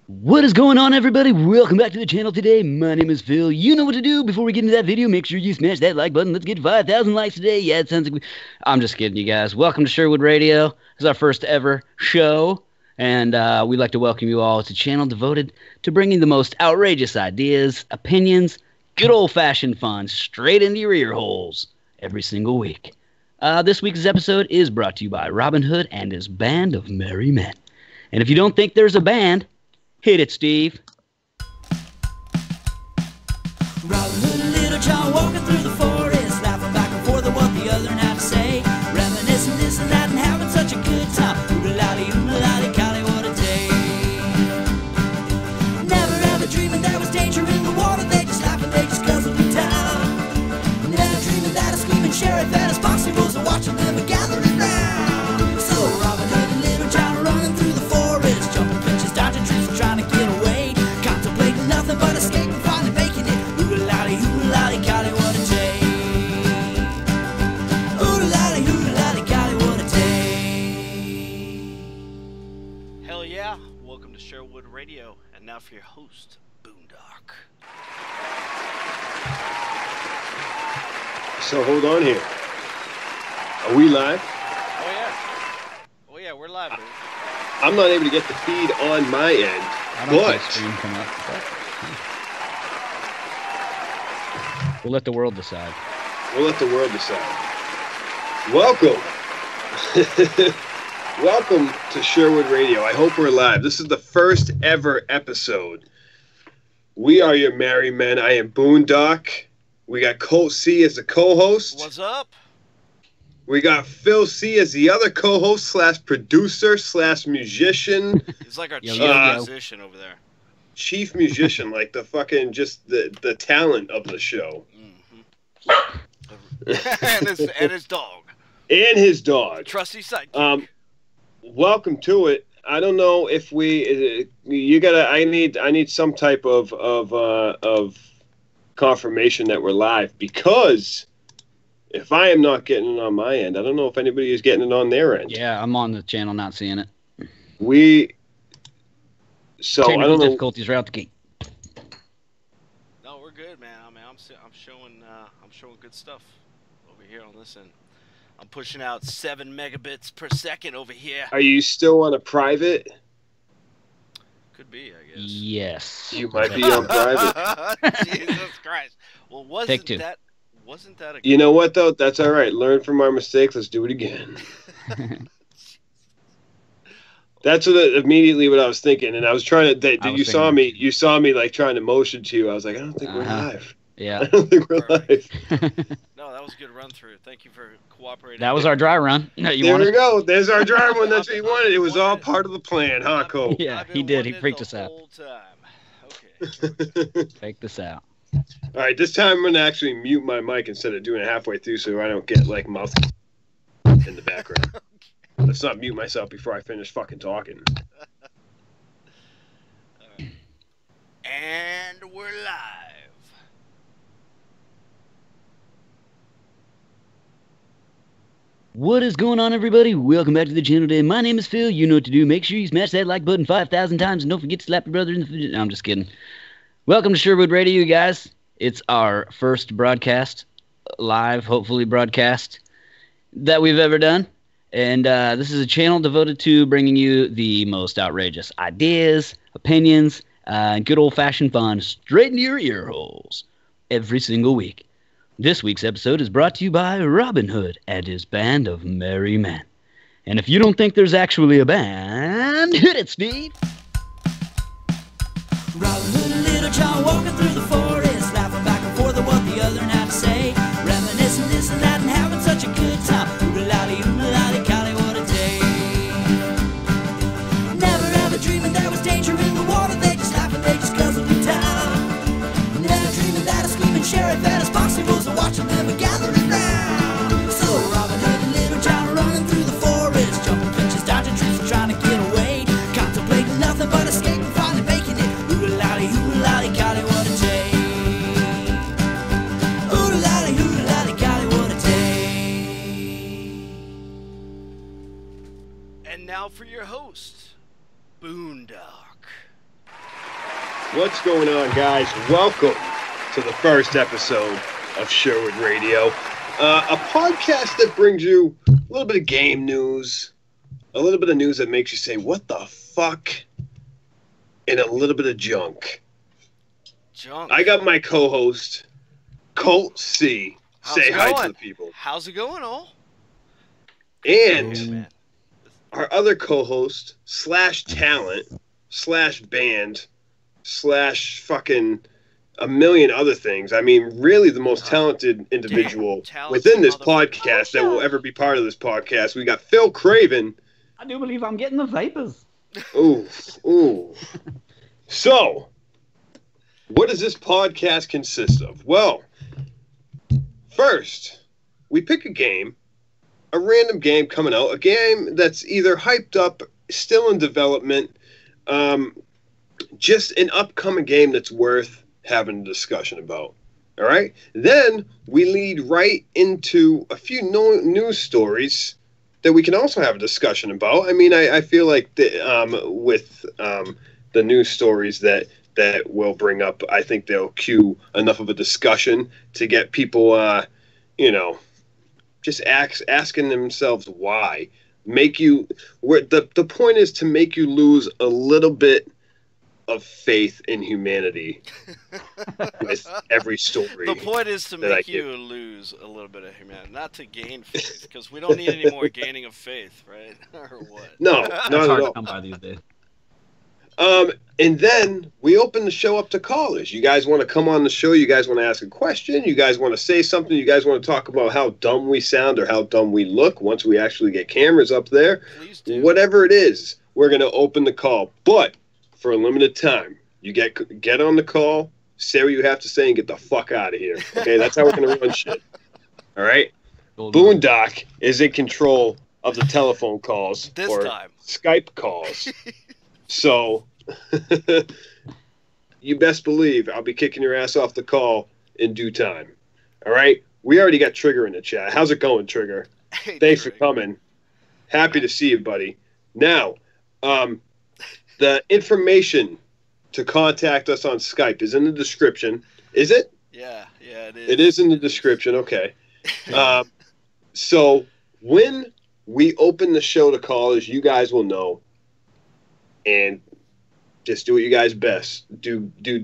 What is going on, everybody? Welcome back to the channel today. My name is Phil. You know what to do. Before we get into that video, make sure you smash that like button. Let's get 5,000 likes today. Yeah, it sounds like I'm just kidding, you guys. Welcome to Sherwood Radio. This is our first ever show, and we'd like to welcome you all. It's a channel devoted to bringing the most outrageous ideas, opinions, good old-fashioned fun straight into your ear holes every single week. This week's episode is brought to you by Robin Hood and his band of merry men. And if you don't think there's a band, hit it, Steve. Robin Hood and Little John walking through the forest, laughing back and forth at what the other had to say, reminiscing this and that and having such a good time. Oodalali, Cali, what a day. Never ever dreaming there was danger in the water. They just laugh and they just guzzle it down. Never dreaming that a screaming sheriff and his posse was watching them and gathering round. So Robin Hood and Little John running through the forest, jumping pitches, dodging trees, trying to get away, contemplating nothing but escaping, finally making it. Oodalali, Cali, what a day. Oodalali, Cali, what a day. Hell yeah, welcome to Sherwood Radio, and now for your host, Boondock. So hold on here. Are we live? Oh yeah, we're live, dude. I'm not able to get the feed on my end, I don't see a but screen come up, but we'll let the world decide. we'll let the world decide. Welcome. Welcome to Sherwood Radio. I hope we're live. This is the first ever episode. We are your merry men. I am Boondock. We got Colt C as the co-host. What's up? We got Phil C as the other co-host slash producer slash musician. He's like our Yo, chief yo. musician over there. Chief musician, like the fucking just the talent of the show. and his dog. And his dog. Trusty sidekick. Welcome to it. I don't know if I need some type of confirmation that we're live, because if I am not getting it on my end, I don't know if anybody is getting it on their end. Yeah, I'm on the channel, not seeing it. I Technical don't know. difficulties right out the gate. No, we're good, man. I mean, I'm showing good stuff over here on this end. I'm pushing out 7 megabits per second over here. Are you still on a private? Could be, I guess. Yes. You might be on private. Jesus Christ. Well, Take two. wasn't that a You know what though? That's all right. Learn from our mistakes. Let's do it again. That's immediately what I was thinking, and I was trying to. You saw me like trying to motion to you. I was like, I don't think we're live. Yeah. I don't think we're live. No, that was a good run through. Thank you for cooperating. That was our dry run. No, you There wanted? we go. There's our drive one. That's what he wanted. It was all part of the plan, huh, Cole? Yeah, I've been he did. He wanting it freaked the us out. whole time. Okay. Fake this out. All right, this time I'm gonna actually mute my mic instead of doing it halfway through, so I don't get like mouth in the background. Let's not mute myself before I finish fucking talking. And we're live. What is going on, everybody? Welcome back to the channel today. My name is Phil. You know what to do. Make sure you smash that like button 5,000 times, and don't forget to slap your brother in the... No, I'm just kidding. Welcome to Sherwood Radio, you guys. It's our first broadcast, live, hopefully broadcast, that we've ever done. And this is a channel devoted to bringing you the most outrageous ideas, opinions, and good old-fashioned fun straight into your ear holes every single week. This week's episode is brought to you by Robin Hood and his band of merry men. And if you don't think there's actually a band, hit it, Steve! Robin Hood and Little John walking through the forest, laughing back and forth at what the other had to say, reminiscing this and that and having such a good time. Oodalali, Cali, what a day. Never ever dreaming there was danger in the water. They just laugh and they just guzzle it down. Never dreaming that a screaming sheriff and his posse was watching them and gathering round. So Robin Hood and Little John running through the forest, jumping pitches, dodging trees, trying to get away, contemplating nothing but escaping, finally making it. Oodalali, Cali, what a day. Oodalali, Cali, what a day. And now for your host, Boondock. What's going on, guys? Welcome to the first episode of Sherwood Radio, a podcast that brings you a little bit of game news, a little bit of news that makes you say, what the fuck, and a little bit of junk. I got my co-host, Colt C. Say hi to the people. How's it going, all? And our other co-host, slash talent, slash band, slash fucking a million other things. I mean, really the most talented individual within this podcast that will ever be part of this podcast. We got Phil Craven. I do believe I'm getting the vapors. Ooh. So, what does this podcast consist of? Well, first, we pick a random game coming out, a game that's either hyped up, still in development, just an upcoming game that's worth having a discussion about. All right? Then we lead right into a few news stories that we can also have a discussion about. I mean, I feel like with the news stories that we'll bring up, I think they'll cue enough of a discussion to get people, just asking themselves why. The point is to make you lose a little bit of faith in humanity with every story. The point is to make you lose a little bit of humanity, not to gain faith, because we don't need any more gaining of faith, right? Or what? No, not at all. Come by these days. And then we open the show up to callers. You guys want to come on the show? You guys want to ask a question? You guys want to say something? You guys want to talk about how dumb we sound or how dumb we look once we actually get cameras up there? Please do. Whatever it is, we're going to open the call. But for a limited time, you get on the call, say what you have to say, and get the fuck out of here. Okay, that's how we're going to run shit. All right? Boondock is in control of the telephone calls or Skype calls. So, you best believe I'll be kicking your ass off the call in due time. All right? We already got Trigger in the chat. How's it going, Trigger? Hey, Thanks for coming. Happy to see you, buddy. Now, the information to contact us on Skype is in the description. Is it? Yeah, it is. It is in the description. Okay. So, when we open the show to callers, you guys will know. And just do what you guys best. Do. You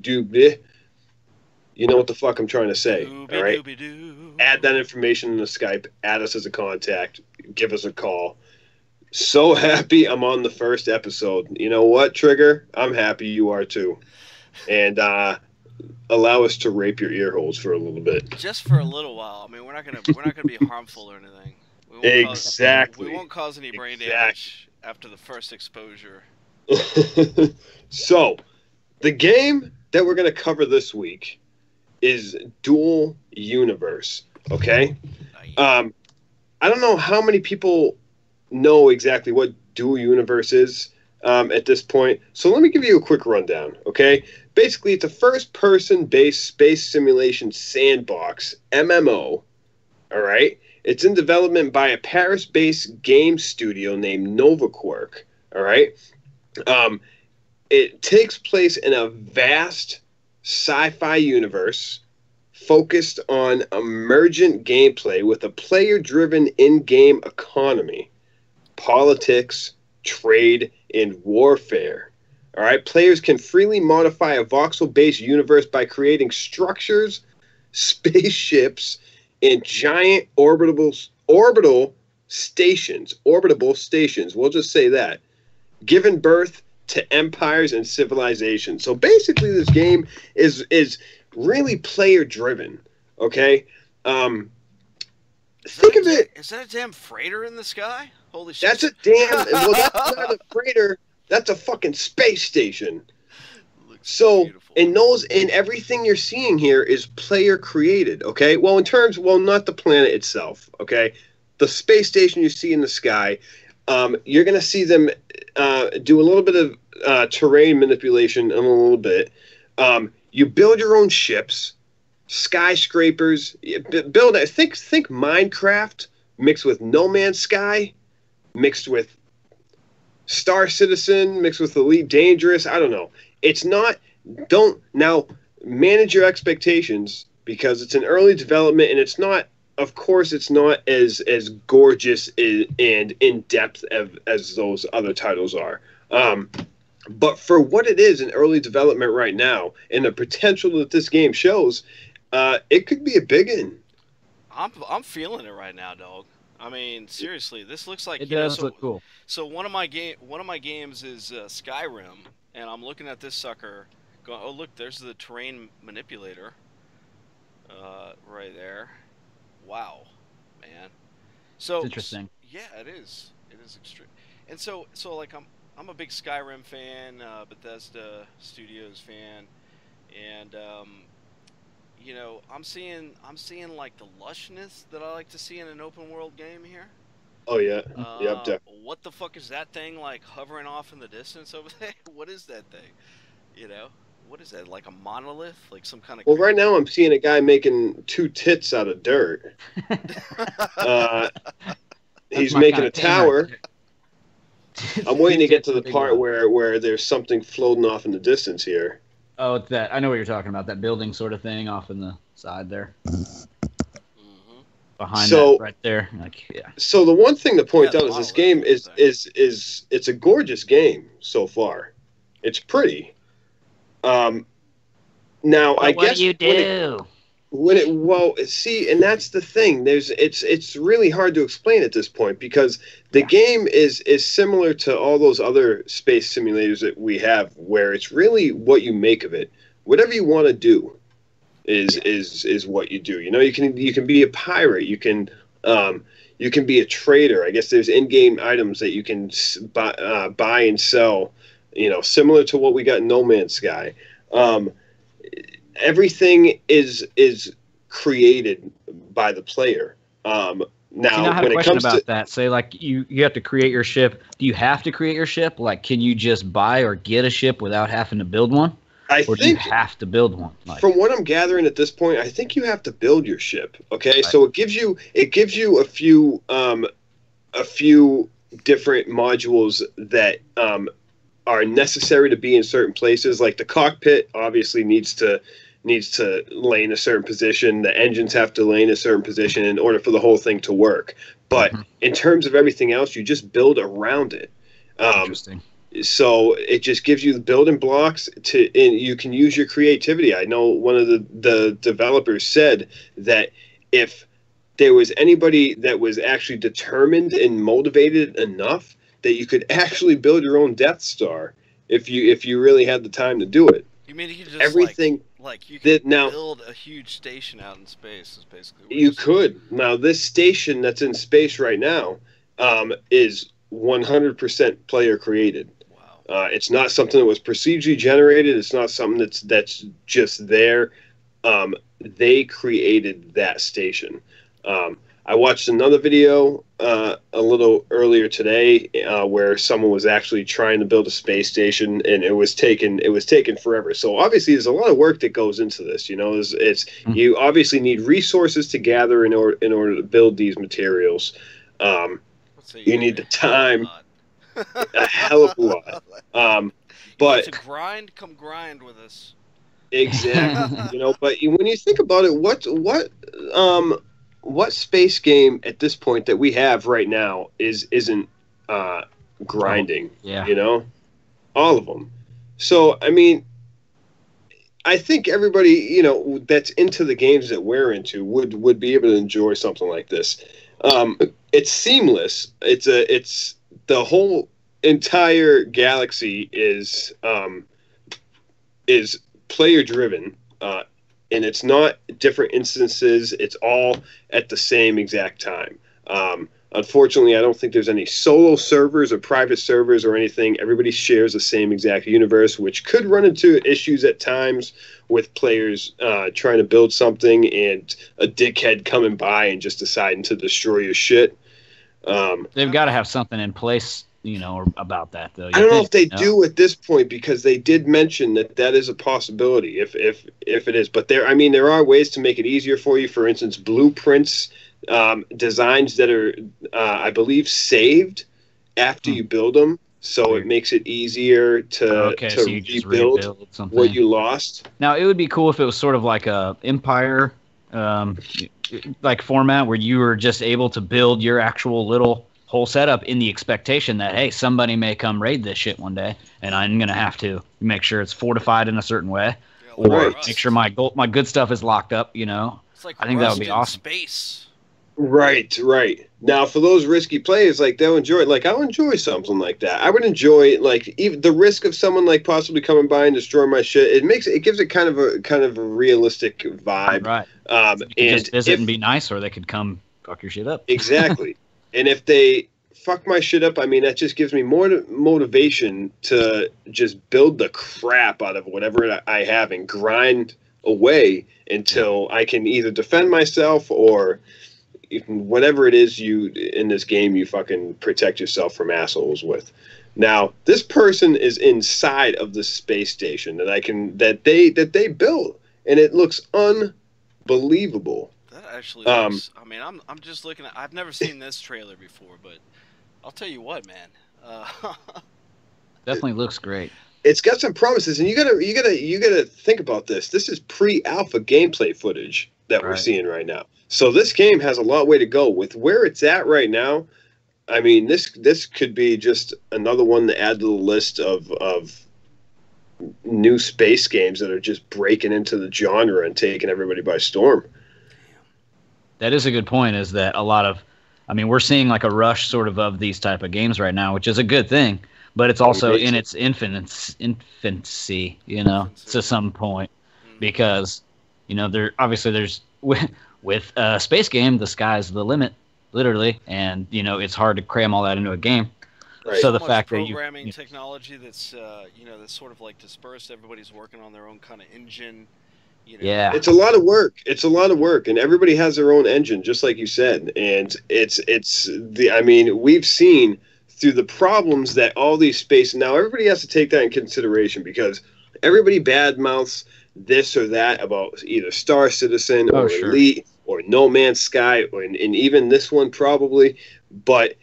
know what the fuck I'm trying to say, all right? Add that information in the Skype. Add us as a contact. Give us a call. So happy I'm on the first episode. You know what, Trigger? I'm happy you are too. And allow us to rape your ear holes for a little bit. Just for a little while. I mean, we're not gonna be harmful or anything. We won't cause any brain damage after the first exposure. So, the game that we're going to cover this week is Dual Universe, okay? I don't know how many people know exactly what Dual Universe is at this point, so let me give you a quick rundown, okay? Basically, it's a first-person-based space simulation sandbox, MMO, all right? It's in development by a Paris-based game studio named NovaQuark, all right? It takes place in a vast sci-fi universe focused on emergent gameplay with a player-driven in-game economy, politics, trade, and warfare. All right, players can freely modify a voxel-based universe by creating structures, spaceships, and giant orbital stations. We'll just say that. Given birth to empires and civilizations. So basically, this game is really player driven. Okay, think of it. Is that a damn freighter in the sky? Holy shit! That's a damn. Well, that's not a freighter. That's a fucking space station. So, beautiful. And everything you're seeing here is player created. Okay, well, not the planet itself. Okay, the space station you see in the sky. You're going to see them do a little bit of terrain manipulation in a little bit. You build your own ships, skyscrapers. Think Minecraft mixed with No Man's Sky, mixed with Star Citizen, mixed with Elite Dangerous. I don't know. It's not don't now manage your expectations because it's an early development and it's not. Of course, it's not as gorgeous and in depth as those other titles are. But for what it is in early development right now and the potential that this game shows, it could be a big one. I'm feeling it right now, dog. I mean, seriously, this looks like It does look cool. So one of my games is Skyrim, and I'm looking at this sucker. Going, oh look, there's the terrain manipulator. Right there. Wow, man. So It's interesting. Yeah, it is. It is extreme. And so like I'm a big Skyrim fan, Bethesda Studios fan, and you know, I'm seeing like the lushness that I like to see in an open world game here. Oh yeah, yep, definitely. What the fuck is that thing like hovering off in the distance over there? What is that thing? You know, what is that? Like a monolith? Like some kind of? Well, right now I'm seeing a guy making 2 tits out of dirt. He's making a tower. I'm waiting to get to the part where there's something floating off in the distance here. Oh, it's that. I know what you're talking about. That building sort of thing off in the side there. Behind that right there. Like, yeah. So the one thing to point out is this game is it's a gorgeous game so far. It's pretty. Now But I what guess do you do? Well, see, and that's the thing. It's really hard to explain at this point because the game is similar to all those other space simulators that we have, where it's really what you make of it. Whatever you want to do is what you do. You know, you can be a pirate. You can be a trader. I guess there's in-game items that you can buy and sell. You know, similar to what we got in No Man's Sky. Everything is created by the player. Now, I have when a it question comes about to that. Say, like, you have to create your ship. Do you have to create your ship? Like, can you just buy or get a ship without having to build one? Or do you have to build one? Like, from what I'm gathering at this point, I think you have to build your ship. Okay, right. So it gives you a few different modules that are necessary to be in certain places. Like the cockpit obviously needs to lay in a certain position. The engines have to lay in a certain position in order for the whole thing to work. But in terms of everything else, you just build around it. Interesting. So it just gives you the building blocks and you can use your creativity. I know one of the developers said that if there was anybody that was actually determined and motivated enough, that you could actually build your own Death Star if you really had the time to do it. You mean you could just everything like you could build a huge station out in space? Is basically what you could. Now this station that's in space right now is 100% player created. Wow. It's not something that was procedurally generated. It's not something that's just there. They created that station. I watched another video a little earlier today where someone was actually trying to build a space station, and it was taking forever. So obviously, there's a lot of work that goes into this. You know, you obviously need resources to gather in order to build these materials. You need the time, a hell of a lot. But to grind, come grind with us. Exactly. You know, but when you think about it, what space game at this point that we have right now isn't grinding? Yeah. You know, all of them. So I mean, I think everybody, you know, that's into the games that we're into would be able to enjoy something like this. It's seamless. It's the whole entire galaxy is player driven. And it's not different instances. It's all at the same exact time. Unfortunately, I don't think there's any solo servers or private servers or anything. Everybody shares the same exact universe, which could run into issues at times with players trying to build something and a dickhead coming by and just deciding to destroy your shit. They've got to have something in place, you know, about that, though. I don't know if they do at this point, because they did mention that is a possibility if it is. But there are ways to make it easier for you. For instance, blueprints, designs that are, I believe, saved after you build them. so it makes it easier to so you just rebuild something. what you lost. Now, it would be cool if it was sort of like a Empire like format where you were just able to build your actual little whole setup in the expectation that, hey, somebody may come raid this shit one day, and I'm going to have to make sure it's fortified in a certain way, like or Rust. make sure my good stuff is locked up, you know? It's like I think that would be awesome. Space. Right. Now, for those risky players, like, they'll enjoy it. Like, I'll enjoy something like that. I would enjoy, like, even the risk of someone, like, possibly coming by and destroying my shit. It gives it kind of a realistic vibe. Right. And just visit and be nice, or they could come fuck your shit up. Exactly. And if they fuck my shit up, I mean, that just gives me more motivation to just build the crap out of whatever I have and grind away until I can either defend myself or whatever it is you in this game you fucking protect yourself from assholes with. Now, this person is inside of the space station that they built, and it looks unbelievable. That actually looks, I mean, I'm just looking at, I've never seen this trailer before, but I'll tell you what, man. Definitely looks great. It's got some promises, and you gotta think about this. This is pre-alpha gameplay footage that we're seeing right now. So this game has a long way to go. With where it's at right now, I mean, this could be just another one to add to the list of new space games that are just breaking into the genre and taking everybody by storm. That is a good point, is that a lot of, I mean, we're seeing like a rush sort of these type of games right now, which is a good thing, but it's also in its infancy, you know, to some point, because, you know, there's with a space game, the sky's the limit, literally, and, you know, it's hard to cram all that into a game. Right. So the much fact that programming technology that's that's sort of like dispersed. Everybody's working on their own kind of engine. You know. Yeah, it's a lot of work. And everybody has their own engine, just like you said. And I mean, we've seen through the problems that all these space. Now everybody has to take that in consideration, because everybody badmouths this or that about either Star Citizen or Elite or No Man's Sky, and even this one probably. But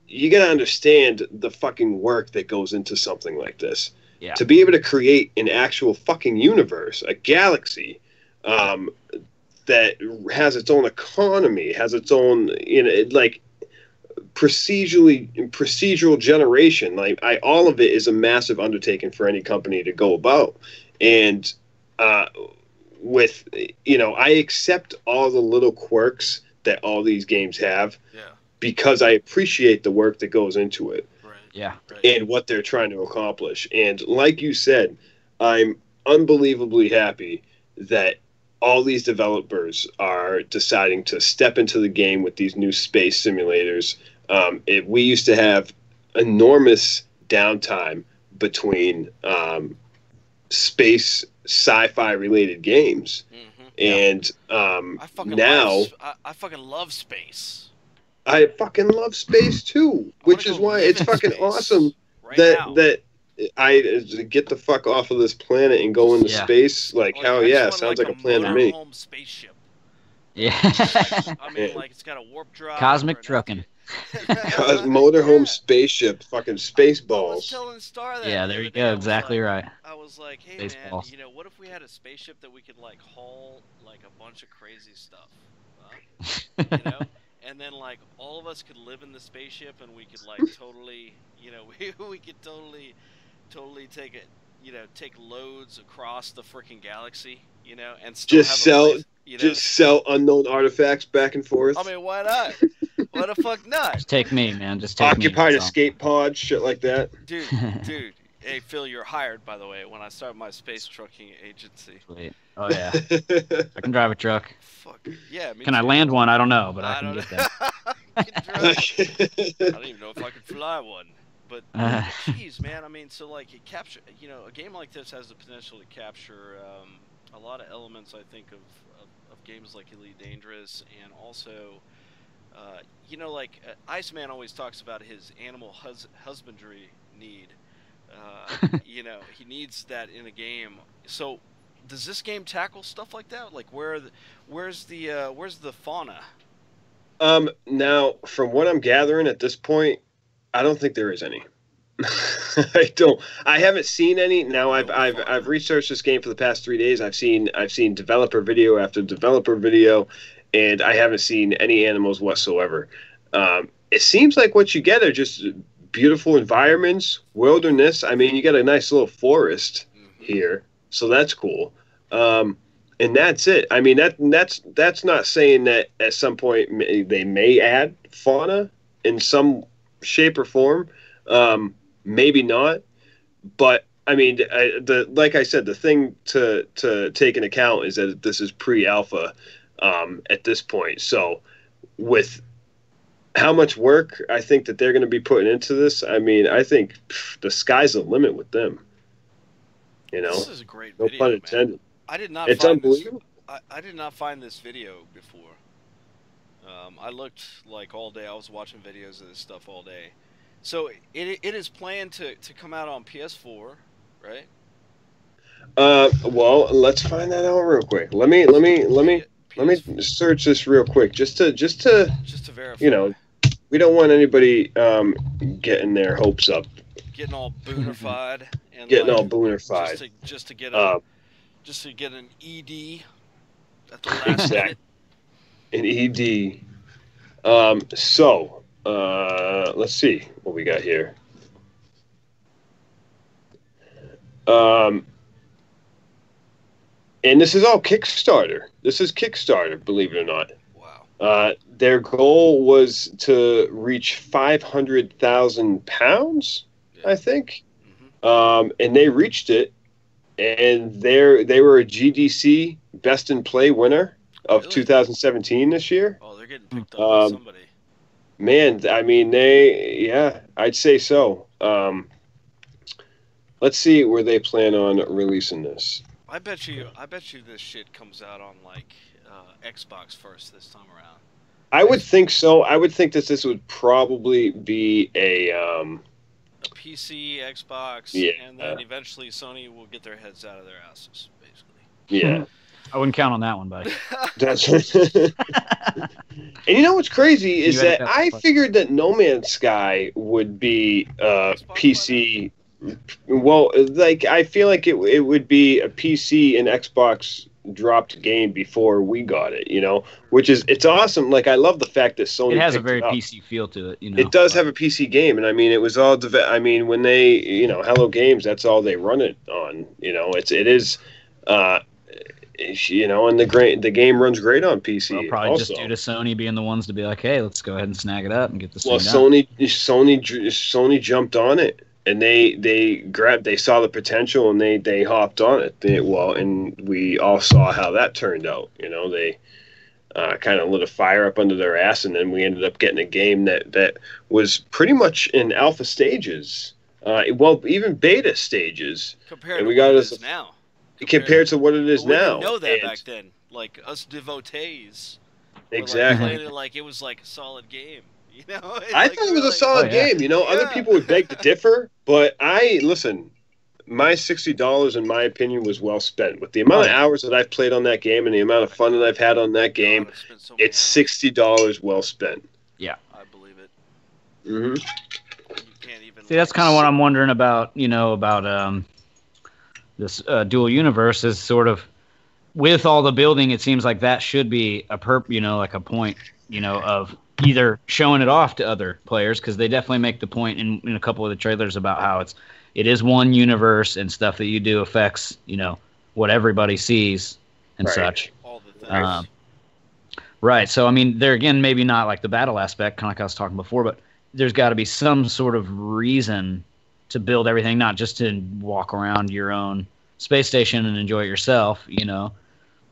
you got to understand the fucking work that goes into something like this. Yeah. To be able to create an actual fucking universe, a galaxy, that has its own economy, has its own, like, procedural generation. Like, all of it is a massive undertaking for any company to go about. And with, I accept all the little quirks that all these games have, because I appreciate the work that goes into it. Yeah. And what they're trying to accomplish. And like you said, I'm unbelievably happy that all these developers are deciding to step into the game with these new space simulators. We used to have enormous downtime between space sci-fi related games. And I fucking love space. I fucking love space too, which is why it's fucking awesome that I get the fuck off of this planet and go into space. Like, hell yeah, sounds like a plan to me. Spaceship. Yeah. I mean, like, it's got a warp drive. Cosmic trucking. Motorhome spaceship, fucking space balls. I was telling Star that. Yeah, there you go. Exactly right. I was like, hey Space man, balls. what if we had a spaceship that we could like haul like a bunch of crazy stuff, and then like all of us could live in the spaceship and we could like totally, we could totally take it, take loads across the freaking galaxy, and still just sell unknown artifacts back and forth. I mean, why not? Why the fuck not? Just take me, man. Just take me. Occupied escape pod, shit like that. Dude. Hey, Phil, you're hired, by the way, when I start my space trucking agency. Sweet. Oh, yeah. I can drive a truck. Fuck. Yeah, me Can too. I land one? I don't know, but I can get that. I don't even know if I can fly one. But, geez, man, I mean, so, like, it capture, a game like this has the potential to capture a lot of elements, I think, of games like Elite Dangerous, and also, like, Iceman always talks about his animal husbandry need. He needs that in a game. So, does this game tackle stuff like that? Like, where's the fauna? Now, from what I'm gathering at this point, I don't think there is any. I don't. I haven't seen any. Now I've researched this game for the past 3 days. I've seen developer video after developer video, and I haven't seen any animals whatsoever. It seems like what you get are just beautiful environments, wilderness. I mean, you got a nice little forest here, so that's cool. And that's it. I mean, that's not saying that at some point they may add fauna in some shape or form. Maybe not, but I mean, like I said, the thing to take into account is that this is pre-alpha at this point. So, with how much work I think that they're going to be putting into this, I mean, I think the sky's the limit with them. You know, this is a great no video, pun intended. man. I did not. It's find unbelievable. This, I did not find this video before. I looked like all day. I was watching videos of this stuff all day. So it is planned to come out on PS4, right? Well, let's find that out real quick. Let me search this real quick just to verify. You know, we don't want anybody getting their hopes up. Getting all boonified and getting all boonified. Just to get an ED at the last minute. An ED. So let's see what we got here. And this is all Kickstarter. This is Kickstarter, believe it or not. Wow. Their goal was to reach £500,000, I think. Mm-hmm. And they reached it. And they were a GDC Best in Play winner of 2017 this year. Oh, they're getting picked up by somebody. Man, I mean, I'd say so. Let's see where they plan on releasing this. I bet you this shit comes out on like Xbox first this time around. I would think so. I would think that this would probably be a PC, Xbox, and then eventually Sony will get their heads out of their asses, basically. Yeah. I wouldn't count on that one, buddy. And you know what's crazy is that I figured that No Man's Sky would be PC. Well, like I feel like it would be a PC and Xbox dropped game before we got it, you know, which is, it's awesome. Like I love the fact that Sony it has a very PC feel to it, you know. It does have a PC game, and I mean it was all I mean when they, you know, Hello Games, that's all they run it on, you know. It is you know, and the game runs great on PC. Well, probably also. just due to Sony being the ones to be like, hey, let's go ahead and snag it up and get this well, thing Sony jumped on it, and they saw the potential, and they hopped on it. And we all saw how that turned out. You know, they kind of lit a fire up under their ass, and then we ended up getting a game that was pretty much in alpha stages. Well, even beta stages. Compared to what it is now. Compared to what it is now. We didn't know that back then. Like, us devotees. Exactly. Like, playing it like it was like a solid game. You know? I thought it was a solid game. You know, other people would beg to differ, but listen, my $60, in my opinion, was well spent. With the amount of hours that I've played on that game and the amount of fun that I've had on that game, it's $60 well spent. Yeah. I believe it. Mm-hmm. You can't even... See, that's kind of what I'm wondering about, you know, about this dual universe is sort of, with all the building, it seems like that should be like a point, you know, of either showing it off to other players, because they definitely make the point in a couple of the trailers about how it is one universe, and stuff that you do affects, you know, what everybody sees and such. All the things. Right. So, I mean, there again, maybe not like the battle aspect, kind of like I was talking before, but there's got to be some sort of reason to build everything, not just to walk around your own space station and enjoy it yourself, you know.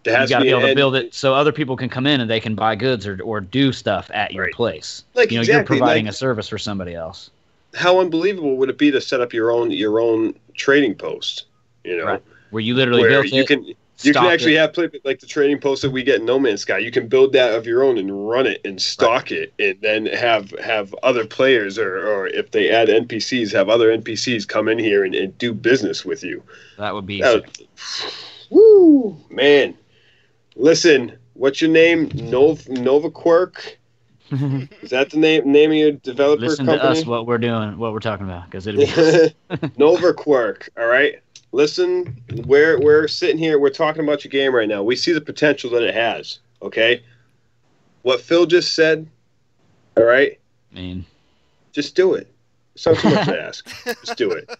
You got to be able to build it so other people can come in and they can buy goods or do stuff at your place. Like, you know, you're providing a service for somebody else. How unbelievable would it be to set up your own trading post? You know, where you literally built it. You can actually have like the trading post that we get in No Man's Sky. You can build that of your own and run it and stock it, and then have other players or if they add NPCs, have other NPCs come in here and do business with you. That would be. Woo, man! Listen, what's your name? Nova Quirk. Is that the name of your developer Listen company? to us what we're doing, what we're talking about, because it'll be Nova Quirk, all right? Listen, we're sitting here, we're talking about your game right now. We see the potential that it has, okay? What Phil just said, all right? I mean, just do it. It's not too much to ask. Just do it.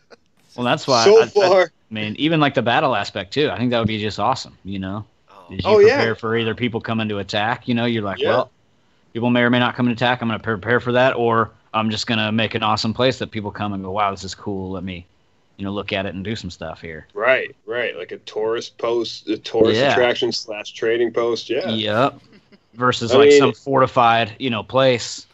well, that's why. So far, I mean, even like the battle aspect too. I think that would be just awesome. You know, as you Oh, yeah. prepare for either people coming to attack. You know, you're like, Yeah. well, people may or may not come to attack. I'm going to prepare for that, or I'm just going to make an awesome place that people come and go, wow, this is cool. Let me, look at it and do some stuff here. right, like a tourist post, a tourist attraction / trading post. Yeah. Yep. Versus I mean, some fortified, place.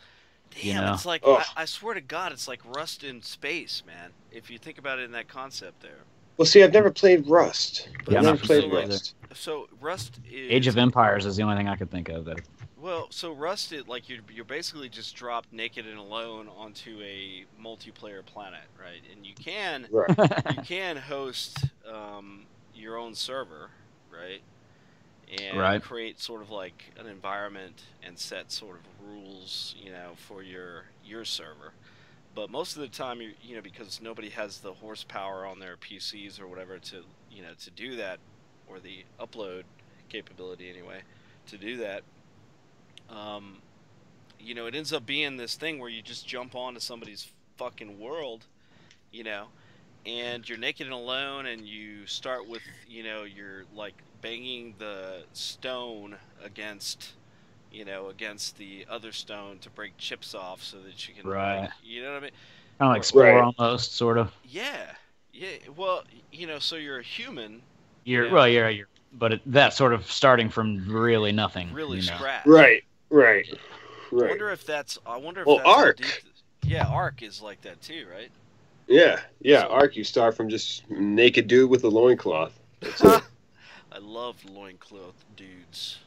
Damn, it's like, Oh. I swear to God, it's like Rust in space, man. If you think about it in that concept there. Well, see, I've never played Rust. Yeah, I've I'm never not played familiar Rust. So Rust is... Age of Empires is the only thing I could think of. Well, so Rust, like you're basically just dropped naked and alone onto a multiplayer planet, right? And you can host your own server, right? And create sort of like an environment and set sort of rules, for your server. But most of the time, because nobody has the horsepower on their PCs or whatever to do that, or the upload capability anyway, to do that. It ends up being this thing where you just jump onto somebody's fucking world, and you're naked and alone, and you start with, you're like banging the stone against the other stone to break chips off so that you can, Right. you know what I mean? Kind of like Spore almost, sort of. Yeah. Well, so you're a human. You're but that sort of starting from really nothing. Really scratch. Right. I wonder if that's. Ark. Yeah, Ark is like that too, right? Yeah. Ark, you start from just naked dude with a loincloth. That's it. I love loincloth dudes.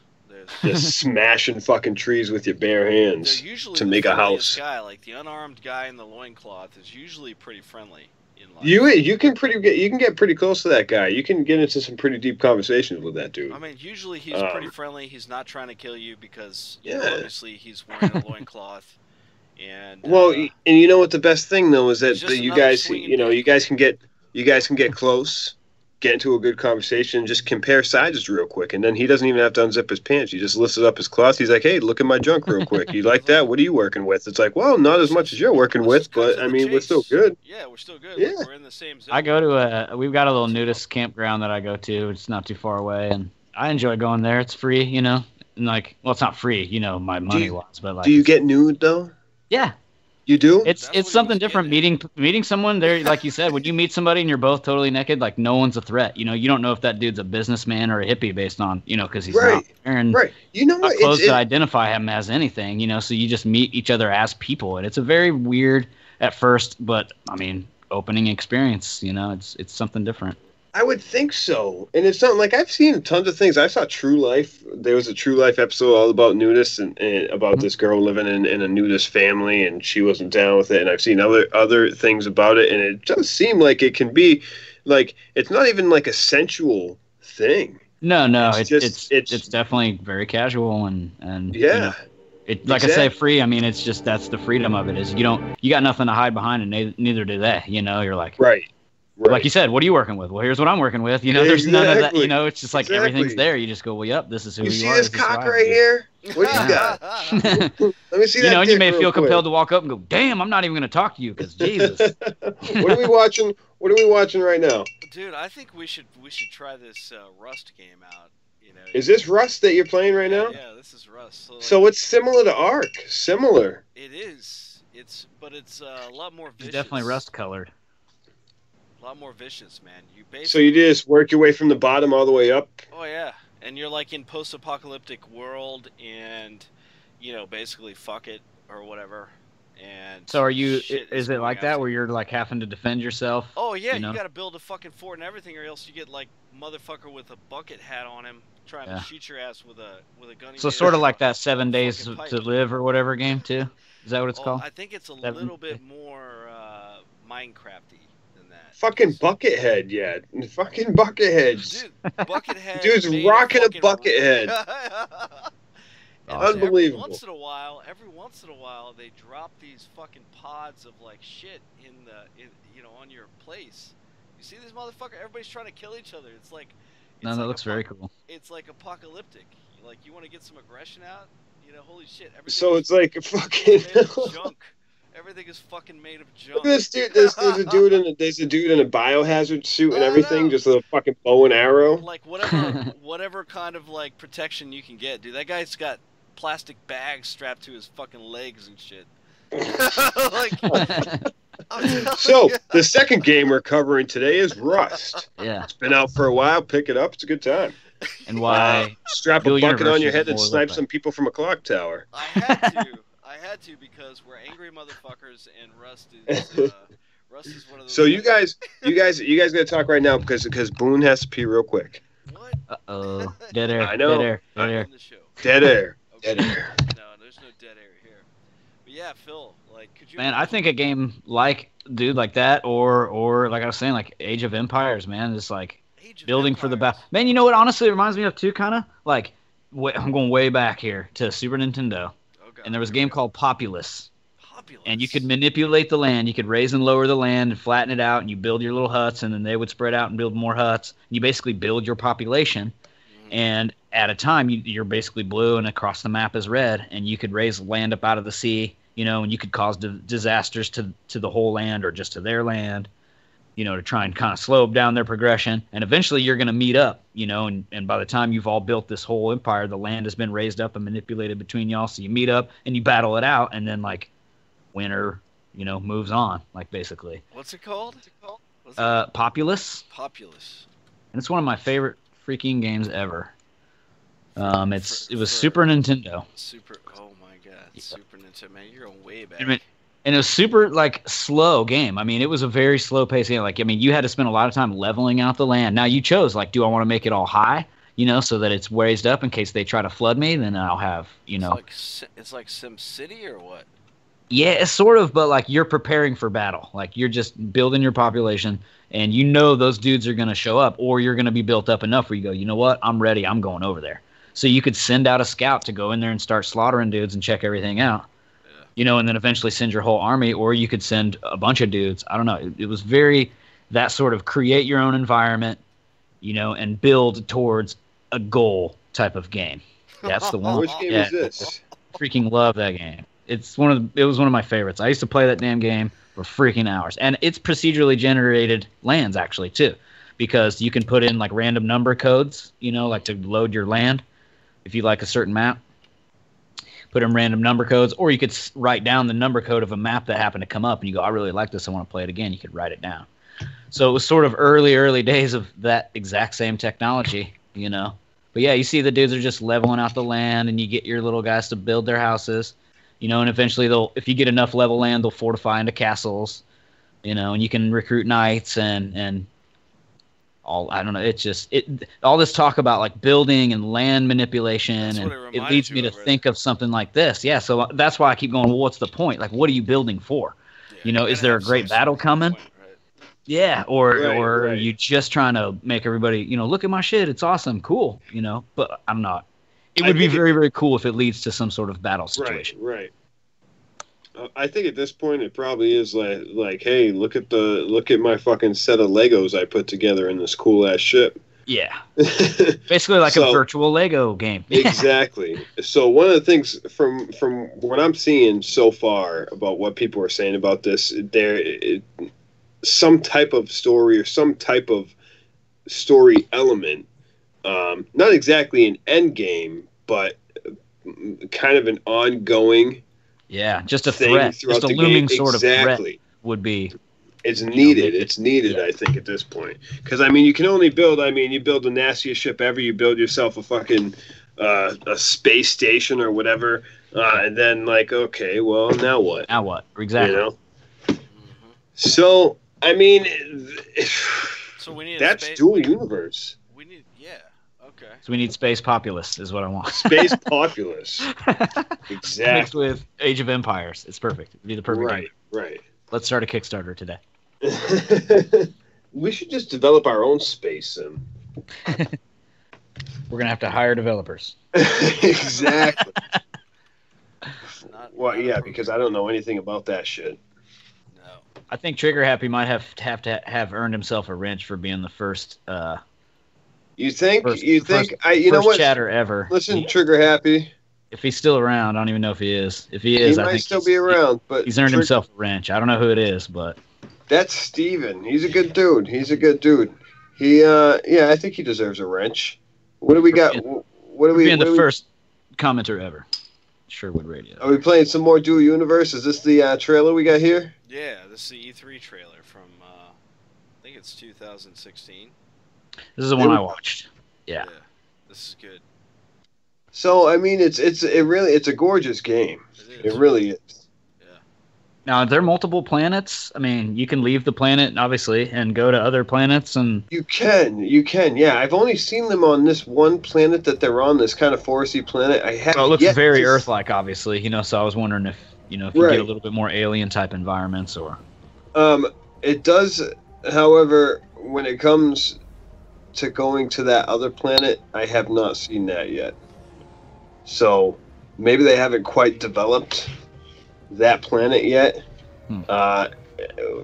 Just smashing fucking trees with your bare hands to make a house. Guy, like the unarmed guy in the loincloth, is usually pretty friendly in life. You can get pretty close to that guy. You can get into some pretty deep conversations with that dude. I mean, usually he's pretty friendly. He's not trying to kill you because obviously he's wearing a loincloth. And and you know what the best thing though is that you guys can get close. Get into a good conversation, just compare sizes real quick, and then he doesn't even have to unzip his pants. He just lifts up his cloth. He's like, "Hey, look at my junk real quick. You like that? What are you working with?" It's like, well, not as much as you're working with, but I mean, we're still good. Yeah, we're still good. Yeah. Like, we're in the same zone. I go to we've got a little nudist campground that I go to. It's not too far away, and I enjoy going there. It's free, and like, well, it's not free, my money wise, but like. Do you get nude though? Yeah. You do? It's something different meeting someone there, like you said, when you meet somebody and you're both totally naked, like no one's a threat. You don't know if that dude's a businessman or a hippie based on, because he's not wearing clothes to identify him as anything, so you just meet each other as people. And it's a very weird at first, but I mean, opening experience, it's something different. I would think so. And it's something like I've seen tons of things. I saw True Life. There was a True Life episode all about nudists and about this girl living in a nudist family, and she wasn't down with it. And I've seen other things about it, and it does seem like it can be like it's not even like a sensual thing. No, it's definitely very casual and yeah. Like I say, free. I mean, it's just that's the freedom of it. Is you got nothing to hide behind, and neither do they. You're like right. Like you said, what are you working with? Well, here's what I'm working with. There's none of that. It's just like everything's there. You just go, well, yep, this is who you are. You see this cock right here? What do you got? Let me see that. And you may feel compelled to walk up and go, damn, I'm not even going to talk to you because Jesus. What are we watching? What are we watching right now? Dude, I think we should try this Rust game out. Is this Rust that you're playing right now? Yeah, this is Rust. So it's similar to Ark. Similar. It is. But it's a lot more vicious. It's definitely rust colored. A lot more vicious, man. So you just work your way from the bottom all the way up? Oh, yeah. And you're like in post-apocalyptic world and, basically fuck it or whatever. And so are you, is it like that where you're like having to defend yourself? Oh, yeah. You got to build a fucking fort and everything or else you get like motherfucker with a bucket hat on him trying to shoot your ass with a gun. So sort of like that 7 Days to Live or whatever game too? Is that what it's called? I think it's a little bit more Minecrafty. Fucking Buckethead, yeah. Fucking Bucketheads. Dude, Buckethead. Dude's rocking a Buckethead. awesome. Unbelievable. Every once in a while, they drop these fucking pods of like shit on your place. You see this motherfucker? Everybody's trying to kill each other. It's like, No, that looks very cool. It's like apocalyptic. Like you want to get some aggression out. Holy shit. So it's like a fucking made of junk. Everything is fucking made of junk. Look at this dude. There's a dude in a biohazard suit and everything, just with a fucking bow and arrow. Like whatever kind of like protection you can get, dude. That guy's got plastic bags strapped to his fucking legs and shit. So the second game we're covering today is Rust. Yeah. It's been out for a while. Pick it up. It's a good time. And why? Strap a Bill bucket on your University head and is more snipe like some people from a clock tower. I had to because we're angry motherfuckers, and Rust is one of those. So you guys gotta talk right now because Boone has to pee real quick. What? Uh-oh. Dead air. I know. Dead air. Dead air. On the show. Dead air. Okay. Dead air. No, there's no dead air here. But yeah, Phil, like, could you? Man, I think a game like that, or like I was saying, like Age of Empires, man, is like building for the battle. Man, you know what? Honestly, it reminds me of too, kind of like I'm going way back here to Super Nintendo, and there was a game called Populous. And you could manipulate the land. You could raise and lower the land and flatten it out, and you build your little huts, and then they would spread out and build more huts. And you basically build your population, and at a time, you're basically blue, and across the map is red, and you could raise land up out of the sea, and you could cause disasters to the whole land or just to their land, to try and kind of slow down their progression. And eventually you're going to meet up, and by the time you've all built this whole empire, the land has been raised up and manipulated between y'all, so you meet up and you battle it out, and then, like, winner, moves on, like, basically. What's it called? Populous. Populous. And it's one of my favorite freaking games ever. It was Super Nintendo. Oh my god, yeah. Super Nintendo, man, you're going way back. And it was super, like, slow game. I mean, it was a very slow-paced game. Like, I mean, you had to spend a lot of time leveling out the land. Now, you chose, like, do I want to make it all high, so that it's raised up in case they try to flood me? Then I'll have, It's like Sim City or what? Yeah, it's sort of, but, like, you're preparing for battle. Like, you're just building your population, and those dudes are going to show up, or you're going to be built up enough where you go, you know what, I'm ready, I'm going over there. So you could send out a scout to go in there and start slaughtering dudes and check everything out. And then eventually send your whole army, or you could send a bunch of dudes. I don't know. It was very that sort of create your own environment, and build towards a goal type of game. That's the one. Which game is this? Freaking love that game. It was one of my favorites. I used to play that damn game for freaking hours. And it's procedurally generated lands, actually, too, because you can put in, like, random number codes, like to load your land if you like a certain map. Put in random number codes, or you could write down the number code of a map that happened to come up, and you go, I really like this, I want to play it again. You could write it down. So it was sort of early days of that exact same technology, But yeah, you see the dudes are just leveling out the land, and you get your little guys to build their houses, and eventually if you get enough level land, they'll fortify into castles, and you can recruit knights and all. I don't know. It's just all this talk about, like, building and land manipulation, and it leads me to think of something like this. Yeah, so that's why I keep going, well, what's the point? Like, what are you building for? Yeah, is there a great battle coming? Point, right? Yeah, or are you just trying to make everybody, look at my shit, it's awesome, cool, but I'm not. It would be very, very cool if it leads to some sort of battle situation. Right. I think at this point it probably is like, hey, look at my fucking set of Legos I put together in this cool ass ship. Yeah, basically like a virtual Lego game. Exactly. So one of the things from what I'm seeing so far about what people are saying about this, some type of story or some type of story element, not exactly an end game, but kind of an ongoing. Yeah, just a threat, just a looming sort of threat would be. It's needed. It's needed, I think, at this point. Because, I mean, you can only build, you build the nastiest ship ever. You build yourself a fucking a space station or whatever. And then, like, okay, well, now what? Now what? Exactly. So, I mean, so we need that's dual universe. Okay. So we need Space Populous is what I want. Space Populous. Exactly. Mixed with Age of Empires. It's perfect. It'd be the perfect game. Right. Let's start a Kickstarter today. We should just develop our own space sim. We're gonna have to hire developers. Exactly. Well, not yeah, because I don't know anything about that shit. No. I think Trigger Happy might have to have earned himself a wrench for being the first. You think? First, you first, think? You know first what? chatter ever. Listen, Trigger Happy. If he's still around, I don't even know if he is. If he is, He I might think still be around, but he's earned himself a wrench. I don't know who it is, but That's Steven. He's a good dude. He, yeah, I think he deserves a wrench. What do we got? What do we? being What the do we- first commenter ever, Sherwood Radio. Are we playing some more Dual Universe? Is this the trailer we got here? Yeah, this is the E3 trailer from, I think it's 2016. This is the one I watched. Yeah. This is good. So I mean, it's a gorgeous game. It It is. really is. Now, are there multiple planets? I mean, you can leave the planet, obviously, and go to other planets, and You can. Yeah, I've only seen them on this one planet that they're on, this kind of foresty planet. I have. well, it looks yet very to- Earth-like, obviously. So I was wondering if you get Right. a little bit more alien-type environments, or It does, however, when it comes to going to that other planet, I have not seen that yet. So maybe they haven't quite developed that planet yet.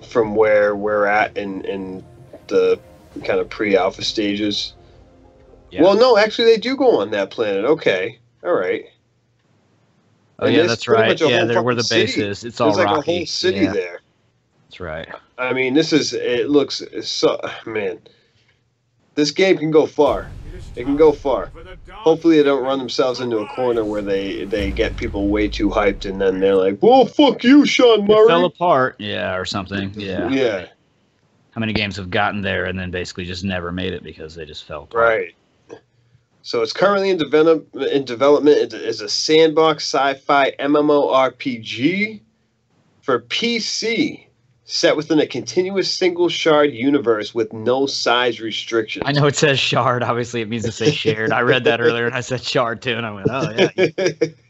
From where we're at in the kind of pre-alpha stages. Yeah. Well, no, actually, they do go on that planet. Okay, all right. oh And yeah, there's that's pretty right. much a Yeah, whole they're where the fucking base city. is. It's all There's like rocky. a whole city Yeah, there. that's right. I mean, it looks so, man. This game can go far. It can go far. Hopefully they don't run themselves into a corner where they get people way too hyped and then they're like, "Well, fuck you, Sean It fell Murray." apart, yeah, or something. Yeah. Yeah, How many games have gotten there and then basically just never made it because they just fell apart? right. So it's currently in development. It is a sandbox sci-fi MMORPG for PC, set within a continuous single shard universe with no size restrictions. I know it says shard. Obviously, it means to say shared. I read that earlier and I said shard too, and I went, oh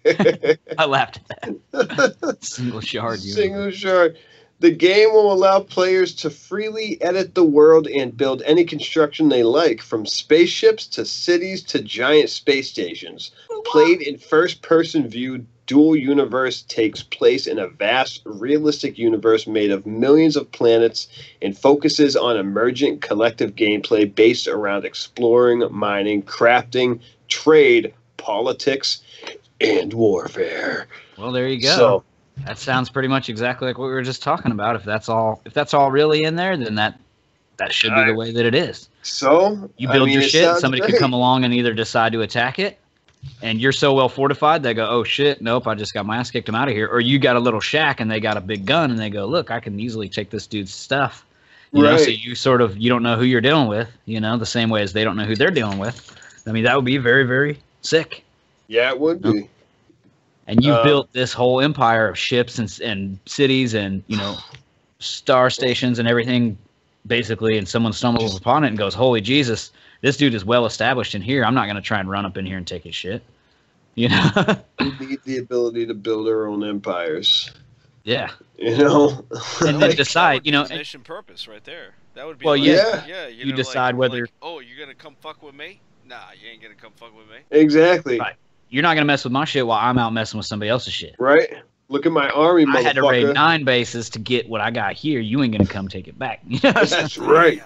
yeah. I laughed at that. Single shard. Single shard. The game will allow players to freely edit the world and build any construction they like, from spaceships to cities to giant space stations. Played in first-person view, Dual Universe takes place in a vast, realistic universe made of millions of planets and focuses on emergent collective gameplay based around exploring, mining, crafting, trade, politics, and warfare. Well, there you go. So, That sounds pretty much exactly like what we were just talking about. If that's all really in there, then that should be the way that it is. So You build your it shit, sounds somebody great. could come along and either decide to attack it, and you're so well fortified, they go, oh shit, nope, I just got my ass kicked, I'm out of here. Or you got a little shack and they got a big gun and they go, look, I can easily take this dude's stuff. You know, so Right. you don't know who you're dealing with, the same way as they don't know who they're dealing with. I mean, that would be very, very sick. Yeah, it would be. And you've built this whole empire of ships and cities and, star stations and everything, basically, and someone stumbles upon it and goes, holy Jesus, this dude is well established in here. I'm not going to try and run up in here and take his shit. We need the ability to build our own empires. Yeah. You know? And then decide, That would be mission purpose right there. That would be Well, like, yeah. you decide whether- oh, you're gonna come fuck with me? Nah, you ain't gonna come fuck with me. Exactly. Right. You're not going to mess with my shit while I'm out messing with somebody else's shit. Right? Look at my army, motherfucker. I had to raid 9 bases to get what I got here. You ain't going to come take it back. That's right.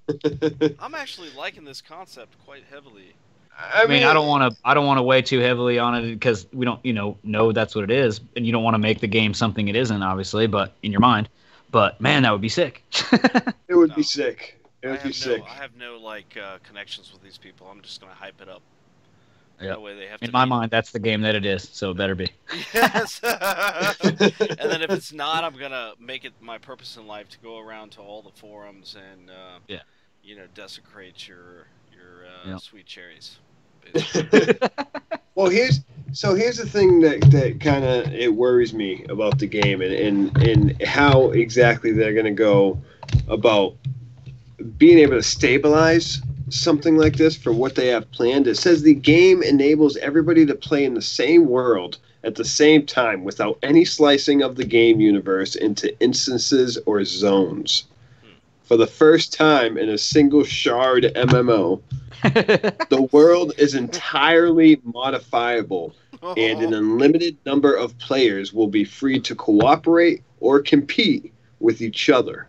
Damn. I'm actually liking this concept quite heavily. I mean, I don't want to weigh too heavily on it because we don't, know that's what it is, and you don't want to make the game something it isn't, obviously, but in your mind. But man, that would be sick. It would No. be sick. It would be sick. I have no connections with these people. I'm just gonna hype it up. Yep. That way they have to. In my mind, that's the game that it is, so it better be. Yes. And then if it's not, I'm gonna make it my purpose in life to go around to all the forums and desecrate your Yep. sweet cherries. Well, here's the thing that kind of it worries me about the game and how exactly they're going to go about being able to stabilize something like this for what they have planned. It says the game enables everybody to play in the same world at the same time without any slicing of the game universe into instances or zones. for the first time in a single shard MMO, the world is entirely modifiable, and an unlimited number of players will be free to cooperate or compete with each other.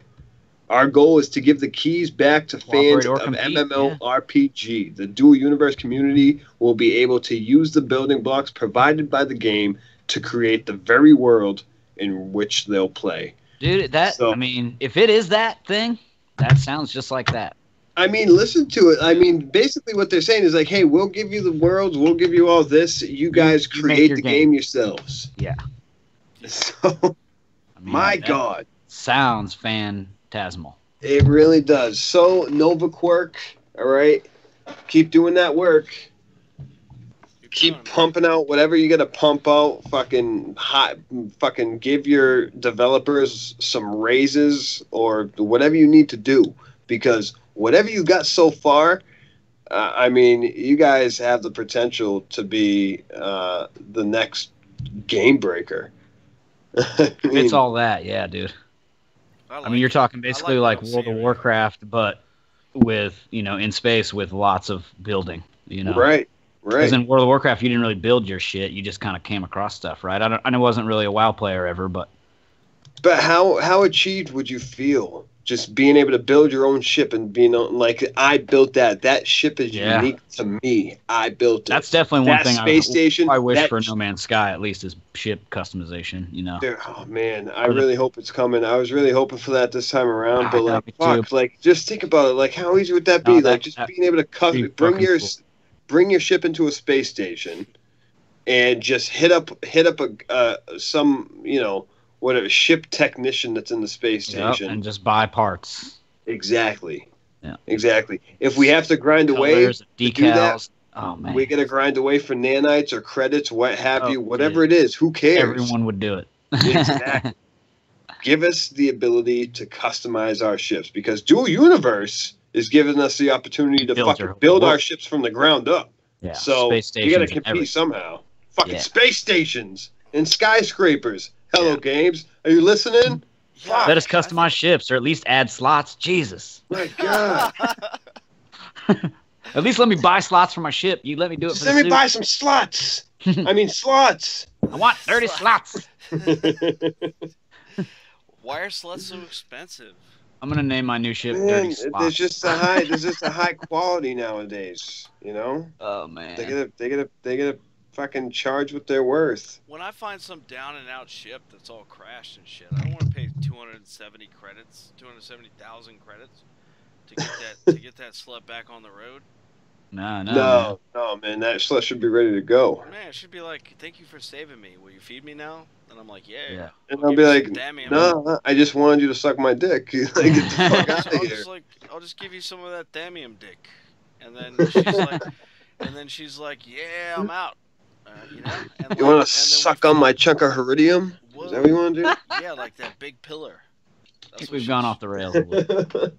Our goal is to give the keys back to fans of MMORPG. The Dual Universe community will be able to use the building blocks provided by the game to create the very world in which they'll play. Dude, I mean, if it is that thing, that sounds just like that. I mean, listen to it. I mean, basically what they're saying is like, hey, we'll give you the worlds, we'll give you all this. You guys create the game yourselves. Yeah. So, I mean, my God. Sounds phantasmal. It really does. So, Nova Quirk, all right? Keep doing that work. Keep pumping out whatever you got to pump out. Fucking give your developers some raises or whatever you need to do. Because whatever you got so far, I mean, you guys have the potential to be the next game breaker. It's all that, yeah, dude. I mean, you're talking basically like World of Warcraft, but with, in space with lots of building, Right. Because in World of Warcraft, you didn't really build your shit. You just kind of came across stuff, right? I wasn't really a WoW player ever, but... But how achieved would you feel? Just being able to build your own ship and being like, I built that. That ship is unique to me. I built it. That's definitely one thing station, I wish for No Man's Sky, at least, is ship customization, Dude, oh, man. I really hope it's coming. I was really hoping for that this time around. But, like, fuck. Like, just think about it. Like, how easy would that be? Just being able to bring your ship into a space station and just hit up some, whatever ship technician that's in the space station and just buy parts. Exactly. Yeah. Exactly. If we have to grind away to do that, oh man, we got to grind away for nanites or credits, what have you, whatever it is. Who cares? Everyone would do it. Exactly. Give us the ability to customize our ships because Dual Universe is giving us the opportunity to build our ships from the ground up. Yeah. So we got to compete somehow. Fucking space stations and skyscrapers. Hello, games. Are you listening? Yeah, let us customize ships, or at least add slots. Jesus. My God. At least let me buy slots for my ship. You let me do it for the let me buy some slots. I mean, slots. I want 30 slots. Why are slots so expensive? I'm gonna name my new ship Dirty Slots. There's just a high quality nowadays. Oh man. They gotta fucking charge what they're worth. When I find some down and out ship that's all crashed and shit, I don't want to pay 270,000 credits to get that slut back on the road. No, man, that slut should be ready to go. Man, it should be like, thank you for saving me. Will you feed me now? And I'm like, yeah. And I'll be like, no, I just wanted you to suck my dick. Like, get the fuck out of here. I'll just give you some of that Thamium dick. And then she's like, yeah, I'm out. You want to suck on my chunk of iridium? Is that what you want to do? Yeah, like that big pillar. I think we've gone off the rails a little.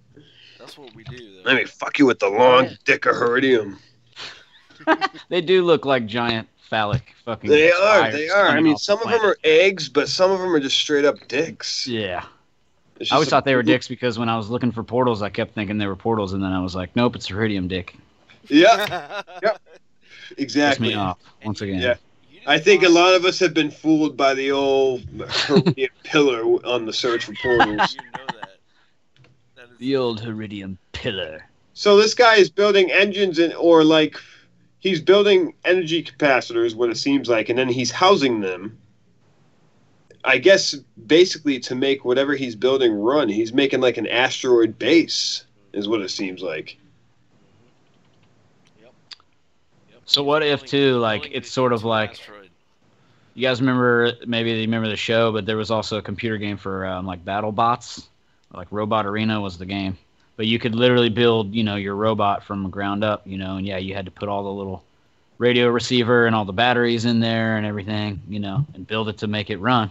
That's what we do, though. Let me fuck you with the long dick of iridium. They do look like giant phallic fucking. They are. I mean, some of them are eggs, but some of them are just straight up dicks. Yeah. I always thought they were dicks because when I was looking for portals, I kept thinking they were portals, and then I was like, nope, it's iridium dick. Yeah. Yep. Exactly. Pissed me off once again. Yeah. I think a lot of us have been fooled by the old Iridium pillar on the search for portals. You know that. The old Iridium pillar. So this guy is building engines he's building energy capacitors, what it seems like, and then he's housing them. I guess basically to make whatever he's building run. He's making like an asteroid base, is what it seems like. So what if too, like, it's sort of like, you guys remember, maybe you remember the show, but there was also a computer game for like battle bots, like Robot Arena was the game, but you could literally build, your robot from the ground up, and yeah, you had to put all the little radio receiver and all the batteries in there and everything, and build it to make it run.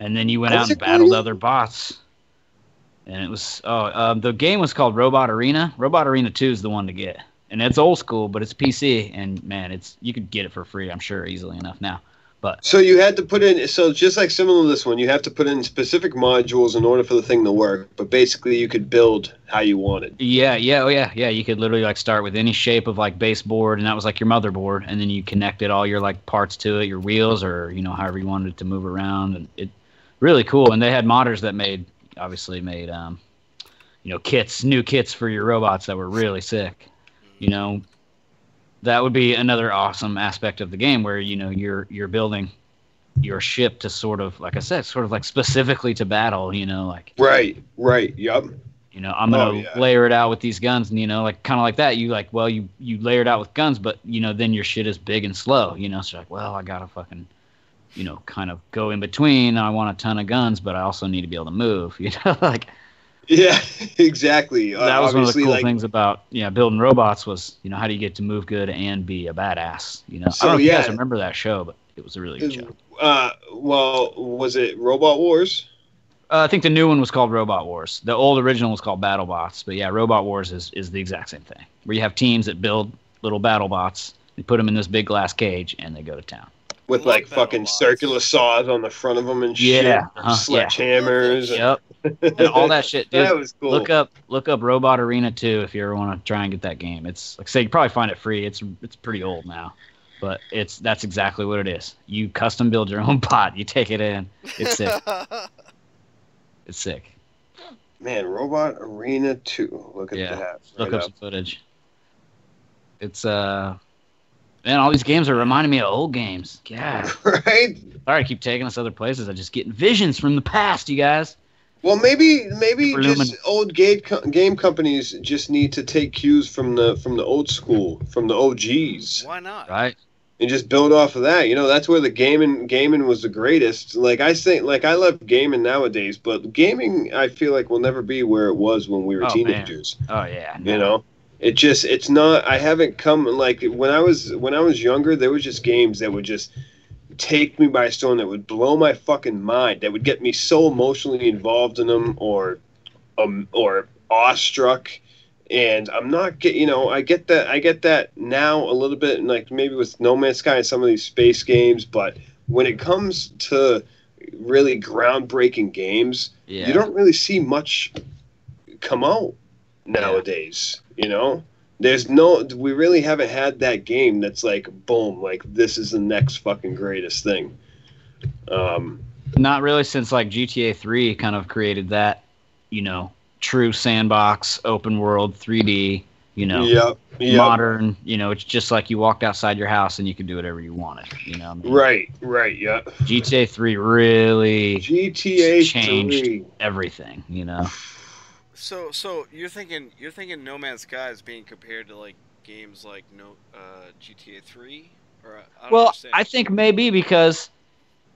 And then you went out and battled other bots. And it was, the game was called Robot Arena. Robot Arena 2 is the one to get. And it's old school, but it's PC, and man, you could get it for free, I'm sure, easily enough now. But So you had to put in, so just like similar to this one, you have to put in specific modules in order for the thing to work. But basically, you could build how you wanted. yeah, you could literally like start with any shape of like baseboard, and that was like your motherboard, and then you connected all your like parts to it, your wheels, or however you wanted it to move around, and it really cool. And they had modders that obviously made new kits for your robots that were really sick. That would be another awesome aspect of the game where you're building your ship to sort of, like I said, sort of like specifically to battle. Like Right. Yep. I'm gonna layer it out with these guns, and like kind of like that. You layer it out with guns, but then your shit is big and slow. So you're like, well, I gotta fucking kind of go in between. I want a ton of guns, but I also need to be able to move. Like. Yeah, exactly. That was one of the cool things about building robots was how do you get to move good and be a badass. I don't know if you guys remember that show, but it was a really good show. Well, was it Robot Wars? I think the new one was called Robot Wars. The old original was called BattleBots, but yeah, Robot Wars is the exact same thing, where you have teams that build little BattleBots, they put them in this big glass cage, and they go to town. With like fucking circular saws on the front of them and shit. Sledgehammers. Yep. And all that shit, dude. That was cool. Look up Robot Arena 2 if you ever want to try and get that game. It's like I say, you probably find it free. It's pretty old now, but that's exactly what it is. You custom build your own bot. You take it in. It's sick. It's sick. Man, Robot Arena 2. Look at that. Look up some footage. It's Man, all these games are reminding me of old games. God. Right? Sorry, I keep taking us other places. I just get visions from the past, you guys. Well, maybe just old game companies just need to take cues from the old school, from the OGs. Why not? Right. And just build off of that. That's where the gaming was the greatest. Like I think, like I love gaming nowadays, but gaming I feel like will never be where it was when we were teenagers. Man. Oh yeah. No. It's not. I haven't come like when I was younger. There was just games that would just take me by storm, that would blow my fucking mind, that would get me so emotionally involved in them, or awestruck. And I'm not I get that now a little bit, and like maybe with No Man's Sky and some of these space games, but when it comes to really groundbreaking games, you don't really see much come out nowadays. We really haven't had that game that's like boom, like this is the next fucking greatest thing. Not really, since like GTA 3 kind of created that, true sandbox, open world, 3D, modern, it's just like you walked outside your house and you could do whatever you wanted, Right, yeah. GTA 3 really changed 3. Everything, So you're thinking No Man's Sky is being compared to like games like GTA 3, or I don't understand. I think maybe because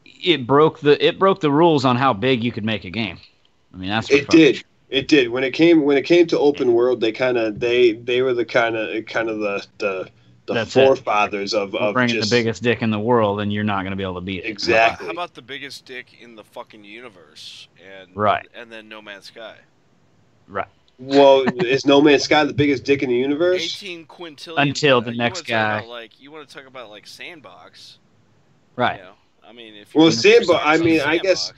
it broke the rules on how big you could make a game. I mean, that's what it did. When it came to open world, they were the kind of the forefathers of bringing the biggest dick in the world, and you're not going to be able to beat it. Exactly. How about the biggest dick in the fucking universe, and then No Man's Sky? Right. Well, is No Man's Sky the biggest dick in the universe? 18 quintillion. Until the next guy. You want to talk about like sandbox? Right. I mean, if sandbox. I mean, I guess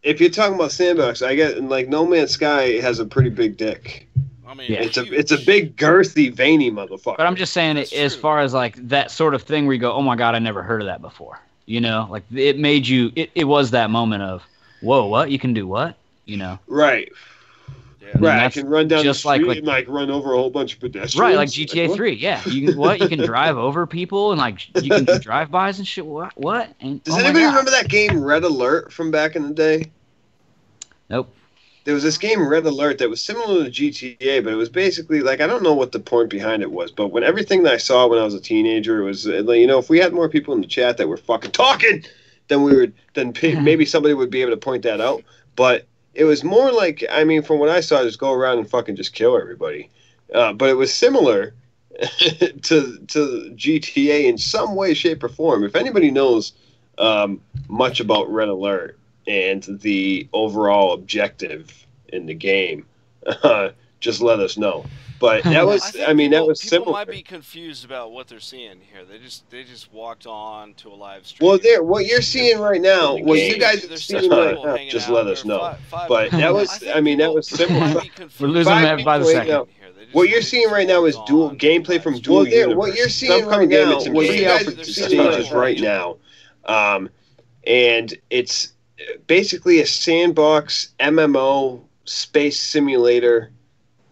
if you're talking about sandbox, I guess like No Man's Sky has a pretty big dick. I mean, it's a big, girthy, veiny motherfucker. But I'm just saying, as far as like that sort of thing where you go, oh my god, I never heard of that before. Like it made you. It was that moment of, whoa, what you can do what? Right. Yeah. Right, I can run down just the street and like run over a whole bunch of pedestrians. Right, like GTA 3, yeah. You can drive over people and like you can do drive-bys and shit. What? And, Does anybody remember that game Red Alert from back in the day? Nope. There was this game Red Alert that was similar to GTA, but it was basically like, I don't know what the point behind it was, but when everything that I saw when I was a teenager, it was if we had more people in the chat that were fucking talking, then maybe somebody would be able to point that out. But it was more like, I mean, from what I saw, just go around and fucking just kill everybody. But it was similar to GTA in some way, shape, or form. If anybody knows much about Red Alert and the overall objective in the game, just let us know. But that was, think I mean, people, that was people similar. might be confused about what they're seeing here. They just walked on to a live stream. Well, there, what you're seeing right now, what you Game, guys are there's seeing six right people now, hanging just out. let us There are know. five But people. that was, think I mean, that people- was people similar. might be confused. We're losing them by the Five second. people, Here. They just- What you're they seeing just right now walked is dual on gameplay live from stream. Dual Well, Universe. there, What you're seeing upcoming game, it's in What you pre-alpha guys are seeing stages right right now, and it's basically a sandbox MMO space simulator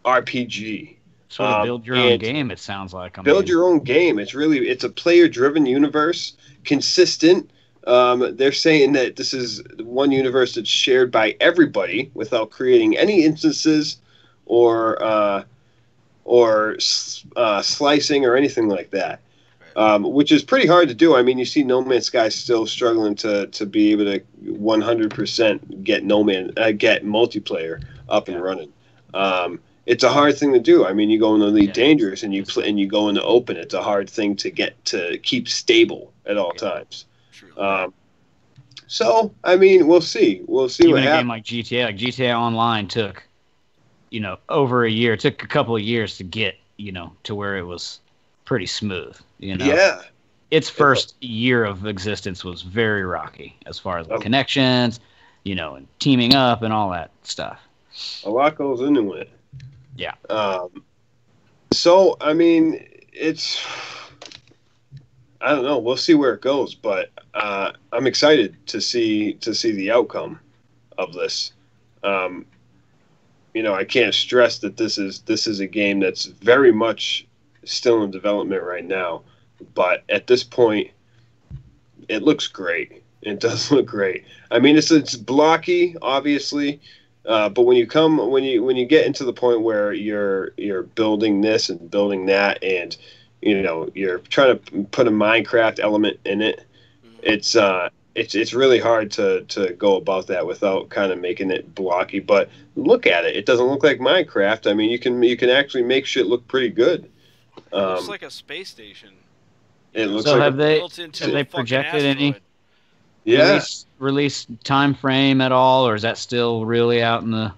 RPG. Sort of build your own game, it sounds like. Build your own game. It's a player-driven universe, consistent. They're saying that this is one universe that's shared by everybody without creating any instances or slicing or anything like that, which is pretty hard to do. I mean, you see No Man's Sky still struggling to be able to 100% get get multiplayer up and running. It's a hard thing to do. I mean, you go into Elite Dangerous and you play and you go into Open. It's a hard thing to keep stable at all times. So I mean, we'll see. We'll see Even what a happens. game like GTA Online took, over a year. It took a couple of years to get, to where it was pretty smooth. Yeah. Its first year of existence was very rocky as far as connections, and teaming up and all that stuff. A lot goes into it. Yeah. So I mean, I don't know. We'll see where it goes, but I'm excited to see the outcome of this. I can't stress that this is a game that's very much still in development right now, but at this point, it looks great. It does look great. I mean, it's blocky, obviously. But when you get into the point where you're building this and building that, and you're trying to put a Minecraft element in it, it's really hard to go about that without kind of making it blocky. But look at it; it doesn't look like Minecraft. I mean, you can actually make shit look pretty good. It looks like a space station. It looks so like have they projected any release time frame at all, or is that still really out in the?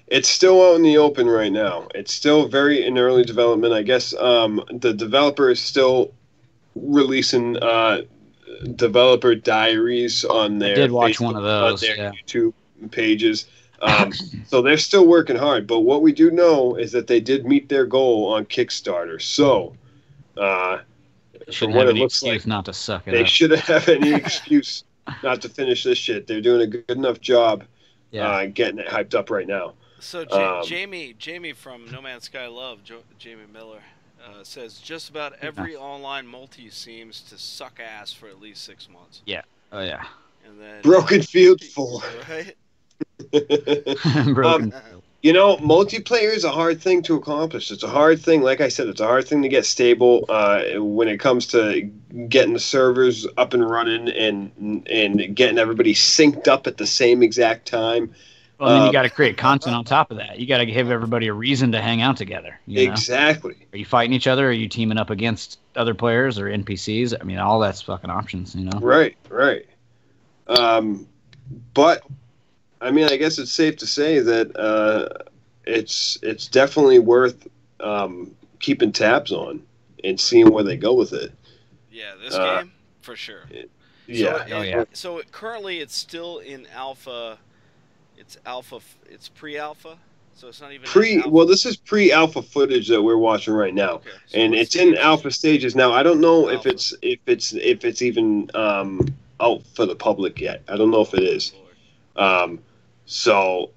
It's still out in the open right now. It's still very in early development. I guess the developer is still releasing developer diaries on their I did watch Facebook, one of those, on their YouTube pages. So they're still working hard. But what we do know is that they did meet their goal on Kickstarter. So Shouldn't have any excuse not to suck it they up. shouldn't have any excuse not to finish this shit. They're doing a good enough job getting it hyped up right now. So Jamie from No Man's Sky Love, Jamie Miller, says just about every online multi seems to suck ass for at least 6 months. Yeah. Oh yeah. And then Broken Field 4. Right? Broken. Multiplayer is a hard thing to accomplish. It's a hard thing. Like I said, it's a hard thing to get stable when it comes to getting the servers up and running and getting everybody synced up at the same exact time. Well, then you got to create content on top of that. You got to give everybody a reason to hang out together. Exactly. Are you fighting each other? Are you teaming up against other players or NPCs? I mean, all that's fucking options, Right. But I mean, I guess it's safe to say that it's definitely worth keeping tabs on and seeing where they go with it. Yeah, this game for sure. Yeah. So currently, it's still in alpha. It's alpha. It's pre-alpha. So it's not even Well, this is pre-alpha footage that we're watching right now, okay. So and it's in alpha stages now. I don't know if it's even out for the public yet. I don't know if it is. So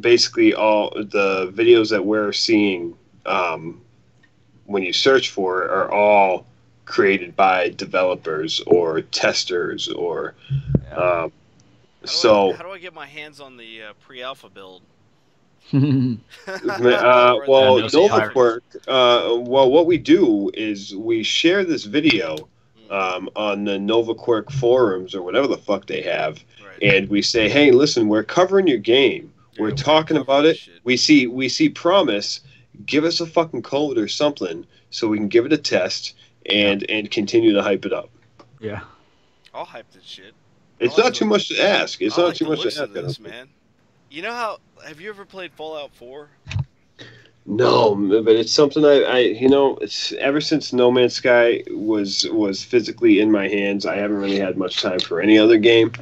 basically, all the videos that we're seeing when you search for it are all created by developers or testers or. How do I get my hands on the pre-alpha build? NovaQuirk. What we do is we share this video on the NovaQuirk forums or whatever the fuck they have, and we say, "Hey, listen, we're covering your game. We're talking about it. We see promise. Give us a fucking code or something so we can give it a test and continue to hype it up." Yeah, I'll hype this shit. It's not too much to ask. It's not too much to ask, this, man. You know how? Have you ever played Fallout 4? No, but it's something it's ever since No Man's Sky was physically in my hands. I haven't really had much time for any other game.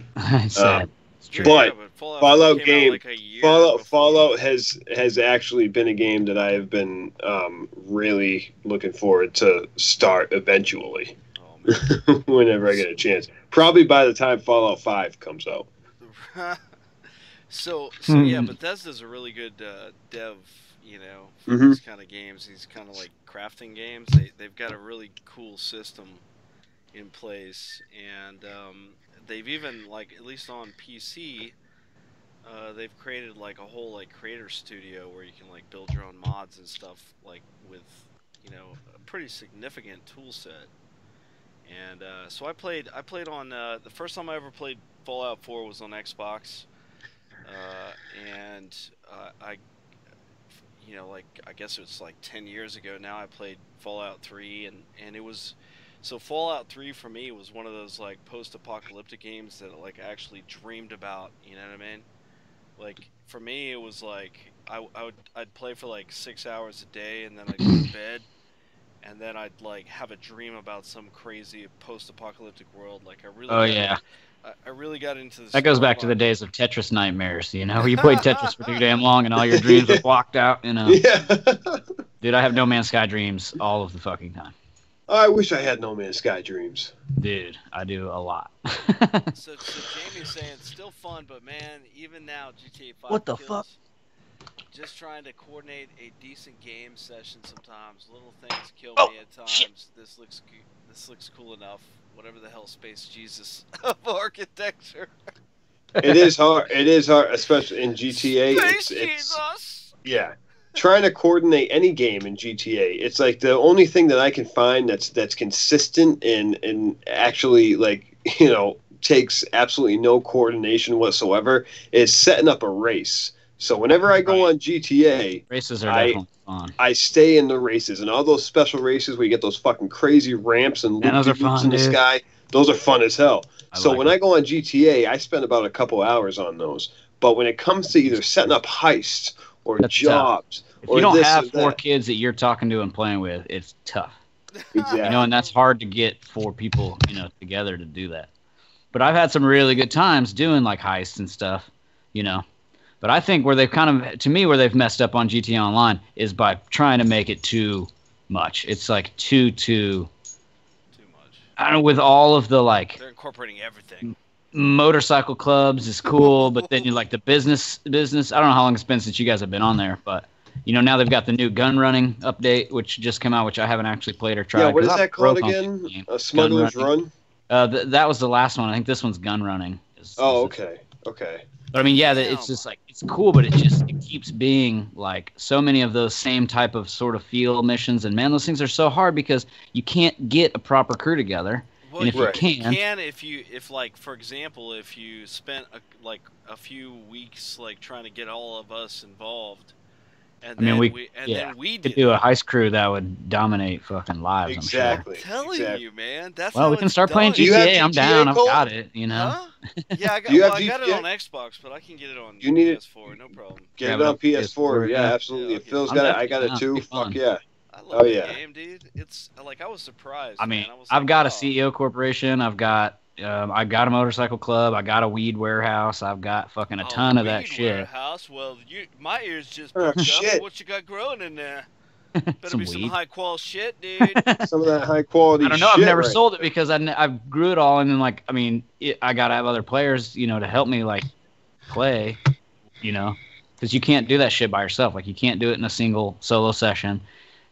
Sad. It's true. But Fallout came game, out like a year Fallout has actually been a game that I have been really looking forward to start eventually. Oh, Whenever I get a chance. Probably by the time Fallout 5 comes out. So yeah, Bethesda's a really good dev, for these kind of games, these kind of like crafting games. They've got a really cool system in place, and they've even, like, at least on PC, they've created like a whole like creator studio where you can like build your own mods and stuff, like with a pretty significant tool set. And so I played on the first time I ever played Fallout 4 was on Xbox, and I guess it was like 10 years ago now. I played Fallout 3, and it was, so Fallout 3 for me was one of those like post-apocalyptic games that like I actually dreamed about. You know what I mean? Like for me, it was like I'd play for like 6 hours a day, and then I'd go to bed. And then I'd like have a dream about some crazy post-apocalyptic world. Like I really got into this. That goes back to the days of Tetris nightmares. You played Tetris for too damn long, and all your dreams are blocked out. Yeah. Dude, I have No Man's Sky dreams all of the fucking time. I wish I had No Man's Sky dreams. Dude, I do a lot. so Jamie's saying it's still fun, but man, even now GTA 5. What the fuck? Just trying to coordinate a decent game session sometimes. Little things kill me at times. Shit. This looks cool enough. Whatever the hell, Space Jesus of architecture. It is hard. It is hard, especially in GTA. Space Jesus. Yeah. Trying to coordinate any game in GTA, it's like the only thing that I can find that's consistent and actually takes absolutely no coordination whatsoever is setting up a race. So whenever I go on GTA, races are definitely fun. I stay in the races, and all those special races where you get those fucking crazy ramps and those are fun, in the dude. sky. Those are fun as hell. When I go on GTA, I spend about a couple hours on those. But when it comes to either setting up heists or jobs, if you don't have 4 kids that you're talking to and playing with, it's tough. Exactly. And that's hard to get 4 people, together to do that. But I've had some really good times doing like heists and stuff, But I think where they've messed up on GTA Online is by trying to make it too much. It's like too much. I don't know, with all of the like they're incorporating everything. Motorcycle clubs is cool, but then you like the business. I don't know how long it's been since you guys have been on there, but now they've got the new gun running update, which just came out, which I haven't actually played or tried. Yeah, what is that called again? A Smuggler's Run? That was the last one. I think this one's gun running. Okay. Okay. But I mean, yeah, it's just like it's cool, but it keeps being like so many of those same type of sort of field missions, and man, those things are so hard because you can't get a proper crew together. Well, and if you can, if like for example, if you spent a few weeks like trying to get all of us involved, and then we could do a heist crew that would dominate fucking lives. Exactly. I'm telling you, man. That's well, we can start playing GTA. I'm down. I've got it. Huh? Yeah, I got it on Xbox, but I can get it on PS4. No problem. Get it on PS4. Yeah, absolutely. If Phil's got it, I got it too. Fuck yeah. I love the game, dude. It's like I was surprised. I mean, man. I've got a CEO corporation. I've got a motorcycle club. I got a weed warehouse. I've got fucking a ton of that shit. Warehouse? Well, my ears just perked up. What you got growing in there? Better be some high quality shit, dude. Some of that high quality. I don't know. I've never sold it because I grew it all, and then I gotta have other players, to help me play, because you can't do that shit by yourself. Like you can't do it in a single solo session.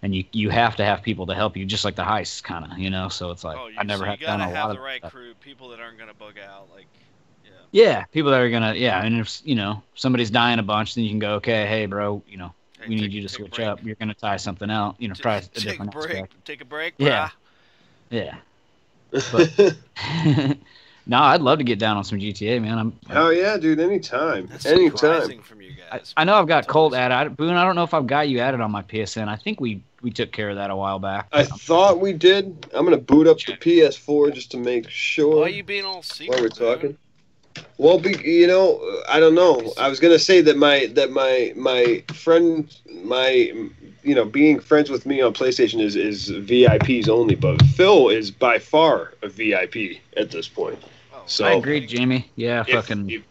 And you have to have people to help you, just like the heists, kind of, So it's like I never have done a lot of. You gotta have the right crew, people that aren't gonna bug out, Yeah, people that are gonna, and if somebody's dying a bunch, then you can go, okay, hey, bro, we need you to switch up. You're gonna try something out, try a different aspect. Take a break. Yeah, yeah. But no, I'd love to get down on some GTA, man. Hell yeah, dude! Anytime, anytime. From you guys. I know I've got Colt added. Boone, I don't know if I've got you added on my PSN. I think we took care of that a while back. I thought we did. I'm gonna boot up the PS4 just to make sure. Why are you being all secret? While we're talking. Well, I don't know. I was gonna say that my friend, my being friends with me on PlayStation is VIPs only, but Phil is by far a VIP at this point. Oh, So I agreed, Jamie. Yeah, if-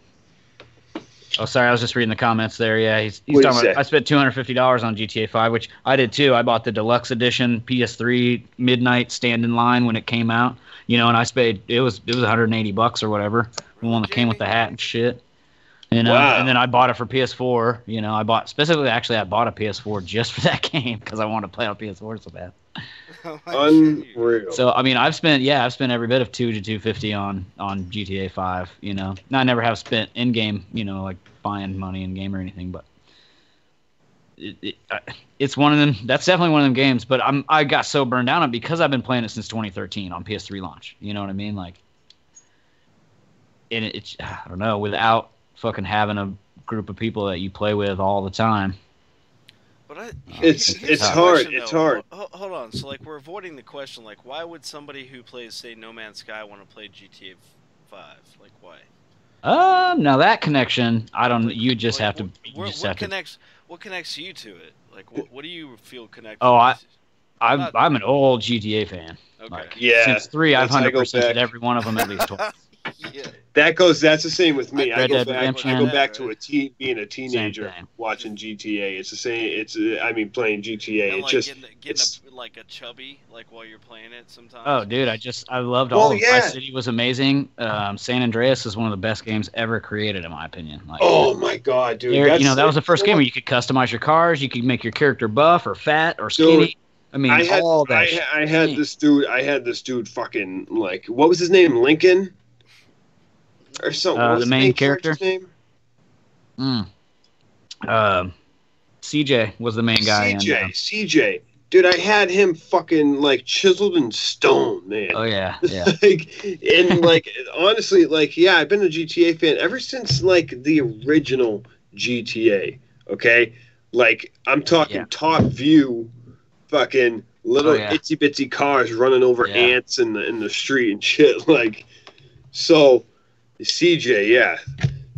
Oh, sorry, I was just reading the comments there. Yeah, he's What'd talking he about. say? I spent $250 on GTA 5, which I did too. I bought the deluxe edition PS3 midnight stand in line when it came out. And I paid it was $180 or whatever. The one that came with the hat and shit. Wow. And then I bought it for PS4. I bought a PS4 just for that game because I wanted to play on PS4 so bad. Unreal. So I've spent every bit of $200 to $250 on GTA 5. Now, I never have spent in game, like buying money in game or anything, but it's one of them. That's definitely one of them games. But I got so burned out on it because I've been playing it since 2013 on PS3 launch. You know what I mean? Like, and it's I don't know, without fucking having a group of people that you play with all the time. But it's here's the hard. question, It's though. hard. Hold on. So, like, we're avoiding the question. Like, why would somebody who plays, say, No Man's Sky want to play GTA 5? Like, why? Now that connection, I don't. Like, You just like, have to. What connects you to it? Like, what do you feel connected? Oh, with? I'm an old GTA fan. Okay. Like, Yeah. Since 3, I've That's how I go 100%ed back. every one of them at least twice. Yeah. That's the same with me. I Red go Dead back. Redemption. I go back to being a teenager thing. watching GTA. It's the same. Playing GTA. And It's like just getting a chubby like while you're playing it sometimes. Oh, dude, I loved all Well, of yeah. Vice City was amazing. San Andreas is one of the best games ever created, in my opinion. Like, oh my god, dude! that was the first game where you could customize your cars, you could make your character buff or fat or skinny. Dude, I mean, all that. shit. I had this dude fucking like what was his name? Lincoln or something. What was the main character? character's name? CJ was the main guy. CJ. Dude, I had him fucking like chiseled in stone, man. Oh yeah. Honestly, I've been a GTA fan ever since like the original GTA. Okay, like I'm talking top view, fucking little itsy bitsy cars running over ants in the street and shit. Like, so CJ, yeah.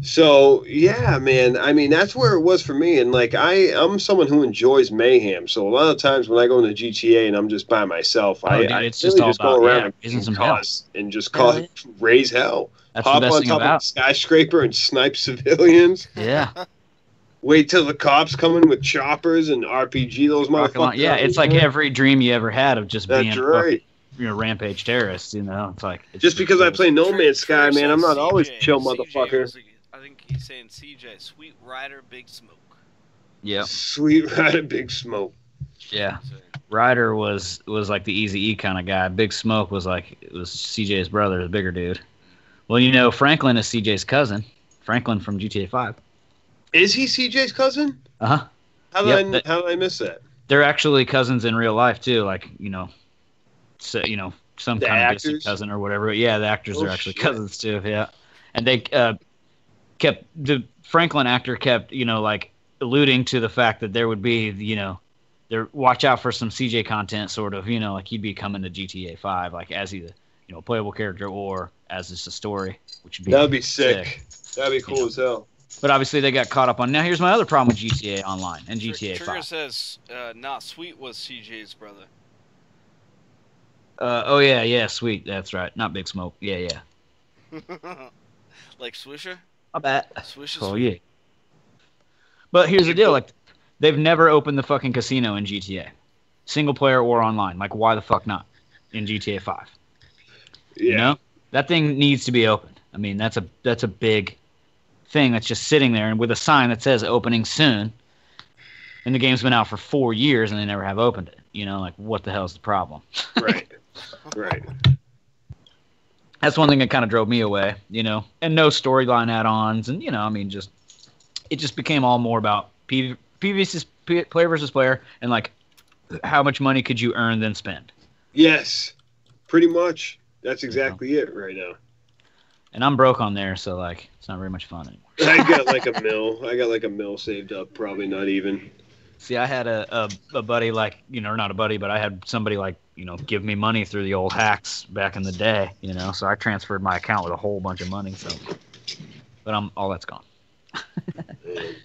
So yeah, man. I mean, that's where it was for me. And like, I'm someone who enjoys mayhem. So a lot of times when I go into GTA and I'm just by myself, I it's really just all just go about around raising some hell. and just raise hell. That's Hop the best on thing top of a about. skyscraper and snipe civilians. Yeah. Wait till the cops come in with choppers and RPG those motherfuckers. Yeah, it's like every dream you ever had of just being That's right. rampage terrorist. It's like Just because I play No Man's Sky, Trigger man, I'm not says always CJ. chill, CJ motherfucker. was I think he's saying CJ, Sweet Rider, Big Smoke. Yeah. Sweet Rider, Big Smoke. Yeah. Ryder was like the Easy E kind of guy. Big Smoke was CJ's brother, the bigger dude. Well, Franklin is CJ's cousin. Franklin from GTA 5. Is he CJ's cousin? Uh-huh. How did I miss that? They're actually cousins in real life too. Like, some The kind of actors? distant cousin or whatever. Yeah, the actors are actually shit. cousins too. Yeah, and they the Franklin actor kept alluding to the fact that there would be there watch out for some CJ content, sort of like he'd be coming to GTA 5 like as either a playable character or as just a story, which would be That'd be sick. That'd be cool as hell. But obviously they got caught up on. Now here's my other problem with GTA Online and GTA Trigger 5. says, Sweet was CJ's brother. Yeah, Sweet, that's right, not Big Smoke. Yeah. Like Swisher? I bet. Swisher. Oh yeah. But here's the deal: like, they've never opened the fucking casino in GTA, single player or online. Like, why the fuck not in GTA 5? Yeah. That thing needs to be opened. I mean, that's a big thing that's just sitting there and with a sign that says opening soon. And the game's been out for 4 years and they never have opened it. Like, what the hell's the problem? Right. That's one thing that kind of drove me away, and no storyline add-ons, and it just became all more about PvP player versus player, and like how much money could you earn then spend. Yes, pretty much. That's exactly it right now. And I'm broke on there, so like it's not very much fun anymore. I got like a mil. I got like a mil saved up, probably not even. See, I had a buddy or not a buddy, but I had somebody give me money through the old hacks back in the day, so I transferred my account with a whole bunch of money, but all that's gone. I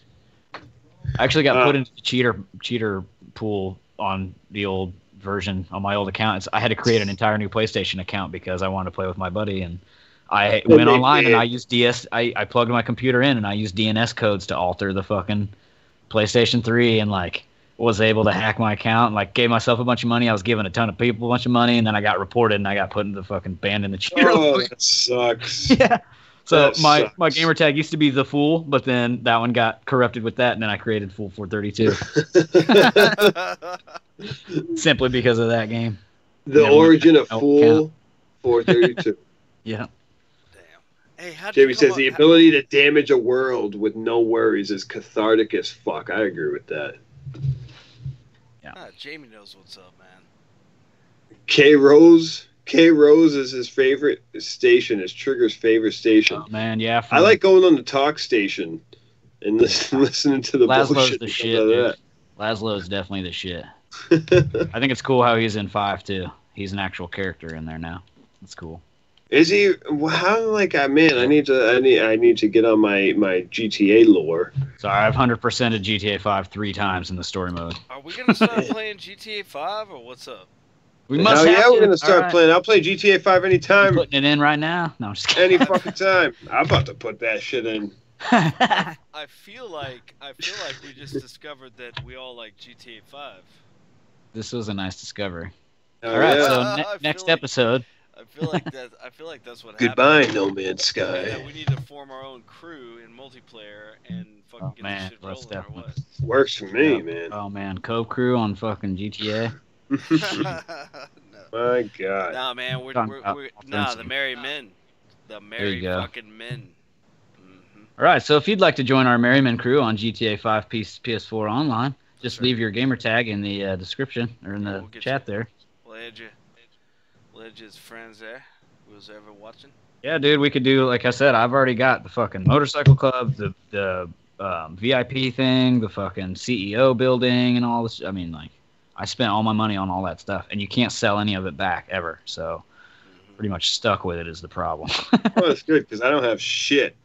actually got put into the cheater pool on the old version on my old account. I had to create an entire new PlayStation account because I wanted to play with my buddy, and I went online and I used I plugged my computer in and I used DNS codes to alter the fucking PlayStation 3 and like was able to hack my account and like gave myself a bunch of money. I was giving a ton of people a bunch of money, and then I got reported and I got put in the fucking banned in the cheater. Oh, that sucks. Yeah. So That my sucks. gamer tag used to be The Fool, but then that one got corrupted with that, and then I created Fool 432 simply because of that game. The Yeah, origin of no Fool 432. Yeah. Damn. Hey, how did Jamie you says come the up- ability to damage a world with no worries is cathartic as fuck. I agree with that. Jamie knows what's up, man. K Rose is his favorite station. Is Trigger's favorite station. Oh, man, yeah. I like going on the talk station and listening to the Laszlo's bullshit. the that shit, comes out dude. of Laszlo's definitely the shit. that. I think it's cool how he's in 5 too. He's an actual character in there now. That's cool. Is he? How like man? I need to get on my GTA lore. So I've 100%ed GTA 5 3 times in the story mode. Are we gonna start playing GTA 5 or what's up? We Hell have yeah, to. we're gonna start All right. playing. I'll play GTA 5 I'm anytime, putting it in right now. No, I'm just kidding. any fucking time. I'm about to put that shit in. I feel like we just discovered that we all like GTA 5. This was a nice discovery. Oh, All right, yeah. so I feel next like- episode. I feel like that's what Goodbye, happened. No Man's And Sky. that we need to form our own crew in multiplayer and fucking Oh, get man, this shit let's rolling or definitely. what? Works for me, Yeah. man. Oh man, Cove Crew on fucking GTA. No. My God. Nah, man, we're Talking about the offensive. merry men, the you merry go. fucking men. Mhm. All right, so if you'd like to join our Merryman crew on GTA 5 PS4 online, just Sure. leave your gamer tag in the description or in Yeah, the we'll get chat you. there. We'll add his friends there. Who's ever watching? Yeah, dude, we could do, like I said, I've already got the fucking motorcycle club, the VIP thing, the fucking CEO building, and all this. I mean, like, I spent all my money on all that stuff, and you can't sell any of it back ever. So, pretty much stuck with it is the problem. Well, that's good because I don't have shit.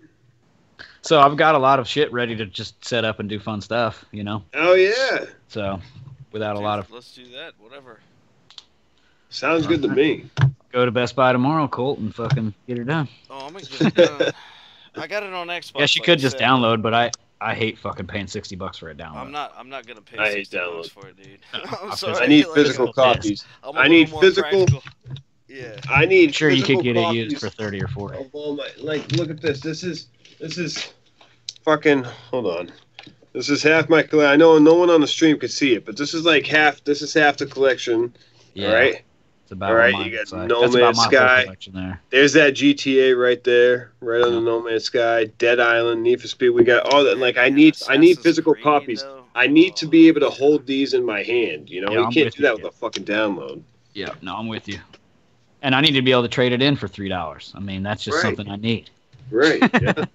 So I've got a lot of shit ready to just set up and do fun stuff, you know. Oh yeah, So, without a lot of Let's do that. Whatever. sounds good to me. go to Best Buy tomorrow, Colt, and fucking get her done. Oh, I'm gonna get it done. I got it on Xbox. Yes, you like could I just said. download, but I hate fucking paying $60 for a download. I'm not gonna pay I hate 60 bucks download. for it, dude. I I'm sorry. I need like, physical I'm copies. I'm a I little need more physical. practical. Yeah. I need. Sure, you could physical get it copies used for 30 or 40. of all my, like, look at this. This is fucking. Hold on. This is half my collection. I know no one on the stream could see it, but this is like half. This is half the collection. Yeah, All right. it's about All right, mine you got looks like. No That's about Man's my whole Sky. collection there. There's that GTA right there, right on Yeah. the No Man's Sky, Dead Island, Need for Speed. We got all that. Like I need Assassin's physical Creed, copies. though. I need to Oh, be able to yeah. hold these in my hand. You know, Yeah, you I'm can't with do you, that with kid. a fucking download. Yeah, no, I'm with you. And I need to be able to trade it in for $3. I mean, that's just Right. something I need. Right. Yeah.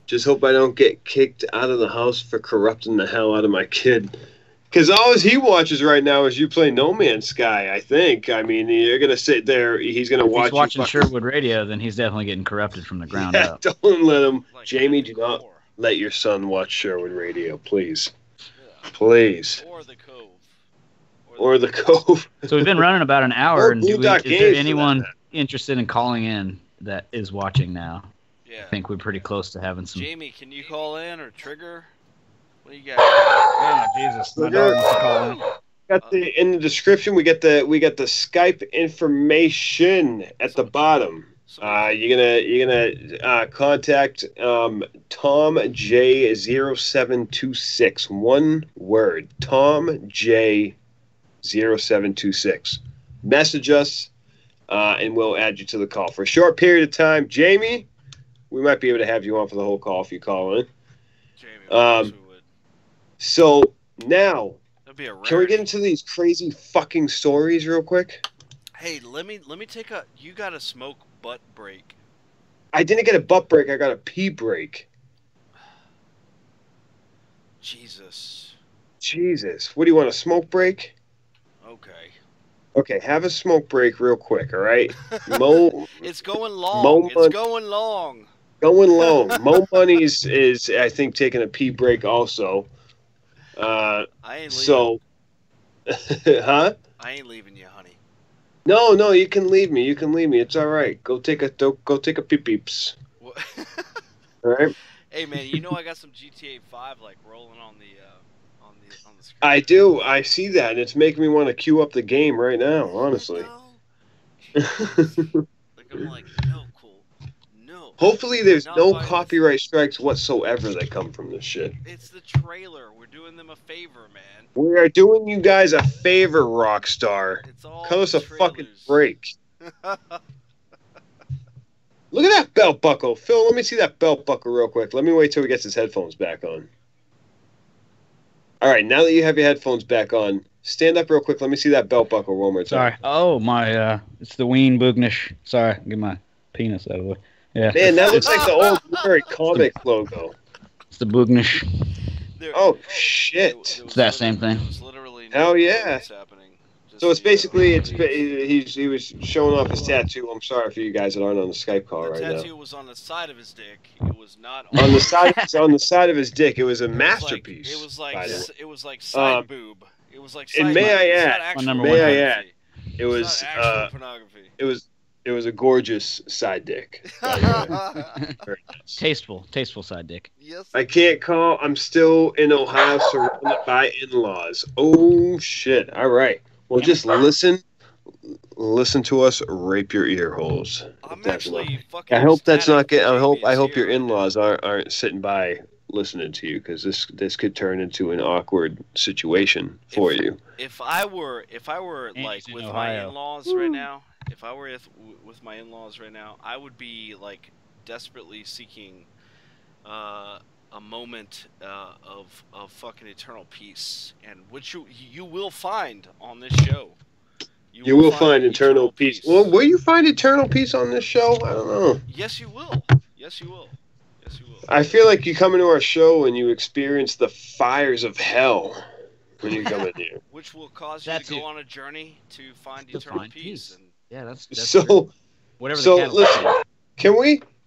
Just hope I don't get kicked out of the house for corrupting the hell out of my kid. Because all he watches right now is you play No Man's Sky, I think. I mean, you're going to sit there. He's going to If watch he's watching you fucking- Sherwood Radio, then he's definitely getting corrupted from the ground Yeah, up. don't let him. Like Jamie, the do not core. let your son watch Sherwood Radio, please. Yeah. Please. Or the Cove. Or the Cove. So we've been running about an hour, Or and Blue Dot is Games, there for anyone that matter. interested in calling in that is watching now? Yeah. I think we're pretty close to having some. Jamie, can you call in or Trigger? What do you got? Oh Jesus! My dog wants to call in. Got the in the description. We got the Skype information at the bottom. You're gonna contact Tom J 0726. One word, Tom J 0726. Message us, and we'll add you to the call for a short period of time. Jamie, we might be able to have you on for the whole call if you call in. Jamie, of course we would. So now, That'd be a rarity. can we get into these crazy fucking stories real quick? Hey, let me take a. You got a smoke butt break. I didn't get a butt break. I got a pee break. Jesus. Jesus. What do you want, a smoke break? Okay. Okay, have a smoke break real quick, all right? Mo It's going long. Mo- It's going long. going long. Mo Money's is I think taking a pee break also. I ain't leaving. So, huh? I ain't leaving you, honey. No, you can leave me. You can leave me. It's all right. Go take a peep peeps. What? All right. Hey man, you know I got some GTA 5 like rolling on the screen. I do. I see that, and it's making me want to queue up the game right now. Honestly. Like I'm like, no, cool. No. Hopefully, there's Not no buying copyright strikes whatsoever that come from this shit. It's the trailer. We're doing them a favor, man. We are doing you guys a favor, Rockstar. It's all Cut us a trailers. fucking break. Look at that belt buckle. Phil, let me see that belt buckle real quick. Let me wait till he gets his headphones back on. All right, now that you have your headphones back on, stand up real quick. Let me see that belt buckle one more time. Sorry. Oh, my, it's the Ween Boognish. Sorry, get my penis out of the way. Yeah. Man, that looks like the old Murray comic logo. It's the Boognish. Oh, shit. It's that same thing. There was literally Hell yeah. what's happening. Just So it's the, basically, he was showing off his tattoo. I'm sorry for you guys that aren't on the Skype call the right now. tattoo was on the side of his dick. It was not On the side of his dick. It was a masterpiece. It was like by the way. it was like side boob. It was like side And may boob. I It's add- not actual number may I pornography. It was It's not actual pornography. it was a gorgeous side dick. By the way. Very nice. Tasteful side dick. Yes. I can't call. I'm still in Ohio, surrounded by in-laws. Oh shit! All right. Well, just listen to us rape your ear holes. I'm That's actually fucking. I hope that's not ecstatic get. I hope Jamie's your here. in-laws aren't sitting by listening to you, because this could turn into an awkward situation for you. If I were And like it's in with my Ohio. in-laws right now, if I were with my in-laws right now, I would be like desperately seeking a moment of fucking eternal peace, and which you will find on this show. You will find eternal peace. Well, will you find eternal peace on this show? I don't know. Yes, you will. Yes, you will. Yes, you will. I feel like you come into our show and you experience the fires of hell when you come in here. Which will cause you That's to go it. on a journey to find To eternal find peace. peace. And Yeah, that's true. So, Whatever so the cattle listen. is.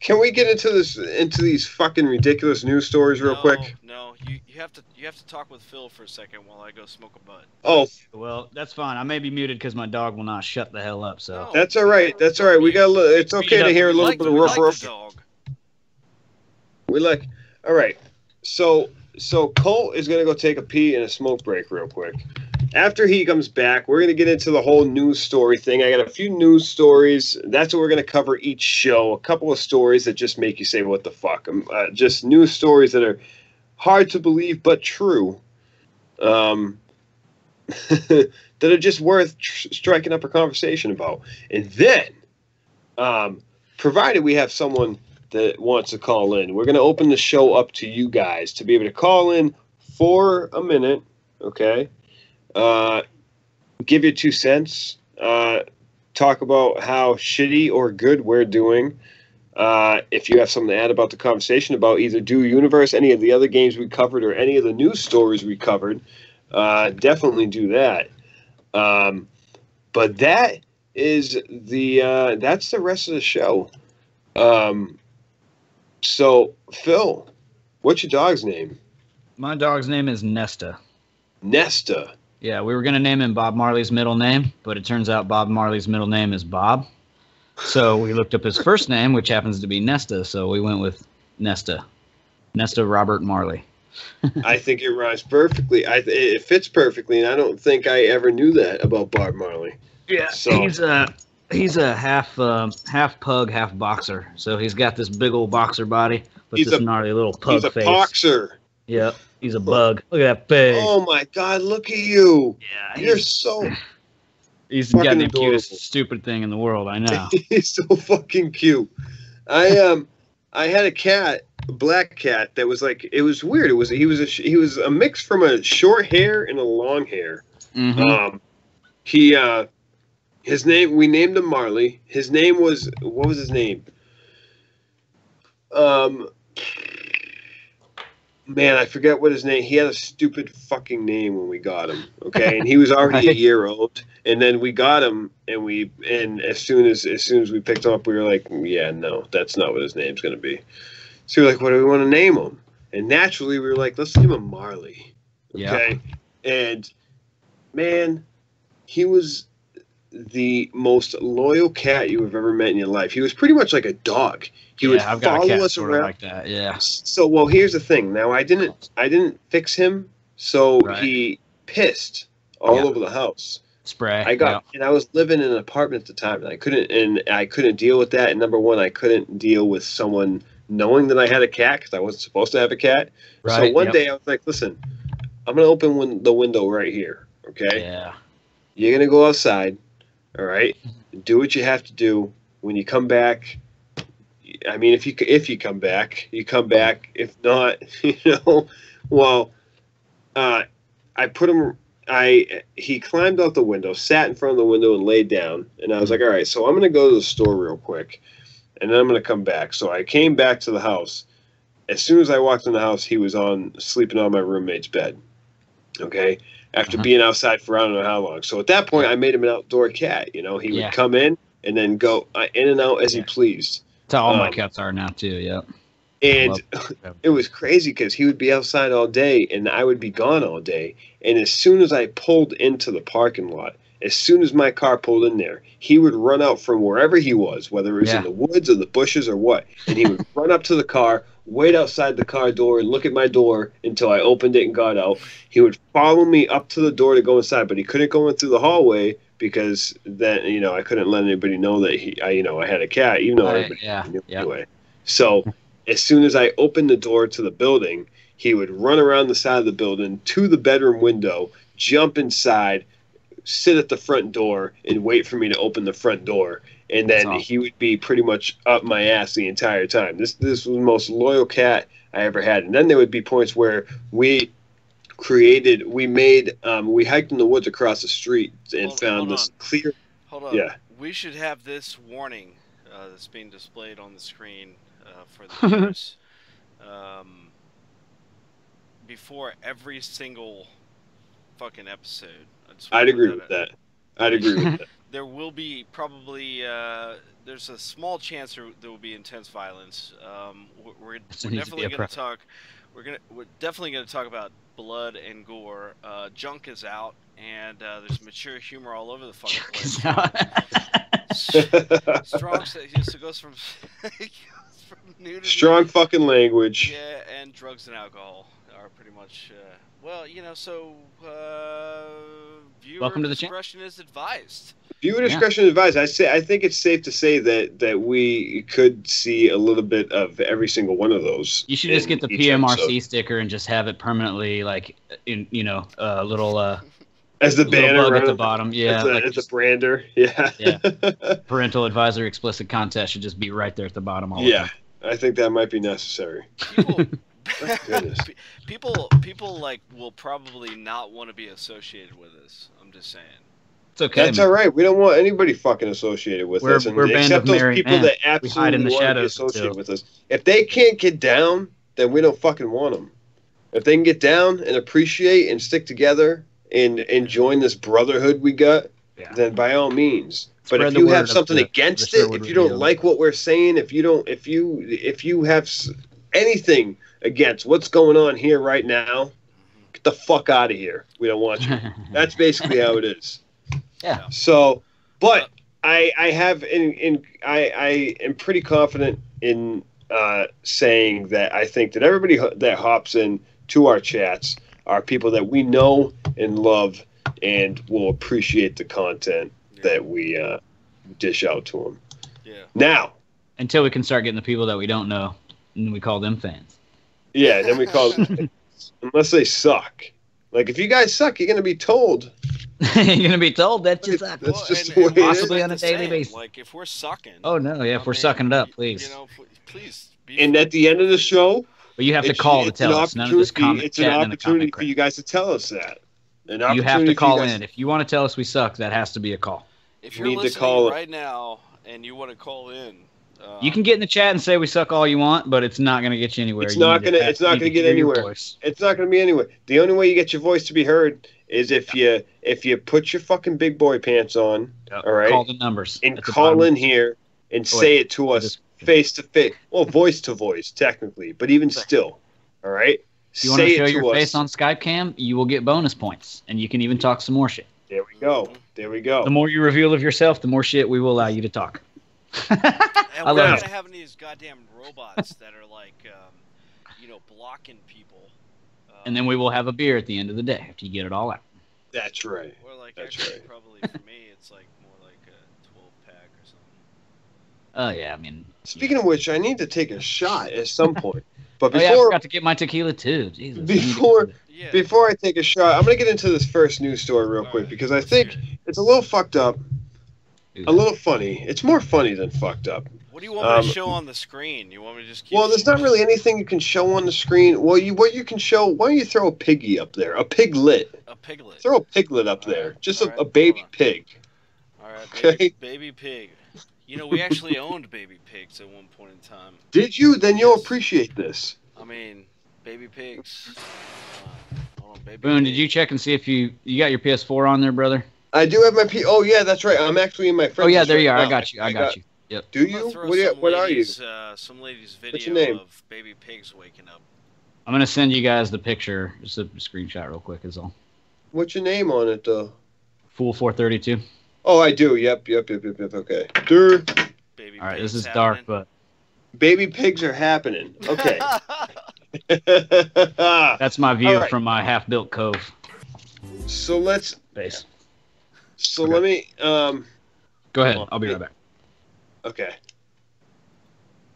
Can we get into these fucking ridiculous news stories real quick? No, you have to talk with Phil for a second while I go smoke a bud. Oh, Well, that's fine. I may be muted because my dog will not shut the hell up. So No. that's all right. That's all right. We got a little. It's okay to hear a We little like bit the- of we rough like the rough. dog. We like. All right. So Colt is gonna go take a pee and a smoke break real quick. After he comes back, we're gonna get into the whole news story thing. I got a few news stories. That's what we're gonna cover each show. A couple of stories that just make you say, "What the fuck?" Just news stories that are hard to believe but true. That are just worth striking up a conversation about. And then, provided we have someone that wants to call in, we're going to open the show up to you guys to be able to call in for a minute, okay? Give your 2 cents. Talk about how shitty or good we're doing. If you have something to add about the conversation about either Do Universe, any of the other games we covered, or any of the news stories we covered, definitely do that. But that is that's the rest of the show. So, Phil, what's your dog's name? my dog's name is Nesta. Nesta. Yeah, we were gonna name him Bob Marley's middle name, but it turns out Bob Marley's middle name is Bob. So we looked up his first name, which happens to be Nesta. So we went with Nesta. Nesta Robert Marley. I think it rhymes perfectly. It fits perfectly, and I don't think I ever knew that about Bob Marley. Yeah, So- he's a half pug, half boxer. So he's got this big old boxer body, but He's this a- gnarly little pug He's a face. boxer. Yep, he's a bug. Look at that face. Oh my God! Look at you. Yeah, You're so he's fucking got the adorable. cutest stupid thing in the world. I know. He's so fucking cute. I had a cat, a black cat that was like, it was weird. He was a mix from a short hair and a long hair. Mhm. His name, we named him Marley. His name was, what was his name? Man, I forget what his name. He had a stupid fucking name when we got him. Okay, and he was already a Right. year old. And then we got him, and as soon as we picked him up, we were like, yeah, no, that's not what his name's gonna be. So we were like, what do we want to name him? And naturally, we were like, let's name him Marley. Yeah. Okay, and man, he was the most loyal cat you have ever met in your life. He was pretty much like a dog. He would I've got a follow cat us sort of around. like that. Yeah. So, well, here's the thing. Now, I didn't fix him, so Right. he pissed all Yeah. over the house. Spray. And I was living in an apartment at the time, and I couldn't deal with that. And number one, I couldn't deal with someone knowing that I had a cat because I wasn't supposed to have a cat. Right. So one day I was like, listen, I'm gonna open the window right here. Okay. Yeah. You're gonna go outside. All right. Do what you have to do. When you come back, I mean, if you come back, you come back. If not, well, I put him. He climbed out the window, sat in front of the window, and laid down. And I was like, all right, so I'm gonna go to the store real quick, and then I'm gonna come back. So I came back to the house. As soon as I walked in the house, he was sleeping on my roommate's bed. Okay. After being outside for I don't know how long. So at that point, I made him an outdoor cat. He would come in and then go in and out as he pleased. That's how all my cats are now too. Yep. And it was crazy because he would be outside all day and I would be gone all day. And as soon as I pulled into the parking lot, as soon as my car pulled in there, he would run out from wherever he was, whether it was in the woods or the bushes or what. And he would run up to the car, wait outside the car door and look at my door until I opened it and got out. He would follow me up to the door to go inside, but he couldn't go in through the hallway because then, I couldn't let anybody know that I had a cat, even though everybody knew anyway. So as soon as I opened the door to the building, he would run around the side of the building to the bedroom window, jump inside, sit at the front door and wait for me to open the front door. And then he would be pretty much up my ass the entire time. This was the most loyal cat I ever had. And then there would be points where we hiked in the woods across the street and found this clear. Hold on. Yeah. We should have this warning that's being displayed on the screen for the viewers before every single fucking episode. I'd agree with that. There will be probably there's a small chance there will be intense violence. We're definitely going to talk. We're definitely going to talk about blood and gore. Junk is out, and there's mature humor all over the fucking place. Strong so goes from nudity. Strong fucking language. Yeah, and drugs and alcohol are pretty much. Viewer discretion is advised. Viewer discretion is advised. I think it's safe to say that we could see a little bit of every single one of those. You should just get the PMRC sticker and just have it permanently, like a little as the banner bug at the bottom. Yeah, as a brander. Yeah. Parental advisory explicit content should just be right there at the bottom. I think that might be necessary. People will probably not want to be associated with us. I'm just saying. It's okay. That's all right. We don't want anybody fucking associated with us. We're except those people that absolutely want to be associated with us. If they can't get down, then we don't fucking want them. If they can get down and appreciate and stick together and join this brotherhood we got, then by all means. But if you have something against it, if you don't like what we're saying, if you have anything against what's going on here right now, get the fuck out of here. We don't want you. That's basically how it is. Yeah. So, but I am pretty confident in saying that I think that everybody that hops in to our chats are people that we know and love and will appreciate the content that we dish out to them. Yeah. Now, until we can start getting the people that we don't know, and we call them fans. Yeah, then we call them unless they suck. Like, if you guys suck, you're going to be told. You're going to be told that you suck. That's just the way possibly on a daily basis. Like, if we're sucking. Oh, no, yeah, if we're sucking it up, please. Please. And at the end of the show. But you have to call to tell us. None of this comment. It's an opportunity for you guys to tell us that. You have to call in. If you want to tell us we suck, that has to be a call. If you're listening right now and you want to call in. You can get in the chat and say we suck all you want, but it's not going to get you anywhere. It's not going to get anywhere. It's not going to be anywhere. The only way you get your voice to be heard is if you put your fucking big boy pants on, all right? Call the numbers. And call in here and say it to us face to face. Well, voice to voice, technically, but even still, all right? If you want to say show it to your us. face on Skype cam, you will get bonus points, and you can even talk some more shit. There we go. There we go. The more you reveal of yourself, the more shit we will allow you to talk. And I we're love not it. gonna have any of these goddamn robots that are like, blocking people. And then we will have a beer at the end of the day after you get it all out. That's right. Or like, That's actually, right. probably for me, it's like more like a 12-pack or something. Oh, yeah, I mean... Speaking of which, I need to take a shot at some point. But Oh, yeah, I before forgot to get my tequila, too. Jesus. I need to get before to Yeah. before I take a shot, I'm gonna get into this first news story real quick Alright, because I let's think hear it. it's a little fucked up, do a that. little funny. It's more funny than fucked up. What do you want me to show on the screen? You want me to just keep... Well, there's not really anything you can show on the screen. Well, what you can show, why don't you throw a piggy up there? A piglet. A piglet. Throw a piglet up All there. right, Just all a right, baby hold on. pig. All right, Okay. baby pig. You know, we actually owned baby pigs at one point in time. Did you? Then you'll Yes. appreciate this. I mean, baby pigs. Hold on, baby Boone, pig. did you check and see if you got your PS4 on there, brother? I do have my Oh yeah, that's right. I'm actually in my friend's. Oh, yeah, there you are. right I now. got you. I got you. Yep. Do I'm gonna you? throw What, some what are you? ladies, some lady's What's your video name? of baby pigs waking up. I'm going to send you guys the picture. Just a screenshot real quick is all. What's your name on it though? Fool 432. Oh, I do. Yep. Okay. Durr. Baby All right, pigs this is happening. dark, but Baby pigs are happening. Okay. that's my view All right. from my half-built cove So let's. base. So Okay. let me. Go ahead. I'll be right back. Okay.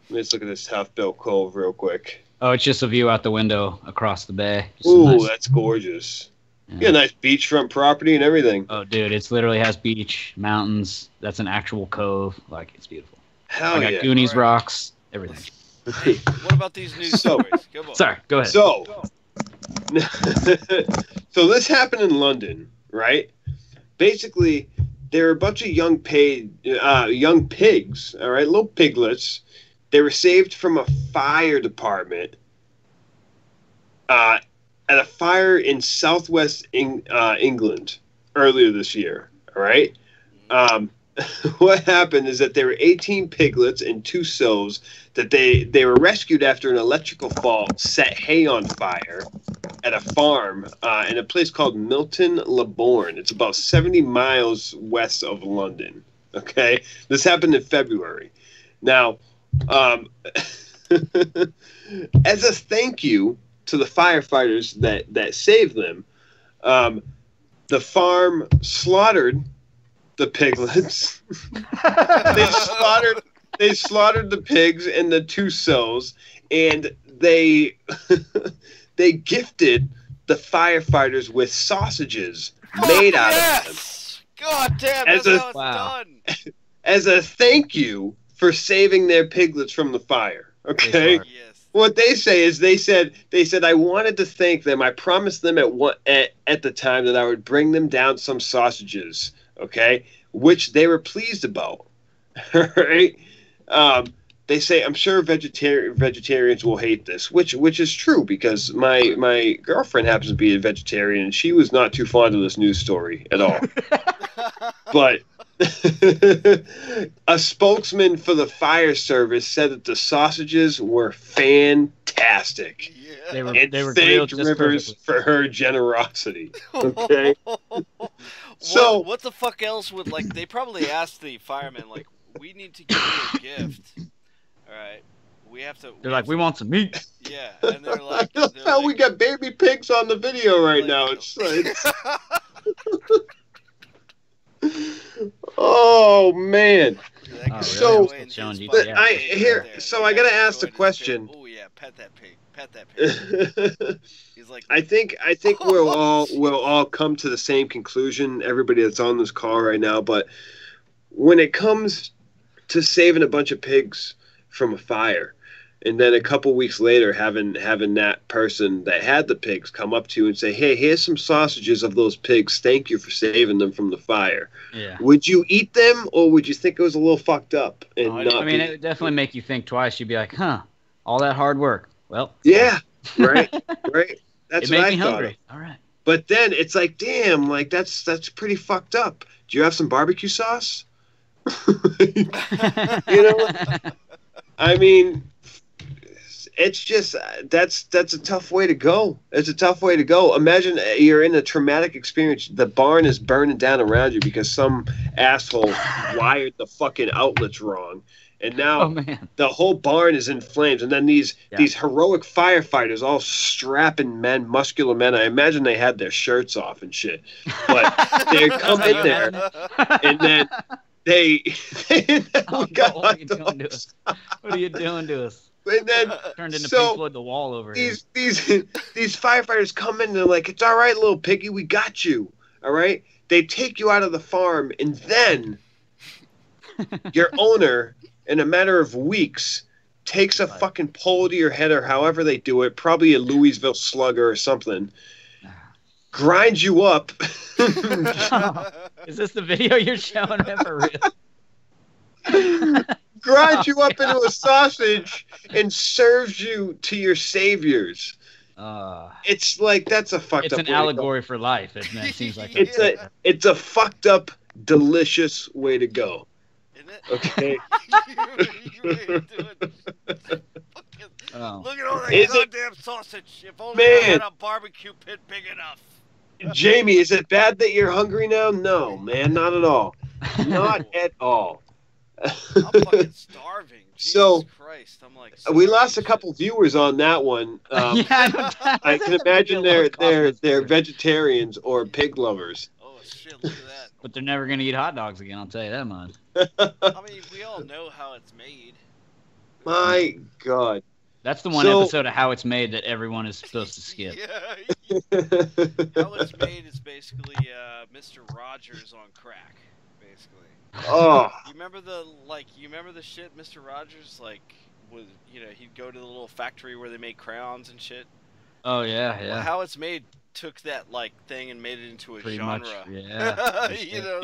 Let's look at this half-built cove real quick. Oh, it's just a view out the window across the bay. Just Ooh, some nice- that's gorgeous. yeah. You got a nice beachfront property and everything. Oh, dude, it's literally has beach, mountains. That's an actual cove. Like, it's beautiful. Hell I got yeah. Goonies All right. rocks, everything. Hey, what about these news So- stories? Come on. Sorry, go ahead. So, so this happened in London, right? Basically, there are a bunch of young pigs, all right, little piglets. They were saved from a fire department at a fire in southwest England earlier this year, all right? What happened is that there were 18 piglets and 2 sills that they were rescued after an electrical fault set hay on fire at a farm in a place called Milton Le Bourne. It's about 70 miles west of London. Okay, this happened in February. Now, as a thank you to the firefighters that saved them, the farm slaughtered the piglets. They slaughtered the pigs and the 2 sills, and they they gifted the firefighters with sausages made out of them Yes! God damn, As that's a- how it's Wow. done. as a thank you for saving their piglets from the fire. Okay. Smart. Yes. What they say is they said I wanted to thank them. I promised them at the time that I would bring them down some sausages, okay, which they were pleased about. All right. They say I'm sure vegetarians will hate this, which is true because my girlfriend happens to be a vegetarian and she was not too fond of this news story at all. But a spokesman for the fire service said that the sausages were fantastic. Yeah. They were And grilled thanked just Rivers perfectly. for her generosity. Okay. So- what the fuck else would, like, they probably asked the firemen, like, we need to give you a gift. All right. We have to. They're like, we want some meat. Yeah, and they're like, I love how we got baby pigs on the video right now. It's oh man. That goes So- away and Showing his you- fucking yeah. I pig here right there. so That I gotta guy's ask the enjoying his question. pig. Oh yeah, pet that pig. Pet that pig. He's like, I think we'll all come to the same conclusion, everybody that's on this call right now, but when it comes to saving a bunch of pigs from a fire and then a couple weeks later having that person that had the pigs come up to you and say, "Hey, here's some sausages of those pigs. Thank you for saving them from the fire." Yeah. Would you eat them or would you think it was a little fucked up and No, I not I mean, be- it would definitely make you think twice. You'd be like, huh, all that hard work. Well, Yeah, right. Right. That's it made what I me thought. hungry. All right. But then it's like, damn, like that's pretty fucked up. Do you have some barbecue sauce? You know, I mean, it's just that's a tough way to go. It's a tough way to go. Imagine you're in a traumatic experience. The barn is burning down around you because some asshole wired the fucking outlets wrong, and now the whole barn is in flames. And then these heroic firefighters, all strapping men, muscular men. I imagine they had their shirts off and shit, but they come in there, and then they what are you doing to us? What are you doing to us? And then turned into Pink Floyd The Wall over here. These firefighters come in and they're like, "It's all right, little piggy, we got you." All right. They take you out of the farm, and then your owner, in a matter of weeks, takes a fucking pole to your head, or however they do it, probably a Louisville Slugger or something, grinds you up. Is this the video you're showing me for real? Grinds you up into a sausage and serves you to your saviors. It's like that's a fucked up. It's an allegory for life, isn't it? It seems like it's a fucked up, delicious way to go. Isn't it? Okay. You really doing Look at all that goddamn sausage. If only I had a barbecue pit big enough. Jamie, is it bad that you're hungry now? No, man, not at all. Not at all. I'm fucking starving. Jesus Christ, I'm like. We lost a couple viewers on that one. I can imagine they're vegetarians or pig lovers. Oh shit! Look at that. But they're never gonna eat hot dogs again. I'll tell you that much. I mean, we all know how it's made. My God. That's the one episode of How It's Made that everyone is supposed to skip. How It's Made is basically Mr. Rogers on crack, basically. Oh. You remember the shit Mr. Rogers he'd go to the little factory where they make crayons and shit. Oh yeah. Well, How It's Made took that thing and made it into a pretty genre. Much, yeah. You know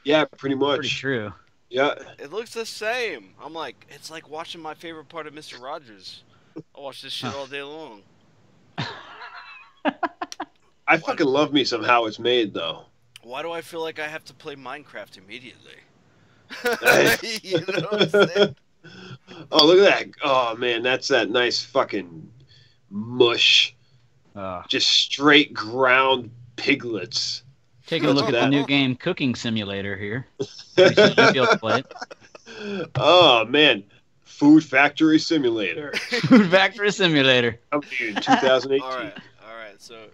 yeah, pretty much. Pretty true. Yeah. It looks the same. I'm like, it's like watching my favorite part of Mr. Rogers. I watch this shit all day long. I fucking love me some How It's Made, though. Why do I feel like I have to play Minecraft immediately? You know what I'm saying? Oh, look at that. Oh, man, that's that nice fucking mush. Just straight ground piglets. Taking a look at the new game Cooking Simulator here. You'll be able to play it. Oh, man. Food Factory Simulator. Food Factory Simulator. Coming to you in 2018. All right. So.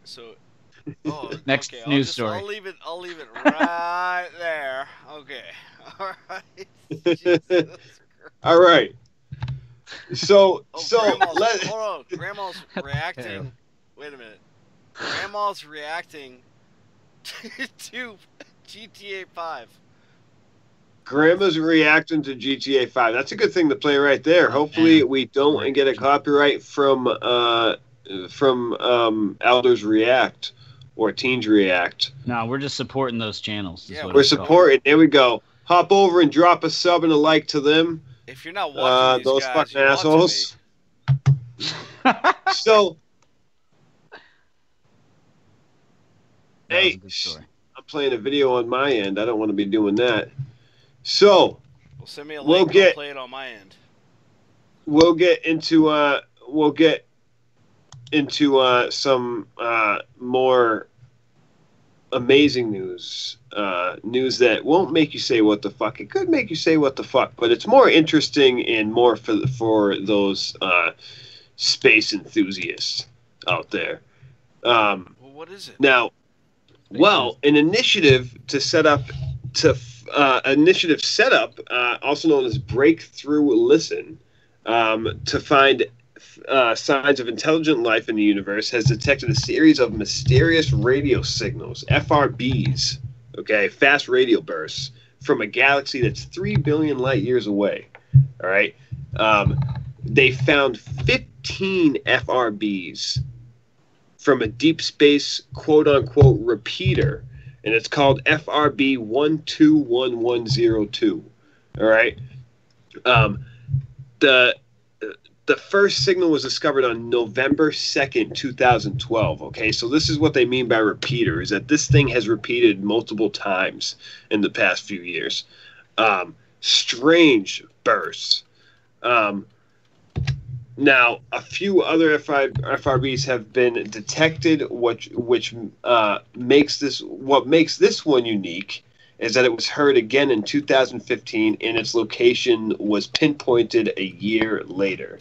Next news story. I'll leave it right there. Okay. All right. All right. So hold on. Grandma's reacting. Wait a minute. Grandma's reacting to GTA 5. Grandma's reacting to GTA 5. That's a good thing to play right there. Hopefully we don't get a copyright from Elders React or Teens React. No, we're just supporting those channels. Yeah, we're supporting. There we go. Hop over and drop a sub and a like to them. If you're not watching those guys, fucking assholes. So, hey, I'm playing a video on my end. I don't want to be doing that. So, well, send me a link. I'll play it on my end. We'll get into some more amazing news. News that won't make you say what the fuck. It could make you say what the fuck, but it's more interesting and more for those space enthusiasts out there. Well, what is it? Now, an initiative set up, also known as Breakthrough Listen, to find signs of intelligent life in the universe, has detected a series of mysterious radio signals, FRBs, fast radio bursts, from a galaxy that's 3 billion light years away. All right. They found 15 FRBs from a deep space quote-unquote repeater, and it's called FRB 121102. All right. The first signal was discovered on November 2nd, 2012. Okay, so this is what they mean by repeater, is that this thing has repeated multiple times in the past few years. Now, a few other FRBs have been detected, what makes this one unique is that it was heard again in 2015, and its location was pinpointed a year later.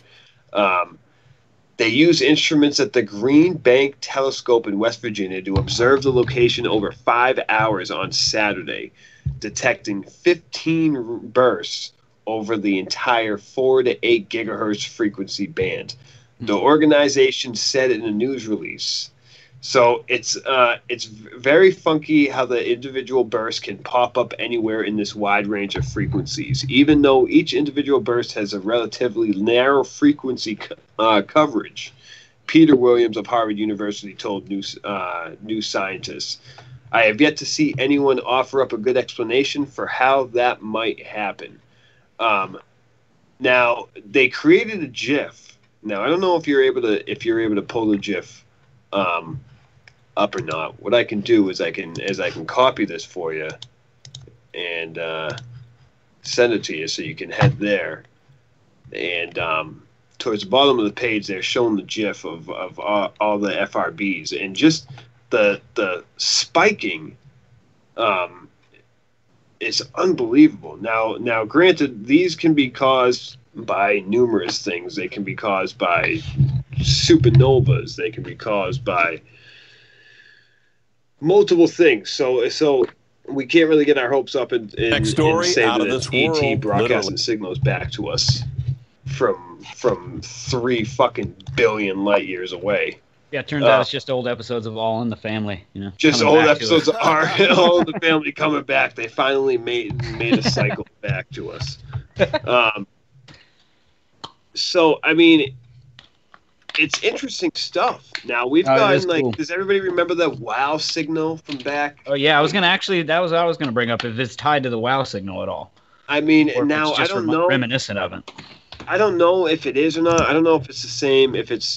They use instruments at the Green Bank Telescope in West Virginia to observe the location over 5 hours on Saturday, detecting 15 bursts over the entire 4 to 8 gigahertz frequency band. The organization said in a news release. So it's very funky how the individual burst can pop up anywhere in this wide range of frequencies, even though each individual burst has a relatively narrow frequency coverage. Peter Williams of Harvard University told New Scientist, "I have yet to see anyone offer up a good explanation for how that might happen." Now they created a GIF. Now I don't know if you're able to pull the GIF up or not. What I can do is I can copy this for you and send it to you so you can head there. And towards the bottom of the page, they're showing the GIF of all the FRBs, and just the spiking is unbelievable. Now, granted, these can be caused by numerous things. They can be caused by supernovas. They can be caused by multiple things. So we can't really get our hopes up and say that it's ET broadcasting signals back to us from 3 fucking billion light years away. Yeah, it turns out it's just old episodes of All in the Family, you know. Just old episodes of All in the Family coming back. They finally made a cycle back to us. So I mean, it's interesting stuff. Now we've gotten cool. Does everybody remember that WOW signal from back? Oh yeah, I was gonna that was what I was gonna bring up, if it's tied to the WOW signal at all. I mean, now I don't know. Reminiscent of it. I don't know if it is or not. I don't know if it's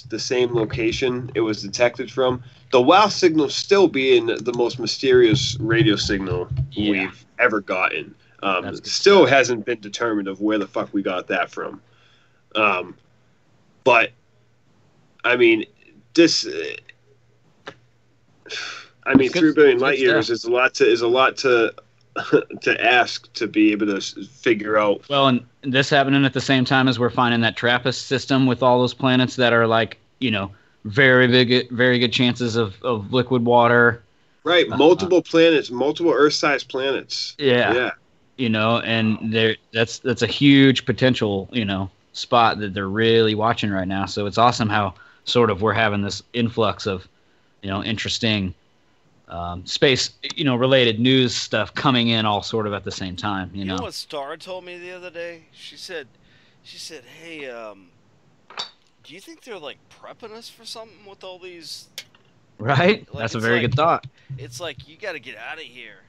the same location it was detected from. The WOW signal still being the most mysterious radio signal we've ever gotten. Still hasn't been determined of where the fuck we got that from. But I mean, 3 billion light years is a lot to ask to be able to figure out. Well, and this happening at the same time as we're finding that TRAPPIST system with all those planets that are like, you know, very good chances of liquid water. Right, multiple planets, multiple Earth-sized planets. Yeah. You know, and that's a huge potential, you know, spot that they're really watching right now. So it's awesome how sort of we're having this influx of, you know, interesting space, you know, related news stuff coming in all sort of at the same time. You know what Star told me the other day? She said, "Hey, do you think they're like prepping us for something with all these?" Right. Like, that's a very good thought. It's like, you got to get out of here.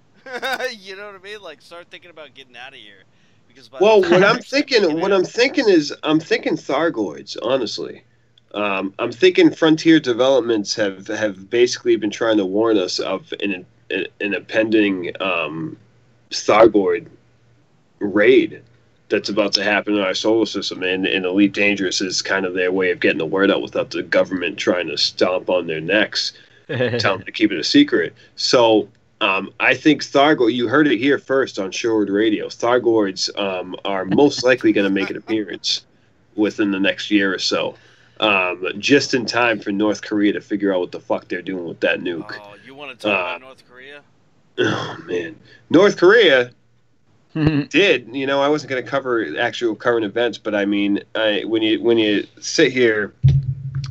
You know what I mean? Like, start thinking about getting out of here. Because what I'm thinking is Thargoids. Honestly. I'm thinking Frontier Developments have basically been trying to warn us of an impending Thargoid raid that's about to happen in our solar system, and Elite Dangerous is kind of their way of getting the word out without the government trying to stomp on their necks, tell them to keep it a secret. So I think Thargoid, you heard it here first on Sherwood Radio, Thargoids are most likely going to make an appearance within the next year or so. Just in time for North Korea to figure out what the fuck they're doing with that nuke. Oh, you want to talk about North Korea? Oh man, North Korea did. You know, I wasn't going to cover actual current events, but I mean, when you sit here,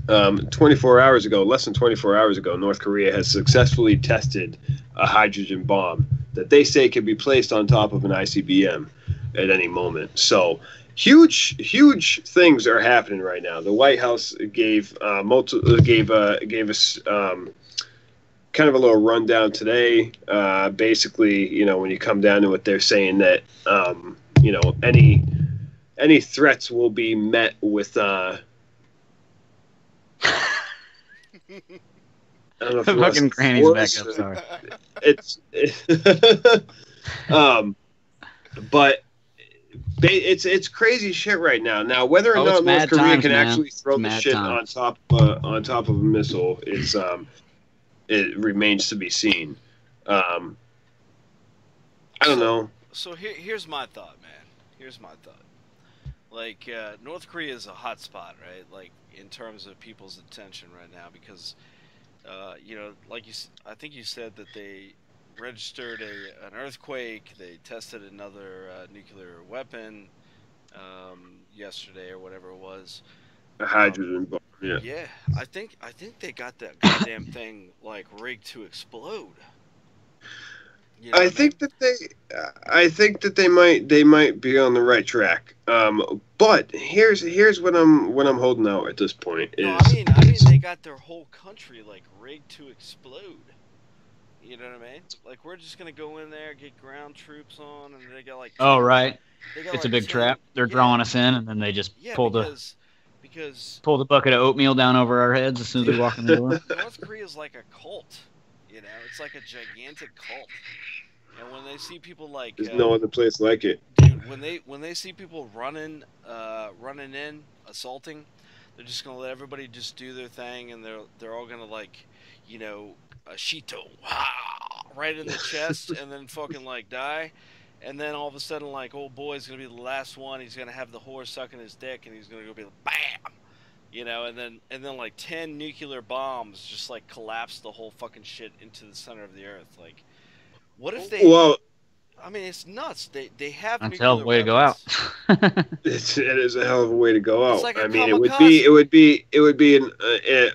24 hours ago, less than 24 hours ago, North Korea has successfully tested a hydrogen bomb that they say can be placed on top of an ICBM at any moment. So. Huge things are happening right now. The White House gave us kind of a little rundown today. Basically, you know, when you come down to it, they're saying that you know, any threats will be met with. I don't know if fucking granny's back up. Sorry. But It's crazy shit right now. Now, whether or Oh, not it's North mad Korea times, can man. actually throw It's the mad shit times. on top of a missile is it remains to be seen. I don't know. So here's my thought, man. Here's my thought. Like North Korea is a hot spot, right? Like in terms of people's attention right now, because like I think you said that they registered an earthquake. They tested another nuclear weapon yesterday or whatever it was. A Um, hydrogen bomb. Yeah. yeah, I think they got that goddamn thing like rigged to explode. You know I what I mean? think that they might be on the right track. But here's what I'm holding out at this point No, is I mean they got their whole country like rigged to explode. You know what I mean? Like we're just gonna go in there, get ground troops on, and they got like 10, Oh, right. they got It's a like big 10, trap. They're yeah, drawing us in, and then they just yeah, pull because the bucket of oatmeal down over our heads as soon as we walk in the door. North Korea is like a cult. You know, it's like a gigantic cult. And when they see people like, there's no other place like it. dude, when they see people running in, assaulting, they're just gonna let everybody just do their thing, and they're all gonna like, a Shito, right in the chest, and then fucking like die. And then all of a sudden, like, old boy's gonna be the last one. He's gonna have the horse sucking his dick, and he's gonna go be like, bam, and then like 10 nuclear bombs just like collapse the whole fucking shit into the center of the earth. Like, what if they? Well, I mean, it's nuts. They have That's a hell of nuclear a way to go out. weapons. it is a hell of a way to go It's out. like a I mean, kamikaze. it would be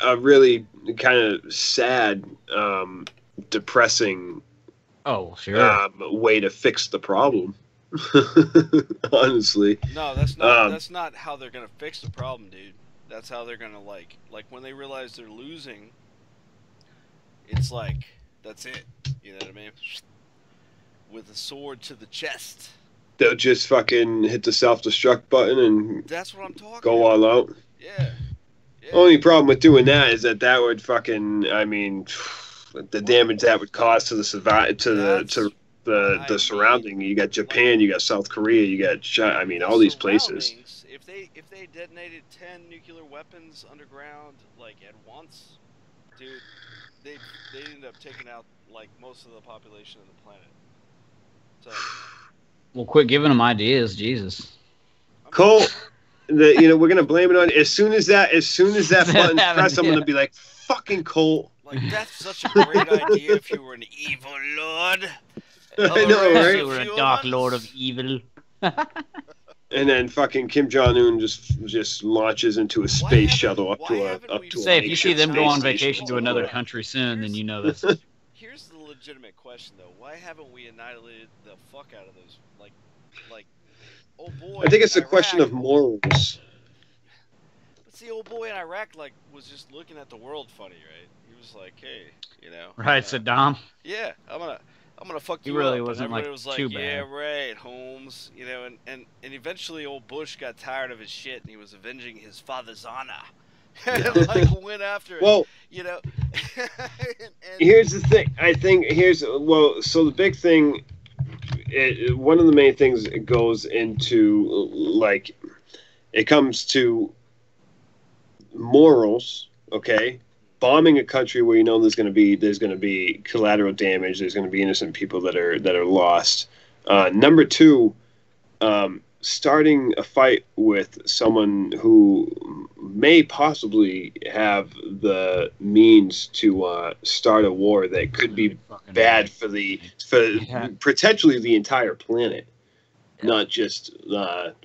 a really kind of sad, depressing Oh, sure. way to fix the problem. Honestly, No, that's not how they're gonna fix the problem, dude. That's how they're gonna like when they realize they're losing. It's like that's it. You know what I mean? With a sword to the chest. they'll just fucking hit the self-destruct button and That's what I'm talking go about. all out. Yeah. Yeah. Only problem with doing that is that would fucking, I mean, the damage that would cause to the What I the surrounding. You got Japan, you got South Korea, you got I mean, The all these places. surroundings, if they detonated 10 nuclear weapons underground like at once, dude, they end up taking out like most of the population of the planet. So Well, quit giving them ideas, Jesus. Cole, we're gonna blame it on as soon as that button's pressed. I'm gonna be like, fucking Cole. like that's such a great idea if you were an evil lord. I know, right? You were a dark lord of evil. And then fucking Kim Jong Un just launches into a space shuttle up to a Say, if you see them go on space vacation to station. another country soon, then you know this. Here's the legitimate question though: why haven't we annihilated the fuck out of those? Like, old boy. I think it's a in question Iraq- of morals. But see, old boy in Iraq like was just looking at the world funny, right? He was like, hey, Right, Saddam? yeah, I'm gonna fuck He you really up. wasn't, And everybody like, was like, too yeah, bad. right, Holmes. And eventually old Bush got tired of his shit and he was avenging his father's honor. And like went after it. Well, and here's the thing. I think so the big thing, one of the main things it goes into, like, it comes to morals, okay? Bombing a country where you know there's going to be collateral damage, there's going to be innocent people that are lost. Number two, starting a fight with someone who may possibly have the means to start a war that could be bad for potentially the entire planet, not just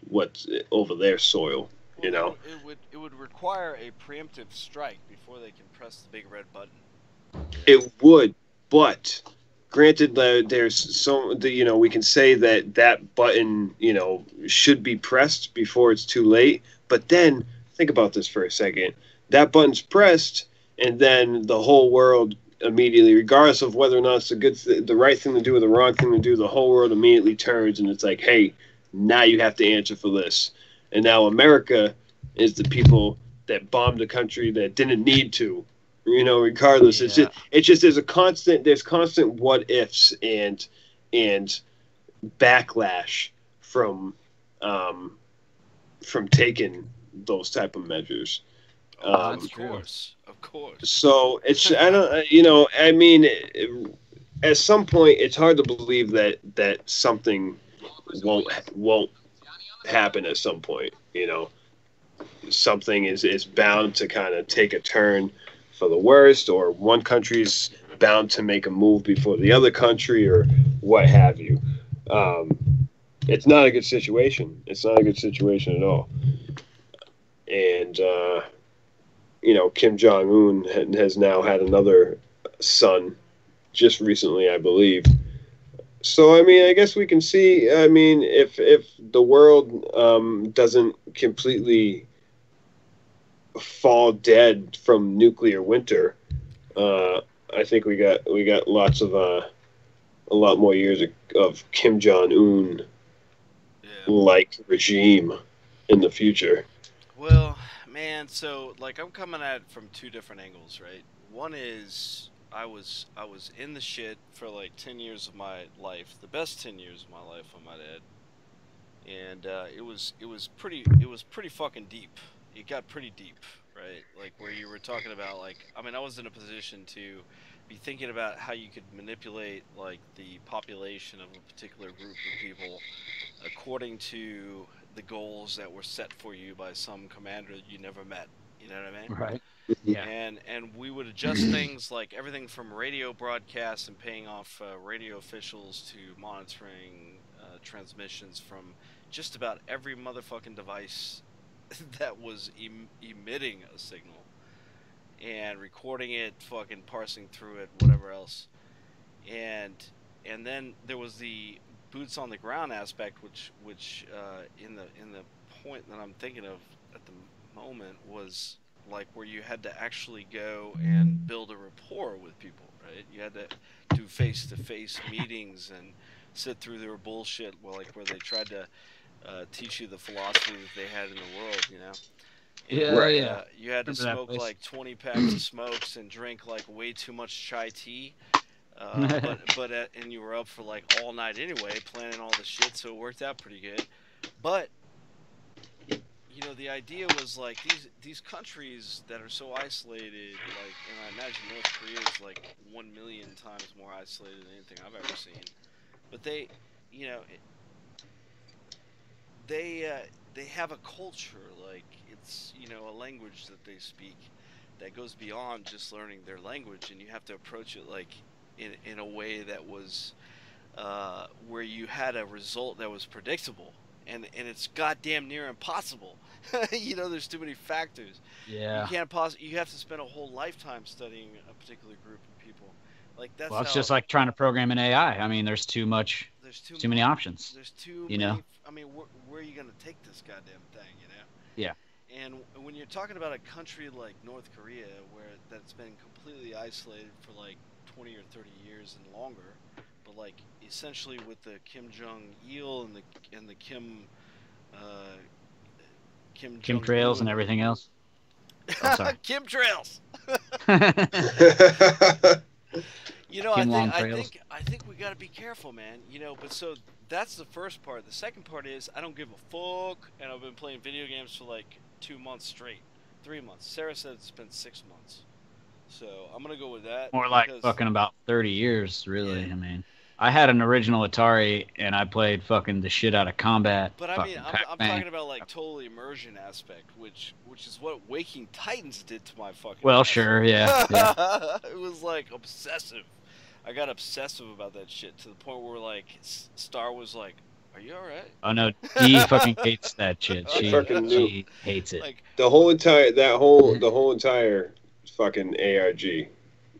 what's over their soil. You know, it would require a preemptive strike before they can press the big red button. it would, but granted, we can say that button, should be pressed before it's too late. But then think about this for a second. That button's pressed, and then the whole world immediately, regardless of whether or not it's the right thing to do or the wrong thing to do, the whole world immediately turns and it's like, hey, now you have to answer for this. And now America is the people that bombed a country that didn't need to. Regardless, Yeah. it's just there's constant what ifs and backlash from from taking those type of measures. Of course. So it's I don't I mean at some point it's hard to believe that something won't happen at some point. Something is bound to kind of take a turn for the worst, or one country's bound to make a move before the other country, or what have you. It's not a good situation. It's not a good situation at all. And Kim Jong-un has now had another son just recently, I believe. So, I mean, I guess we can see, I mean, if the world doesn't completely fall dead from nuclear winter, I think we got lots of a lot more years of Kim Jong-un like regime in the future. Well, man, so like I'm coming at it from two different angles, right? One is I was in the shit for like 10 years of my life, the best 10 years of my life, I might add, and it was pretty fucking deep. It got pretty deep, right? Like where you were talking about, like, I mean, I was in a position to be thinking about how you could manipulate like the population of a particular group of people according to the goals that were set for you by some commander that you never met. You know what I mean? Right. Yeah. And we would adjust things like everything from radio broadcasts and paying off radio officials to monitoring transmissions from just about every motherfucking device that was emitting a signal, and recording it, fucking parsing through it, whatever else. And then there was the boots on the ground aspect, which in the point that I'm thinking of at the moment was like where you had to actually go and build a rapport with people, right? You had to do face-to-face meetings and sit through their bullshit, where they tried to teach you the philosophy that they had in the world, And, you had to smoke like 20 packs of smokes and drink like way too much chai tea. And you were up for like all night anyway, planning all the shit, so it worked out pretty good. But the idea was like these countries that are so isolated, like, and I imagine North Korea is like 1 million times more isolated than anything I've ever seen. But they have a culture, like it's a language that they speak that goes beyond just learning their language, and you have to approach it like in a way that was where you had a result that was predictable, and it's goddamn near impossible. There's too many factors. Yeah. You have to spend a whole lifetime studying a particular group of people. Like that's. Well, it's just like trying to program an AI. I mean, there's too many options. There's too many. I mean, where are you going to take this goddamn thing? Yeah. And when you're talking about a country like North Korea, that's been completely isolated for like 20 or 30 years and longer, but like essentially with the Kim Jong Il and the Kim trails and everything else. Oh, sorry. Kim trails. I think we got to be careful, man. But so that's the first part. The second part is I don't give a fuck, and I've been playing video games for like 2 months straight, 3 months. Sarah said it's been 6 months, so I'm gonna go with that. More like fucking about 30 years, really. Yeah. I mean, I had an original Atari, and I played fucking the shit out of Combat. But I mean, I'm talking about like total immersion aspect, which is what Waking Titans did to my fucking. Well, sure, yeah. It was like obsessive. I got obsessive about that shit to the point where like Star was like, "Are you all right?" Oh no, Dee fucking hates that shit. She hates it. Like the whole entire fucking ARG.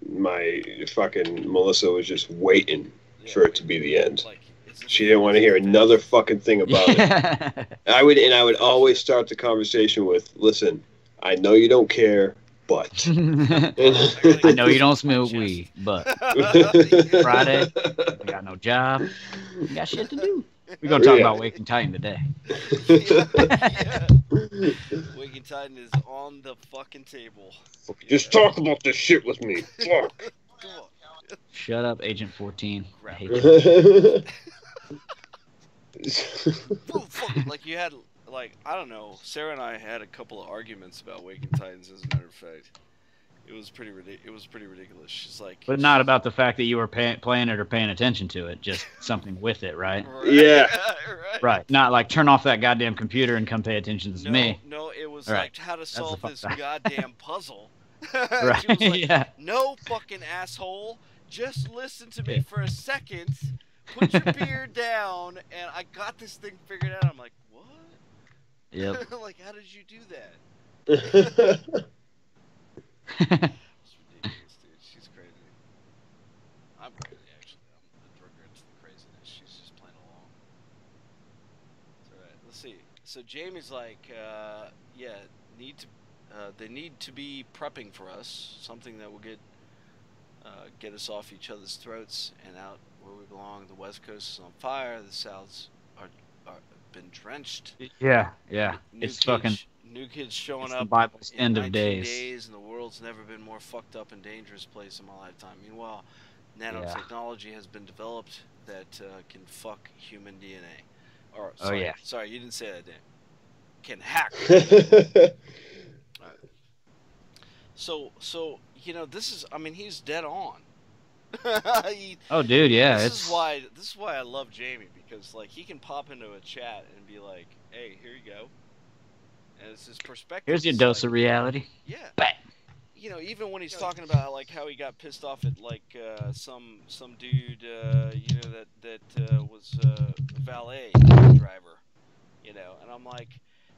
My fucking Melissa was just waiting for it to be the end. Like, she didn't want to hear another fucking thing about it. I would always start the conversation with, "Listen, I know you don't care, but I know you don't smoke weed, but Friday, we got no job, we got shit to do. We're gonna talk about Waking Titan today." Waking Titan is on the fucking table. Just talk about this shit with me. Fuck. Come on. Shut up, Agent 14. I hate you. Like you had, like, I don't know. Sarah and I had a couple of arguments about Waking Titans. As a matter of fact, it was pretty ridiculous. She's like, But not about the fact that you were playing it or paying attention to it. Just something with it, right? Yeah. Right. Not like turn off that goddamn computer and come pay attention to me. No, it was Right. like how to solve the this fuck. goddamn puzzle. Right. She was like, Yeah. no fucking asshole. Just listen to me for a second. Put your beer down, and I got this thing figured out. I'm like, what? Yep. Like, how did you do that? It's ridiculous, dude. She's crazy. I'm crazy, actually. I'm the drug her into the craziness. She's just playing along. It's all right. Let's see. So Jamie's like, yeah, they need to be prepping for us, something that will get us off each other's throats and out where we belong. The West Coast is on fire. The South's are been drenched. Yeah. Yeah. New It's kids, fucking. new kids showing It's the up. Bible's in end of 19 days. and the world's never been more fucked up and dangerous place in my lifetime. Meanwhile, nanotechnology has been developed that can fuck human DNA. Or sorry, yeah. sorry, you didn't say that, Dan. Can hack. So you know, this is. I mean, he's dead on. Oh, dude, yeah. This is why I love Jamie, because like he can pop into a chat and be like, "Hey, here you go," and it's his perspective. Here's your It's dose like, of reality. Yeah. Bang. You know, even when he's talking about like how he got pissed off at like some dude, you know, that was a valet driver, you know, and I'm like,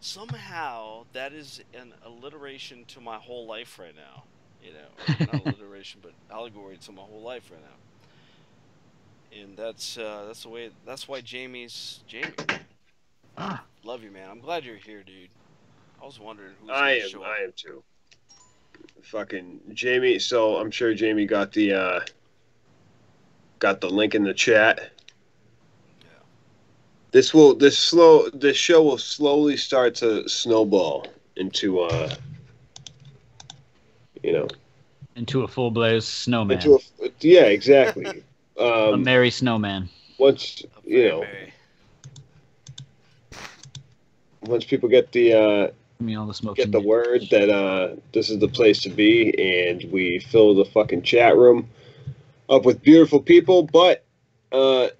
somehow that is an alliteration to my whole life right now, you know, or not alliteration, but allegory to my whole life right now, and that's the way. That's why Jamie's Jamie. Ah. Love you, man. I'm glad you're here, dude. I was wondering who's I gonna show up. am too. Fucking Jamie. So I'm sure Jamie got the link in the chat. Yeah. This show will slowly start to snowball into you know, Into a full blaze snowman. yeah, exactly. A merry snowman. Once you know, once people get the Give me all the smoke. get the word that this is the place to be, and we fill the fucking chat room up with beautiful people. But for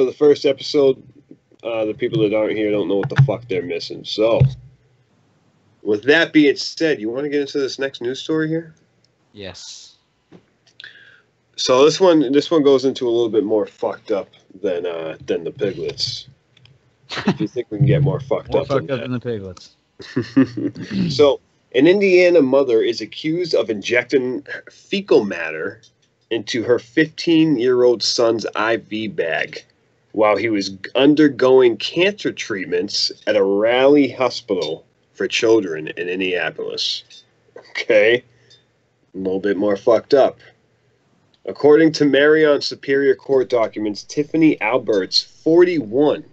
the first episode, the people that aren't here don't know what the fuck they're missing. So, with that being said, you want to get into this next news story here? Yes. So this one goes into a little bit more fucked up than the piglets. If you think we can get more fucked More up fucked than up than the piglets. So, an Indiana mother is accused of injecting fecal matter into her 15-year-old son's IV bag while he was undergoing cancer treatments at a Raleigh hospital for children in Indianapolis. Okay, a little bit more fucked up. According to Marion Superior Court documents, Tiffany Alberts, 41,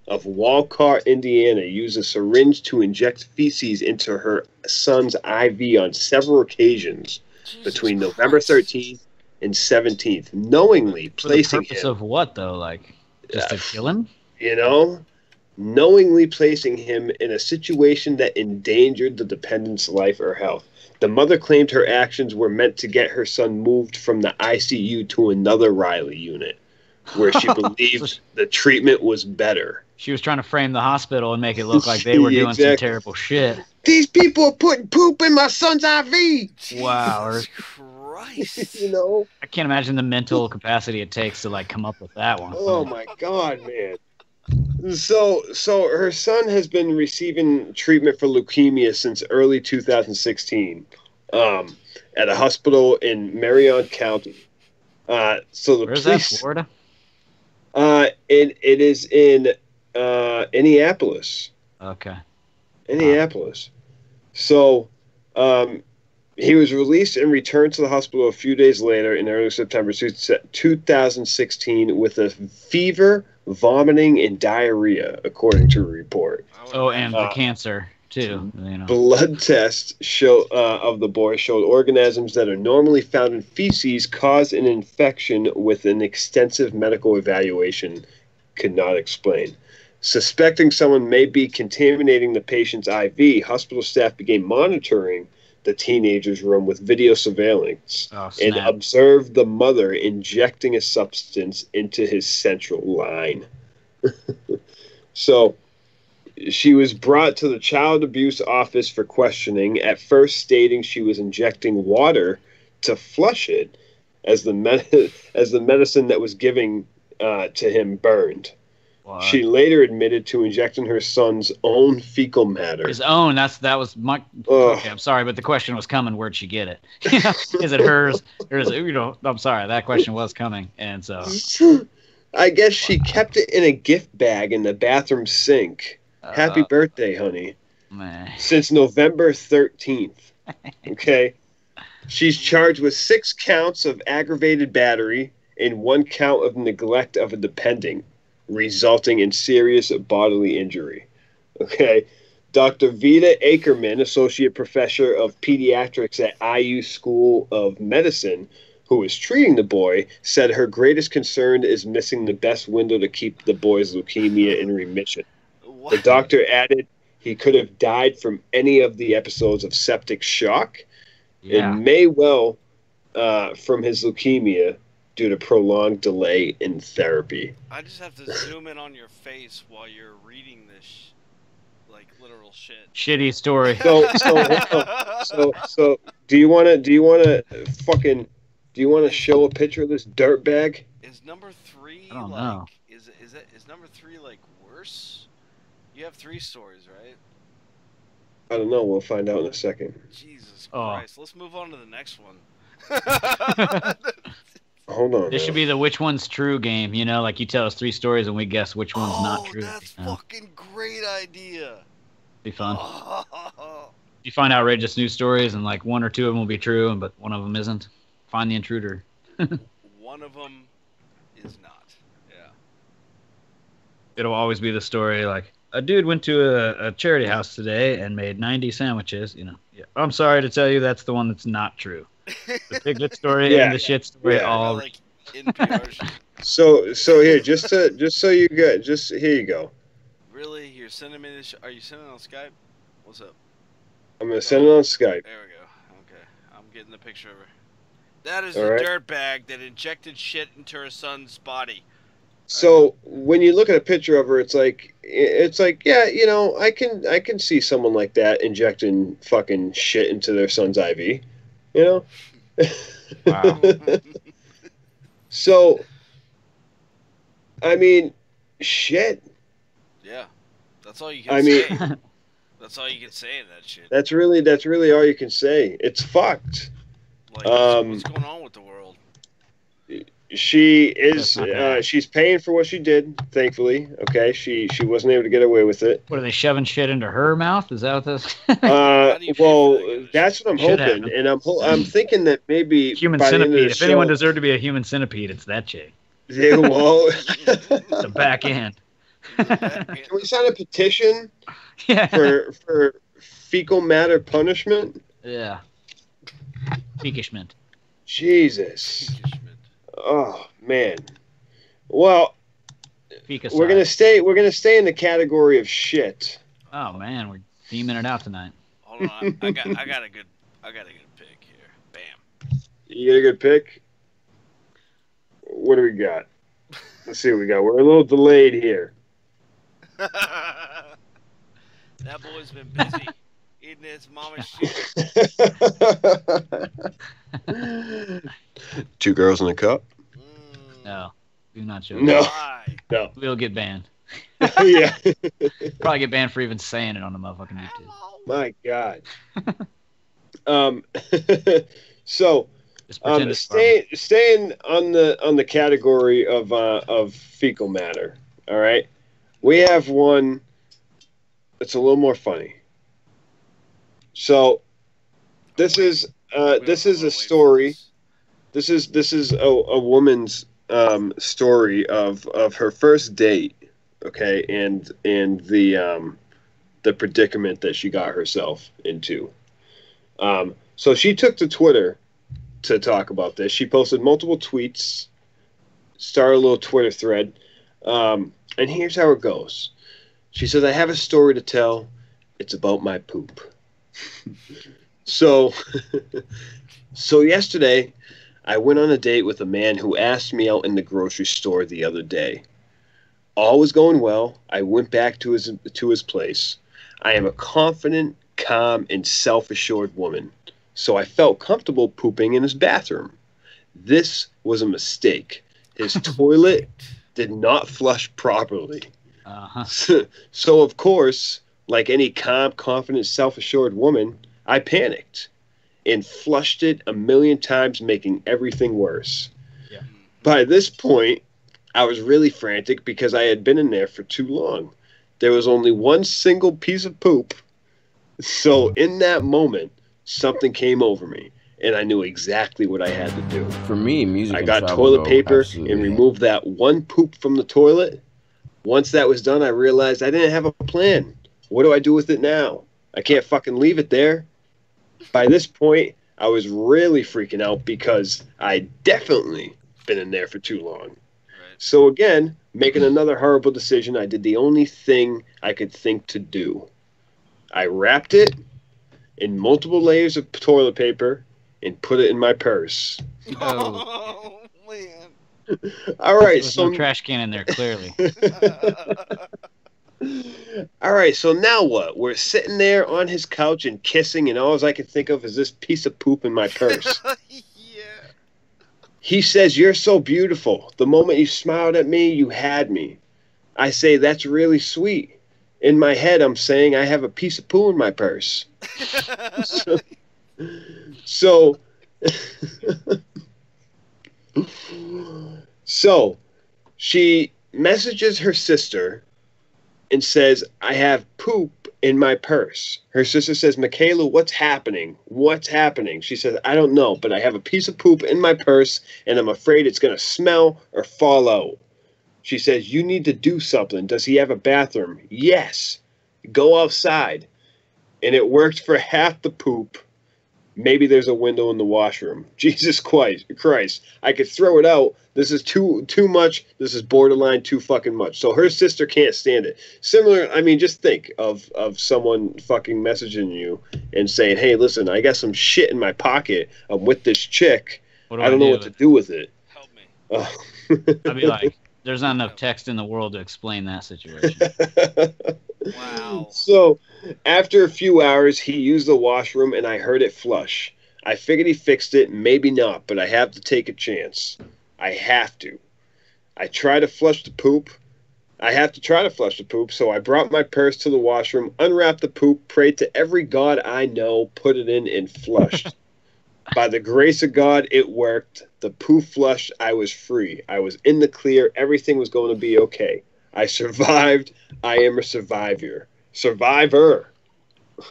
of Walcott, Indiana, used a syringe to inject feces into her son's IV on several occasions between November 13th and 17th, knowingly For the placing purpose him, of what, though? Like, just to kill him? you know, knowingly placing him in a situation that endangered the dependent's life or health. The mother claimed her actions were meant to get her son moved from the ICU to another Riley unit, where she believed the treatment was better. She was trying to frame the hospital and make it look like they were doing some Exactly. terrible shit. These people are putting poop in my son's IV. Wow. Jesus Christ. You know? I can't imagine the mental capacity it takes to like come up with that one. Oh my God, man. So her son has been receiving treatment for leukemia since early 2016, at a hospital in Marion County. So the Where's police, that, Florida? it is in Indianapolis. Okay. Indianapolis. So, he was released and returned to the hospital a few days later in early September 2016 with a fever, vomiting, and diarrhea, according to a report. Oh, and the cancer, too. You know. Blood tests of the boy showed organisms that are normally found in feces caused an infection with an extensive medical evaluation could not explain. Suspecting someone may be contaminating the patient's IV, hospital staff began monitoring the teenager's room with video surveillance and observed the mother injecting a substance into his central line. So she was brought to the child abuse office for questioning, at first stating she was injecting water to flush it as the medicine that was given to him burned. What? She later admitted to injecting her son's own fecal matter. His own? That was my... Okay, I'm sorry, but the question was coming. Where'd she get it? Is it hers? Or is it, I'm sorry, that question was coming. And so... I guess she kept it in a gift bag in the bathroom sink. Happy birthday, honey. Man. Since November 13th. Okay? She's charged with 6 counts of aggravated battery and 1 count of neglect of a dependent, resulting in serious bodily injury. Okay? Dr. Vita Ackerman, Associate Professor of Pediatrics at IU School of Medicine, who is treating the boy, said her greatest concern is missing the best window to keep the boy's leukemia in remission. What? The doctor added he could have died from any of the episodes of septic shock and may well from his leukemia due to prolonged delay in therapy. I just have to zoom in on your face while you're reading this, like literal shit. Shitty story. So do you want to show a picture of this dirtbag? Is number 3 I don't know. Is number 3 like worse? You have 3 stories, right? I don't know. We'll find out in a second. Jesus Christ. Let's move on to the next one. Hold on. This should be the which one's true game, like you tell us 3 stories and we guess which one's not true. That's fucking great idea. Be fun. You find outrageous news stories and like 1 or 2 of them will be true, but one of them isn't. Find the intruder. One of them is not. Yeah. It'll always be the story like, a dude went to a charity house today and made 90 sandwiches. Yeah. I'm sorry to tell you that's the one that's not true. The piglet story and the shit story all. Like NPR shit. So here, just so you got, here you go. Really? You're sending me this? Are you sending it on Skype? What's up? I'm gonna send it on Skype. There we go. Okay, I'm getting the picture of her. That is the dirtbag that injected shit into her son's body. So when you look at a picture of her, it's like yeah, I can see someone like that injecting fucking shit into their son's IV, Wow. So, I mean, shit. Yeah, that's all you can say. That's all you can say in that shit. That's really all you can say. It's fucked. Like, what's going on with the world? She is. She's paying for what she did. Thankfully, okay. She wasn't able to get away with it. What are they shoving shit into her mouth? Is that what this? Well, that's what I'm hoping, and I'm thinking that maybe human centipede. If anyone deserved to be a human centipede, it's that chick. Yeah, well, the back end. Can we sign a petition? Yeah. For fecal matter punishment? Yeah. Fecishment. Jesus. Oh man. Well, Ficicide. we're gonna stay in the category of shit. Oh man, we're theming it out tonight. Hold on, I got a good pick here. Bam. You get a good pick? What do we got? Let's see what we got. We're a little delayed here. That boy's been busy eating his mama's shit. 2 girls in a cup? No, do not show. No, no. We'll get banned. Yeah. Probably get banned for even saying it on the motherfucking YouTube. My God. So, staying on the category of fecal matter. All right, we have one that's a little more funny. So, this is a story. This is a woman's story of her first date, okay, and the predicament that she got herself into. So she took to Twitter to talk about this. She posted multiple tweets, started a little Twitter thread. And here's how it goes. She says, I have a story to tell. It's about my poop. So yesterday, I went on a date with a man who asked me out in the grocery store the other day. All was going well. I went back to his place. I am a confident, calm, and self-assured woman, so I felt comfortable pooping in his bathroom. This was a mistake. His toilet did not flush properly. So, of course, like any calm, confident, self-assured woman, I panicked and flushed it a million times, making everything worse. Yeah. By this point, I was really frantic because I had been in there for too long. There was only one single piece of poop. So in that moment, something came over me, and I knew exactly what I had to do. For me, music. I got toilet paper and removed that one poop from the toilet. Once that was done, I realized I didn't have a plan. What do I do with it now? I can't fucking leave it there. By this point, I was really freaking out because I'd definitely been in there for too long. So again, making another horrible decision, I did the only thing I could think to do. I wrapped it in multiple layers of toilet paper and put it in my purse. Oh, man. All right, There's so no trash can in there, clearly. all right, so now what? We're sitting there on his couch and kissing, and all I can think of is this piece of poop in my purse. Yeah. He says, "You're so beautiful. The moment you smiled at me, you had me." I say, "That's really sweet." In my head, I'm saying, I have a piece of poo in my purse. So, so she messages her sister and says, I have poop in my purse. Her sister says, Michaela, what's happening? What's happening? She says, I don't know, but I have a piece of poop in my purse, and I'm afraid it's going to smell or fall out. She says, you need to do something. Does he have a bathroom? Yes. Go outside. And it worked for half the poop. Maybe there's a window in the washroom. Jesus Christ. I could throw it out. This is too much. This is borderline too fucking much. So her sister can't stand it. Similar, I mean, just think of someone fucking messaging you and saying, hey, listen, I got some shit in my pocket. I'm with this chick. What do I don't know what to do with it. Help me. I'd be like, there's not enough text in the world to explain that situation. Wow. So, after a few hours, he used the washroom and I heard it flush. I figured he fixed it, maybe not, but I have to take a chance. I have to. I try to flush the poop. I have to try to flush the poop, so I brought my purse to the washroom, unwrapped the poop, prayed to every god I know, put it in, and flushed. By the grace of God, it worked. The poo flushed. I was free. I was in the clear. Everything was going to be okay. I survived. I am a survivor. Survivor.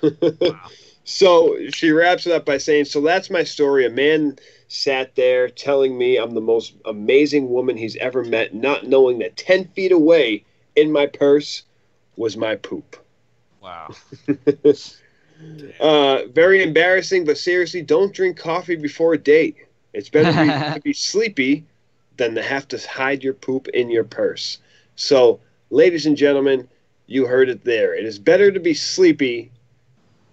Wow. So she wraps it up by saying, so that's my story. A man sat there telling me I'm the most amazing woman he's ever met, not knowing that 10 feet away in my purse was my poop. Wow. Very embarrassing, but seriously, don't drink coffee before a date. It's better to be sleepy than to have to hide your poop in your purse. So, ladies and gentlemen, you heard it there. It is better to be sleepy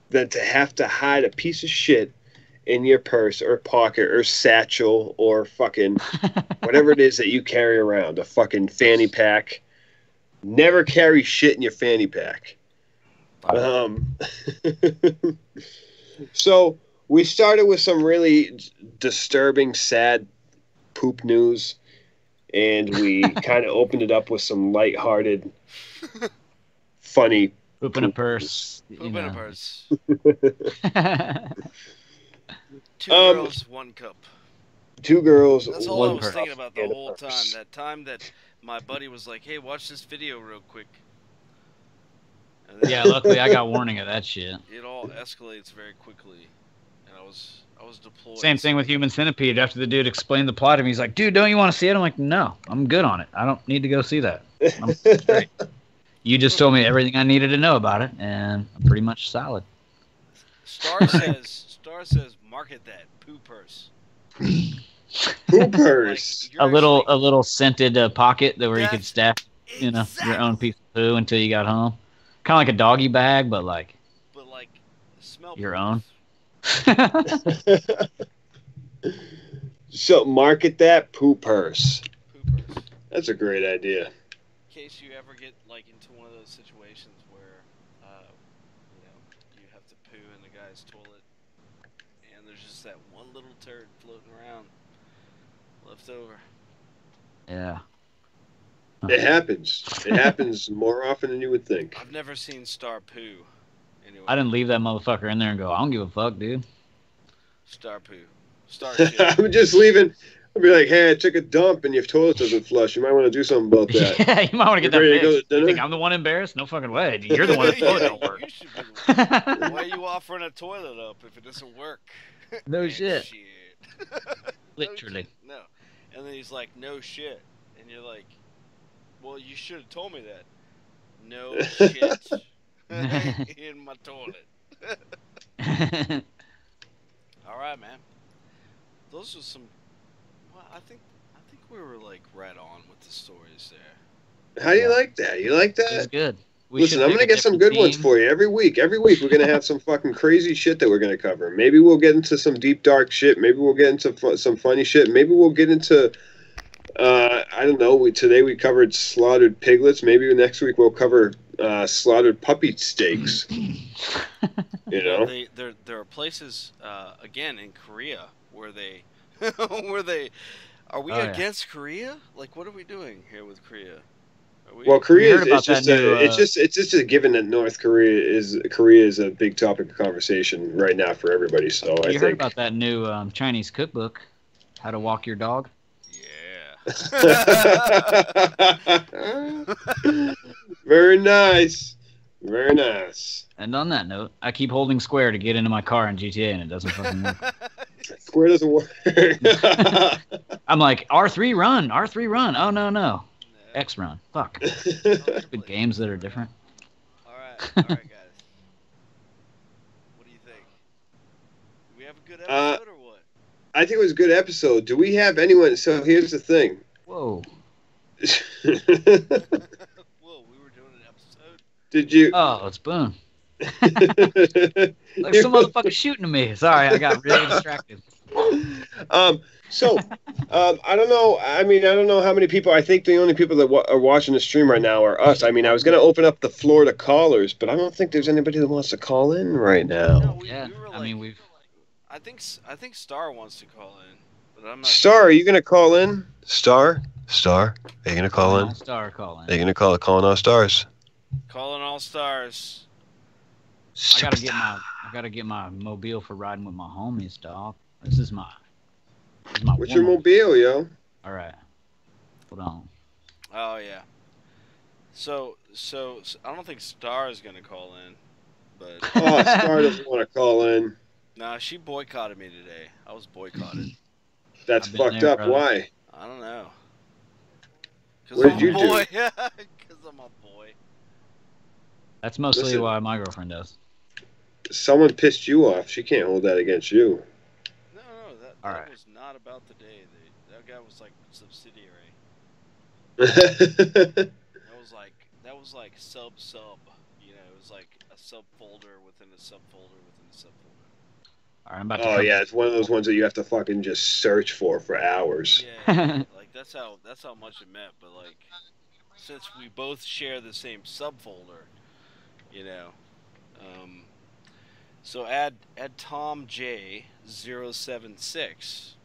than to have to hide a piece of shit in your purse or pocket or satchel or fucking whatever it is that you carry around, a fucking fanny pack. Never carry shit in your fanny pack. So we started with some really disturbing, sad poop news, and we kind of opened it up with some lighthearted, funny Poop in a purse. Poop in a purse. Two Um, girls, one cup. Two girls, That's all I one was purse. thinking about the and a whole time. purse. That time that my buddy was like, hey, watch this video real quick. And then Yeah, luckily I got warning of that shit. it all escalates very quickly. And I was deployed. Same thing with Human Centipede. After the dude explained the plot to me, he's like, dude, don't you want to see it? I'm like, no, I'm good on it. I don't need to go see that. I'm straight. You just told me everything I needed to know about it, and I'm pretty much solid. Star says, market that poo purse. Poo purse. Like, A little scented pocket that where you could stash you know, your own Exactly. piece of poo until you got home. Kind of like a doggy bag, but like But like, smell your proof. own. So market that poo purse. Poopers. That's a great idea. In case you ever get like into one of those situations where, you know, you have to poo in the guy's toilet, and there's just that one little turd floating around left over. Yeah. It happens. It happens more often than you would think. I've never seen Star poo. Anyway, I didn't leave that motherfucker in there and go, I don't give a fuck, dude. Star poo. Star shit. I'm just leaving. I'll be like, hey, I took a dump and your toilet doesn't flush. You might want to do something about that. Yeah, you might want to get You that ready to go fixed. to You dinner? think I'm the one embarrassed? No fucking way. You're the one that toilet don't work. You should be the one. Why are you offering a toilet up if it doesn't work? No Man, shit. No, Literally. shit. No. And then he's like, no shit. And you're like, well, you should have told me that. No shit in my toilet. All right, man. Those are some. Well, I think we were like right on with the stories there. How do you like that? You like It was that? good. We Listen, should I'm pick going to a get some different good ones theme. for you every week. Every week, we're going to have some fucking crazy shit that we're going to cover. Maybe we'll get into some deep, dark shit. Maybe we'll get into some funny shit. Maybe we'll get into, I don't know, today we covered slaughtered piglets. Maybe next week we'll cover slaughtered puppy steaks. You know? There are places again in Korea where they where they are we Oh, yeah. against Korea? Like, what are we doing here with Korea? Are we? Well, Korea heard is about it's just that new, it's just a given that North Korea is a big topic of conversation right now for everybody. So I You heard think about that new Chinese cookbook, How to Walk Your Dog? Yeah. Very nice, very nice. And on that note, I keep holding square to get into my car in GTA, and it doesn't fucking work. Square doesn't work. I'm like, R3 run, R3 run. Oh, no. X run. Fuck. Stupid games that are different. All right, guys. What do you think? Do we have a good episode or what? I think it was a good episode. Do we have anyone? So here's the thing. Whoa. Whoa, we were doing an episode. Did you? Oh, it's Boone. Like some motherfucker shooting at me. Sorry, I got really distracted. So, I don't know. I mean, I don't know how many people. I think the only people that are watching the stream right now are us. I mean, I was going to open up the floor to callers, but I don't think there's anybody that wants to call in right now. No, Yeah, we were like, I mean, we've... I think Star wants to call in, but I'm not. Star, are you going to call in? Star, are you going to call in? Star calling. Are you going to call in all stars? Calling all stars. I gotta get my mobile for riding with my homies, dog. This is my What's your warm-up. mobile, yo? All right, hold on. Oh yeah. So I don't think Star is gonna call in, but Oh, Star doesn't want to call in. nah, she boycotted me today. I was boycotted. That's I've been fucked there, up. brother. Why? I don't know. What did I'm you a do? boy. Because I'm a boy. That's mostly Listen. why my girlfriend does. Someone pissed you off. She can't hold that against you. No, that Alright. was not about the day. That guy was like subsidiary. That was like sub. You know, it was like a subfolder within a subfolder within a subfolder. All right, I'm about to. Oh come- yeah, it's one of those ones that you have to fucking just search for hours. Yeah, like that's how much it meant. But like, since we both share the same subfolder, you know, so add Tom J 076.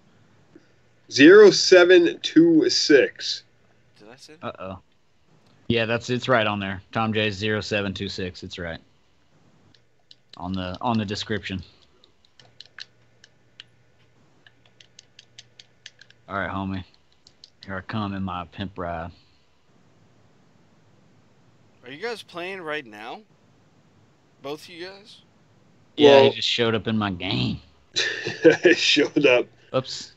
0726. Did I say? Uh-oh. Yeah, it's right on there. Tom J 0726. It's right on the description. All right, homie. Here I come in my pimp ride. Are you guys playing right now? Both of you guys? Yeah, Well- he just showed up in my game. It showed up. Oops.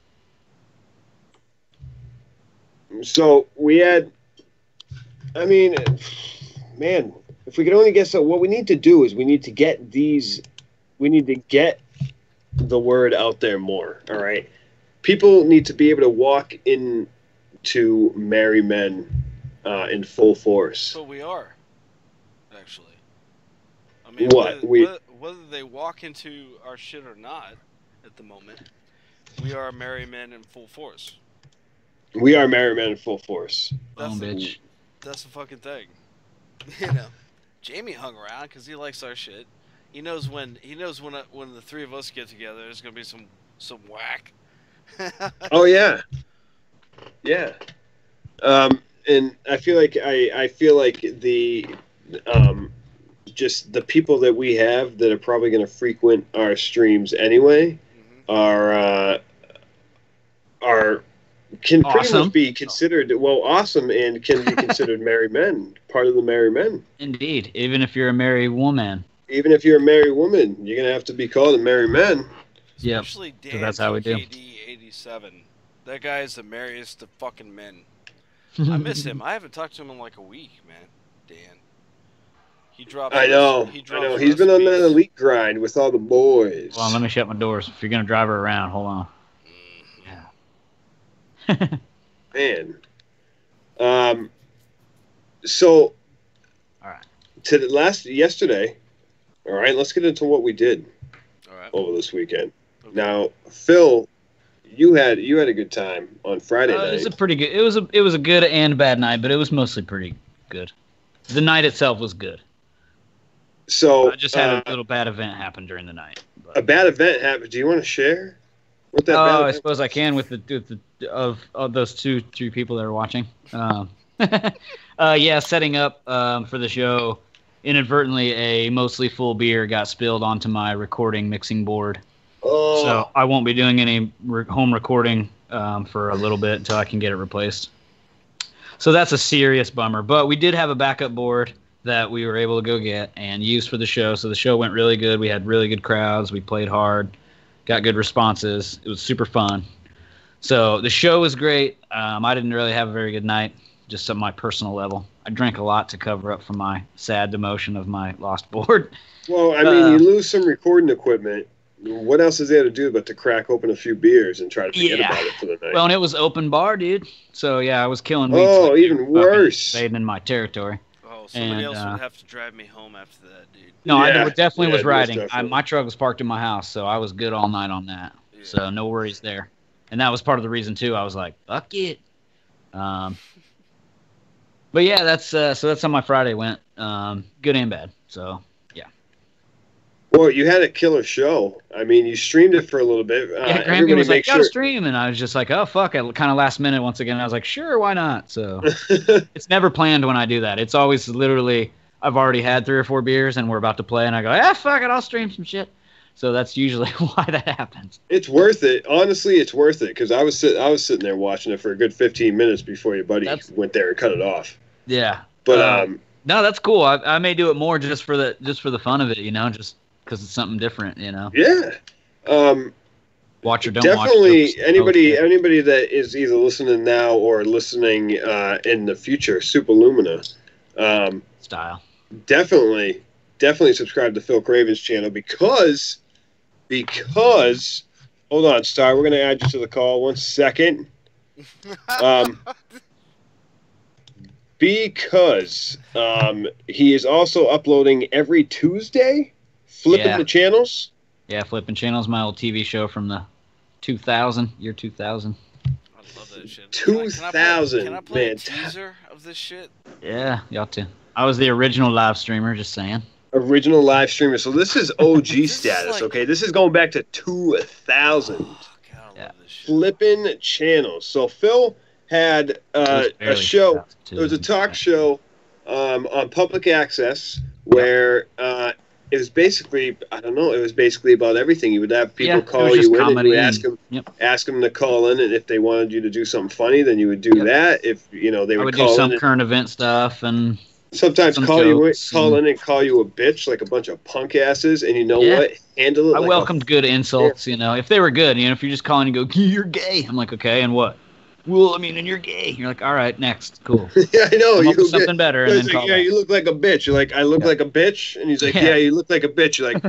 So we had. I mean, man, if we could only get so, what we need to do is we need to get these. We need to get the word out there more. All right, people need to be able to walk into Marry Men in full force. But we are, actually. I mean, What? whether they walk into our shit or not, at the moment, we are merry men in full force. We are merry men in full force. That's the, bitch. That's the fucking thing. You know, Jamie hung around because he likes our shit. He knows when the three of us get together, there's gonna be some whack. Oh yeah, yeah. And I feel like the just the people that we have that are probably going to frequent our streams anyway are can pretty Awesome. much be considered awesome and can be considered merry men, part of the merry men. Indeed. Even if you're a married woman. Even if you're a married woman, you're going to have to be called a merry man. Yep. Especially Dan. That's how we do. KD87. That guy is the merriest of fucking men. I miss him. I haven't talked to him in like a week, man. Dan. He dropped. I know. He's been on that elite grind with all the boys. Hold on, let me shut my doors. If you're going to drive her around, hold on. Man. So, all right. Yesterday, all right, let's get into what we did over this weekend. Okay. Now, Phil, you had a good time on Friday night. It was a pretty good. It was a good and bad night, but it was mostly pretty good. The night itself was good. So I just had a little bad event happen during the night. But. A bad event happened. Do you want to share what that? Bad I event suppose I can with of those three people that are watching. Setting up for the show. Inadvertently, a mostly full beer got spilled onto my recording mixing board. Oh. So I won't be doing any home recording for a little bit until I can get it replaced. So that's a serious bummer. But we did have a backup board that we were able to go get and use for the show. So the show went really good. We had really good crowds. We played hard, got good responses. It was super fun. So the show was great. I didn't really have a very good night, just on my personal level. I drank a lot to cover up for my sad demotion of my lost board. Well, I mean, you lose some recording equipment. What else is there to do but to crack open a few beers and try to forget about it for the night? Well, and it was open bar, dude. So, yeah, I was killing weeds. Oh, even worse. Invading in my territory. Oh, somebody else would have to drive me home after that, dude. No, I definitely was riding. Definitely. My truck was parked in my house, so I was good all night on that. Yeah. So no worries there. And that was part of the reason, too. I was like, fuck it. But, yeah, that's how my Friday went. Good and bad. So, yeah. Well, you had a killer show. I mean, you streamed it for a little bit. Yeah, Graham was like, gotta stream. And I was just like, oh, fuck. Kind of last minute once again. I was like, sure, why not? So it's never planned when I do that. It's always literally, I've already had 3 or 4 beers and we're about to play. And I go, fuck it, I'll stream some shit. So that's usually why that happens. It's worth it. Honestly, it's worth it. Because I was sitting there watching it for a good 15 minutes before your buddy went there and cut it off. Yeah. But no, that's cool. I may do it more just for the fun of it, just because it's something different, Yeah. Watch or don't definitely watch. Definitely anybody that is either listening now or listening in the future, Superlumina, style. Definitely subscribe to Phil Craven's channel because hold on, Star, we're gonna add you to the call 1 second. Because he is also uploading every Tuesday, flipping the channels. Yeah, Flipping Channels, my old TV show from the year 2000. I love that shit. 2000. Can I play a teaser of this shit? Yeah, you ought to. I was the original live streamer, just saying. Original live streamer. So this is OG status, okay? This is going back to 2000. Oh, God, I love this shit. Flipping Channels. So Phil had a show. It was a talk show on public access where it was basically, I don't know, it was basically about everything. You would have people call you in and you would ask them to call in, and if they wanted you to do something funny, then you would do that. If they would do some current event stuff and sometimes call in and call you a bitch like a bunch of punk asses, and what? Handle it. I welcomed good insults, if they were good. If you're just calling and go, you're gay, I'm like, okay, and what? Well, I mean, and you're gay. You're like, all right, next, cool. Yeah, I know. You something better, and then you look like a bitch. You're like, I look like a bitch, and he's like, yeah, you look like a bitch. You're like,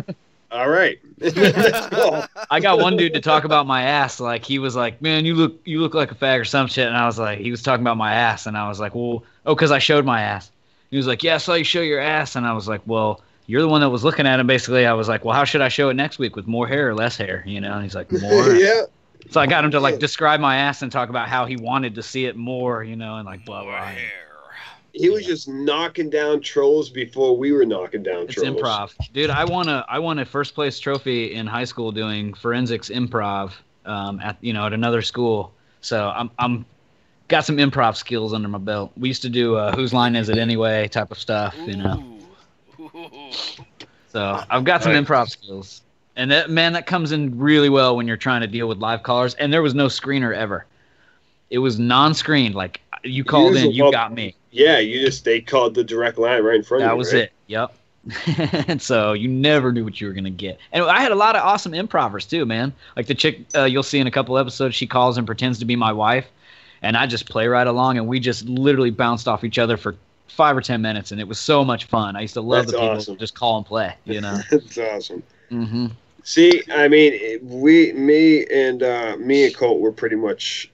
All right. Let's go. I got one dude to talk about my ass. Like, he was like, man, you look like a fag or some shit. And I was like, he was talking about my ass. And I was like, well, because I showed my ass. He was like, yeah, I saw you show your ass. And I was like, well, you're the one that was looking at him. Basically, I was like, well, how should I show it next week, with more hair or less hair? You know? And he's like, more. Yeah. So I got him to like describe my ass and talk about how he wanted to see it more, you know, and like blah blah. He was just knocking down trolls before we were knocking down It's trolls. improv, dude. I won a first place trophy in high school doing forensics improv at another school. So I'm got some improv skills under my belt. We used to do whose line is it anyway type of stuff, you know. So I've got some improv skills, and that comes in really well when you're trying to deal with live callers. And there was no screener ever. It was non-screened. Like, you called in, you got me. Yeah, they called the direct line right in front of you. That was it. Yep. And so you never knew what you were going to get. And I had a lot of awesome improvers too, man. Like the chick you'll see in a couple episodes, she calls and pretends to be my wife. And I just play right along, and we just literally bounced off each other for 5 or 10 minutes, and it was so much fun. I used to love the people who just call and play, you know. That's awesome. Mm-hmm. See, I mean, me and Colt were pretty much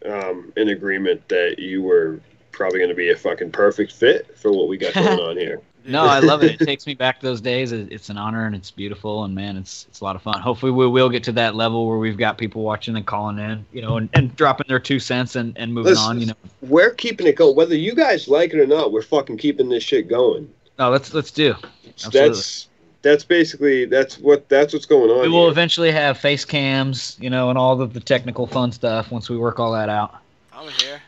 in agreement that you were probably going to be a fucking perfect fit for what we got going on here. No, I love it. It takes me back to those days. It's an honor, and it's beautiful, and man, it's a lot of fun. Hopefully we will get to that level where we've got people watching and calling in, you know, and dropping their 2 cents and moving on, you know. We're keeping it going. Whether you guys like it or not, we're fucking keeping this shit going. No, let's do. Absolutely. That's basically what's going on. We will eventually have face cams, you know, and all of the technical fun stuff once we work all that out. I'm here.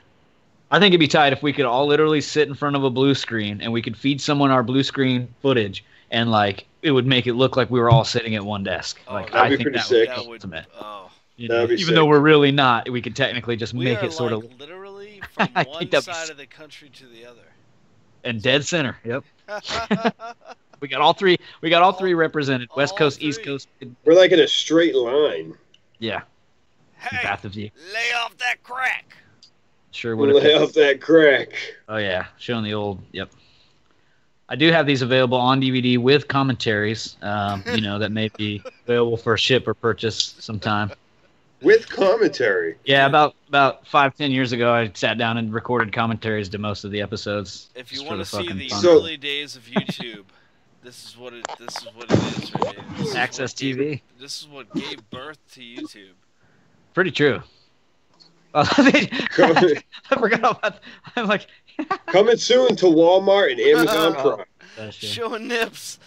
I think it'd be tight if we could all literally sit in front of a blue screen and we could feed someone our blue screen footage, and like it would make it look like we were all sitting at one desk. Like, I think that would be ultimate. Even though we're really not, we could technically just make it sort of literally from one side of the country to the other. And dead center. Yep. We got all three. We got all three represented. West Coast, East Coast. We're like in a straight line. Yeah. Hey, Both of you. lay off that crack. Sure would lay off that crack. Oh yeah, showing the old. Yep. I do have these available on DVD with commentaries. You know, that may be available for ship or purchase sometime. With commentary. Yeah, about 5-10 years ago, I sat down and recorded commentaries to most of the episodes. If you want to see the fun. early days of YouTube, this is what it is right here. This is Access what TV. This is what gave birth to YouTube. Pretty true. I forgot about. I'm like. Coming soon to Walmart and Amazon Prime. Showing nips.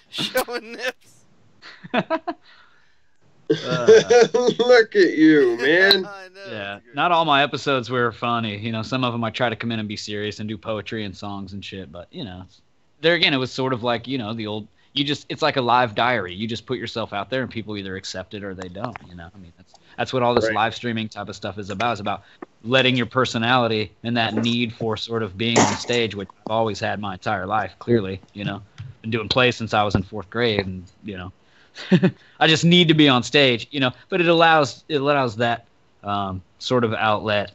Showing nips. Look at you, man. I know. Yeah, not all my episodes were funny. You know, some of them I try to come in and be serious and do poetry and songs and shit. But you know, there again, it was sort of like, you know, the old. It's like a live diary. You just put yourself out there, and people either accept it or they don't. You know, I mean, that's what all this live streaming type of stuff is about. It's about letting your personality and that need for sort of being on stage, which I've always had my entire life. Clearly, you know, been doing plays since I was in 4th grade, and you know, I just need to be on stage. You know, but it allows that sort of outlet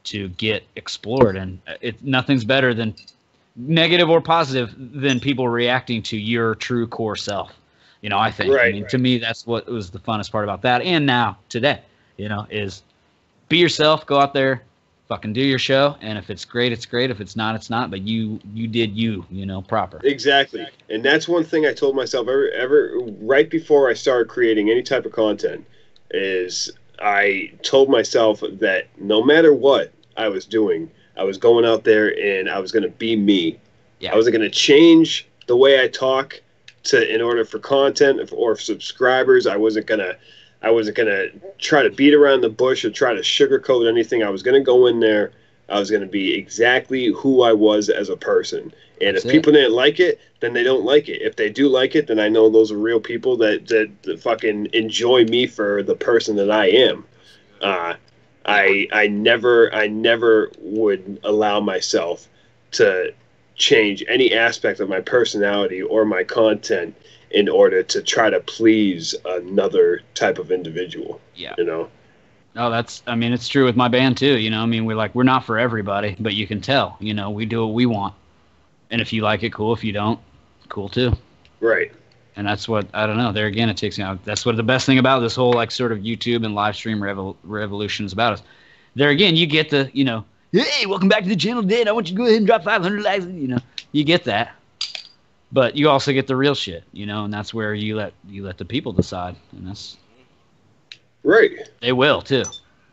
to get explored, and nothing's better than negative or positive than people reacting to your true core self. You know, I think. Right, I mean, to me, that's what was the funnest part about that. And now, today, you know, is be yourself, go out there, fucking do your show, and if it's great, it's great. If it's not, it's not. But you did you know, proper. Exactly. And that's one thing I told myself ever right before I started creating any type of content is I told myself that no matter what I was doing, I was going out there and I was going to be me. Yeah. I wasn't going to change the way I talk in order for content or subscribers. I wasn't gonna try to beat around the bush or try to sugarcoat anything. I was gonna go in there. I was gonna be exactly who I was as a person. And if people didn't like it, then they don't like it. If they do like it, then I know those are real people that fucking enjoy me for the person that I am. I never would allow myself to change any aspect of my personality or my content in order to try to please another type of individual. Yeah. You know? No, it's true with my band too. You know, I mean, we're not for everybody, but you can tell, you know, we do what we want. And if you like it, cool. If you don't, cool too. Right. And that's what, I don't know, there again, it takes me out. That's what the best thing about this whole like sort of YouTube and live stream revolution is about us. There again, you get the, hey, welcome back to the channel, Dad. I want you to go ahead and drop 500 likes. You get that. But you also get the real shit, and that's where you let the people decide. And that's right. They will too.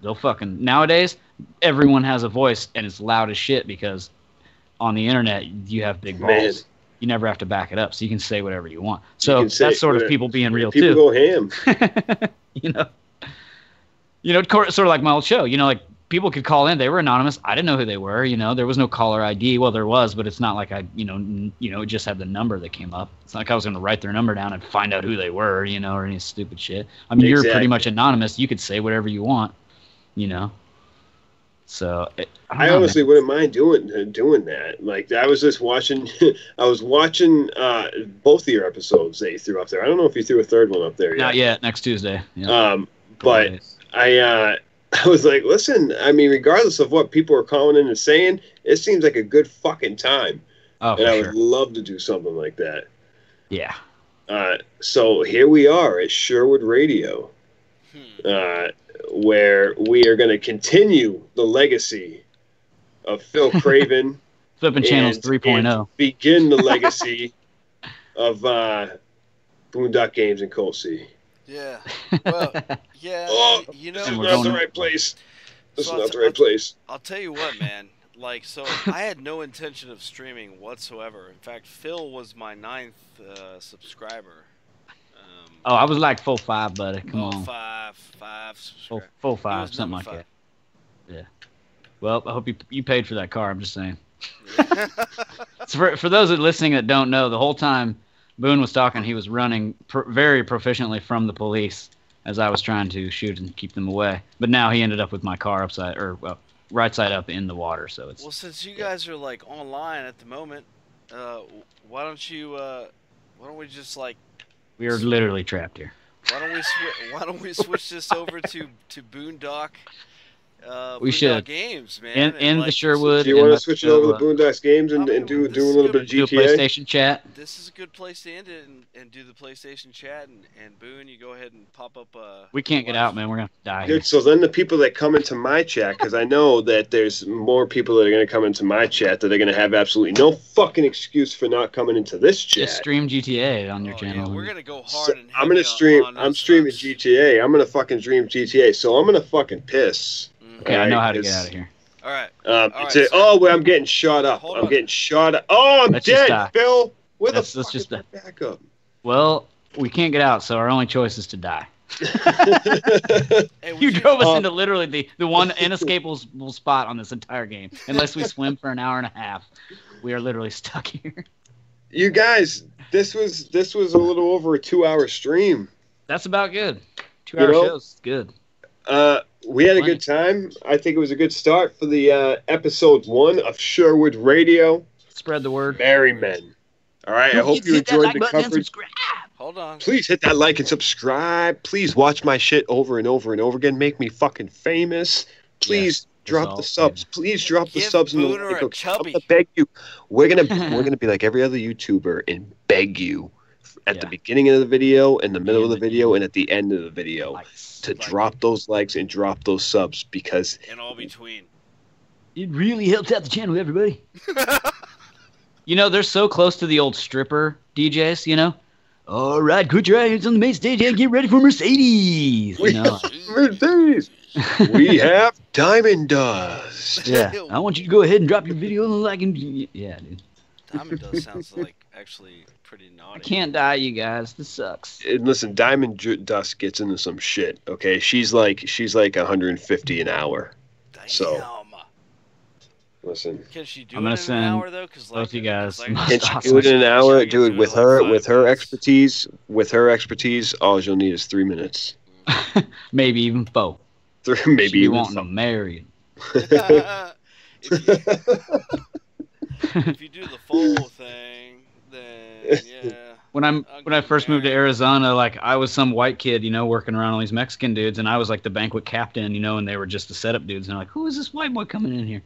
They'll fucking, nowadays, everyone has a voice and it's loud as shit because on the internet you have big balls. Man. You never have to back it up, so you can say whatever you want. So that's sort of people being real too. People go ham. Sort of like my old show. Like people could call in. They were anonymous. I didn't know who they were. There was no caller ID. Well, there was, but it's not like I, it just had the number that came up. It's not like I was going to write their number down and find out who they were, or any stupid shit. I mean, You're pretty much anonymous. You could say whatever you want, So I honestly wouldn't mind doing that. Like I was just watching. I was watching both of your episodes that you threw up there. I don't know if you threw a third one up there yet. Not yet. Next Tuesday. Yeah. But I was like, listen. I mean, regardless of what people are calling in and saying, it seems like a good fucking time. Oh, and I would love to do something like that. Yeah. So here we are at Sherwood Radio. Where we are going to continue the legacy of Phil Craven. Flipping Channels 3.0. Begin the legacy of Boondock Games and Colsey. Yeah. Well, yeah. Oh, this is not the right place. This is not the right place. I'll tell you what, man. Like, so I had no intention of streaming whatsoever. In fact, Phil was my 9th subscriber. I was like full 5, buddy. Come on. Five. Full 5, something like that. Yeah. Well, I hope you paid for that car. I'm just saying. So for those listening that don't know, the whole time Boone was talking, he was running very proficiently from the police as I was trying to shoot and keep them away. But now he ended up with my car right side up in the water. So it's. Well, since you guys are like online at the moment, why don't we just like. We are literally trapped here. Why don't we switch this over to Boondock? We should Games, man. In the Sherwood. Do you want to switch it over to Boondocks Games and do a little bit of GTA? Do a PlayStation chat. This is a good place to end it and do the PlayStation chat. And Boone, you go ahead and pop up. We can't get out, man. We're gonna die. Good. So then the people that come into my chat, because I know that there's more people that are going to come into my chat that are going to have absolutely no fucking excuse for not coming into this chat. Just stream GTA on your channel. Yeah, we're gonna go hard. And I'm gonna stream. I'm streaming GTA. I'm gonna fucking stream GTA. So I'm gonna fucking piss. Okay, I know how to get out of here. All right. I'm getting shot up. Getting shot up. Oh, I'm dead, Phil. Where the fuck is my backup? Well, we can't get out, so our only choice is to die. You drove us into literally the one inescapable spot on this entire game. Unless we swim for an hour and a half, we are literally stuck here. You guys, this was a little over a 2-hour stream. That's about good. 2-hour shows, good. We had a good time. I think it was a good start for the episode 1 of Sherwood Radio. Spread the word. Merry men. All right, I hope you enjoyed the coverage. Hold on. Please hit that like and subscribe. Please watch my shit over and over and over again. Make me fucking famous. Please drop the subs. Please drop the subs in the like. I beg you. We're gonna be like every other YouTuber and beg you at the beginning of the video, in the middle of the video, and at the end of the video to drop those likes and drop those subs because and all between. It really helps out the channel, everybody. They're so close to the old stripper DJs, All right, quit your eyes on the main stage and get ready for Mercedes. Mercedes. We have Diamond Dust. Yeah, I want you to go ahead and drop your video and like and yeah, dude. Diamond Dust sounds like actually pretty naughty. I can't die, you guys. This sucks. And listen, Diamond Dust gets into some shit. Okay, she's like 150 an hour. Damn. So. Listen. Can she do it in an hour though? Because both you guys. Can she do it in an hour, dude? With her expertise, all you'll need is 3 minutes. Maybe even 4. Maybe you even want them married. If you do the full thing, then yeah. When I first moved to Arizona, like I was some white kid, working around all these Mexican dudes, and I was like the banquet captain, and they were just the setup dudes, and they're like, who is this white boy coming in here?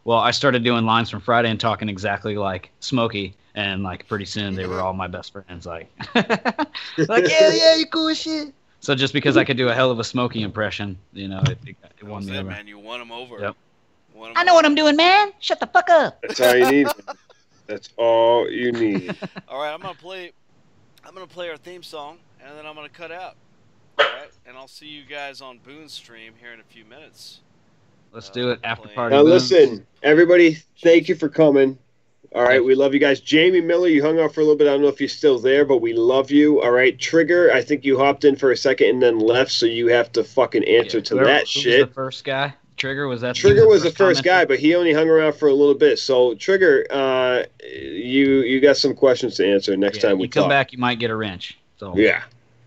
Well, I started doing lines from Friday and talking exactly like Smokey, and like pretty soon they were all my best friends. Like, yeah, you cool as shit. So just because I could do a hell of a Smokey impression, it won me over. Man, you won him over. Yep. I know what I'm doing, man. Shut the fuck up. That's all you need. That's all you need. All right, I'm gonna play our theme song, and then I'm gonna cut out. All right, and I'll see you guys on Boone's stream here in a few minutes. Let's do it. After party. Now Boone's. listen, everybody, thank you for coming. All right, we love you guys. Jamie Miller, you hung out for a little bit. I don't know if you're still there, but we love you. All right, Trigger, I think you hopped in for a second and then left, so you have to fucking answer to that Who shit. was the first guy? Trigger was that? Trigger was the first guy, but he only hung around for a little bit. So Trigger, you got some questions to answer next time we you come talk. back, you might get a wrench. So Yeah,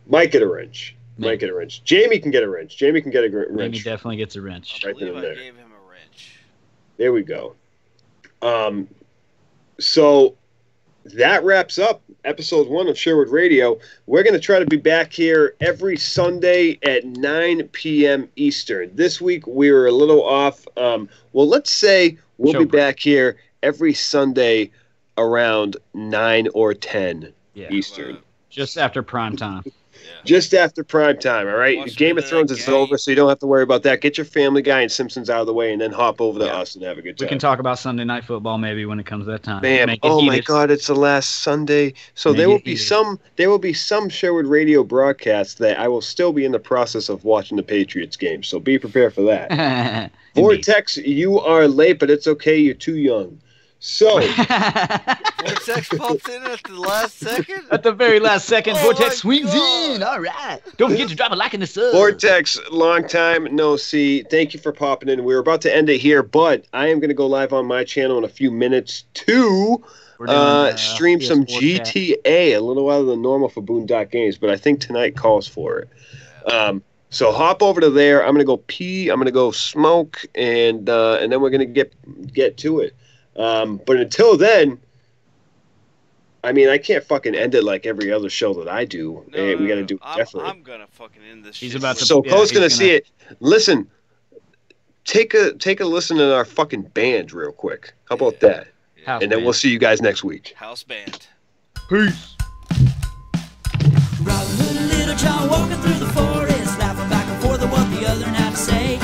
might get a wrench. Might get a wrench. Jamie can get a wrench. Jamie can get a wrench. Jamie definitely gets a wrench. I believe I gave him a wrench. There we go. So that wraps up episode 1 of Sherwood Radio. We're going to try to be back here every Sunday at 9 p.m. Eastern. This week we were a little off. Well, let's say we'll be back here every Sunday around 9 or 10 Eastern. Just after prime time. Just after prime time, all right? Game of Thrones is over, so you don't have to worry about that. Get your Family Guy and Simpsons out of the way, and then hop over to us and have a good time. We can talk about Sunday Night Football maybe when it comes that time. Man, oh my God, it's the last Sunday. So there will be some Sherwood Radio broadcasts that I will still be in the process of watching the Patriots game. So be prepared for that. Vortex, you are late, but it's okay. You're too young. So Vortex pops in at the last second? At the very last second, Vortex swings God. in. All right. Don't forget to drop a like in the sub. Vortex, long time no see. Thank you for popping in. We were about to end it here, but I am going to go live on my channel in a few minutes to stream some GTA, a little out of the normal for Boondock Games, but I think tonight calls for it. So hop over to there. I'm going to go pee. I'm going to go smoke, and then we're going to get to it. But until then, I mean, I can't fucking end it like every other show that I do. We got to do it different. I'm gonna fucking end this. He's shit. about to. So Cole's gonna see it. Listen, take a listen to our fucking band real quick. How about that? House And then band. we'll see you guys next week. House band. Peace. Robin Hood and Little John walking through the forest, laughing back and forth at what the other had to say.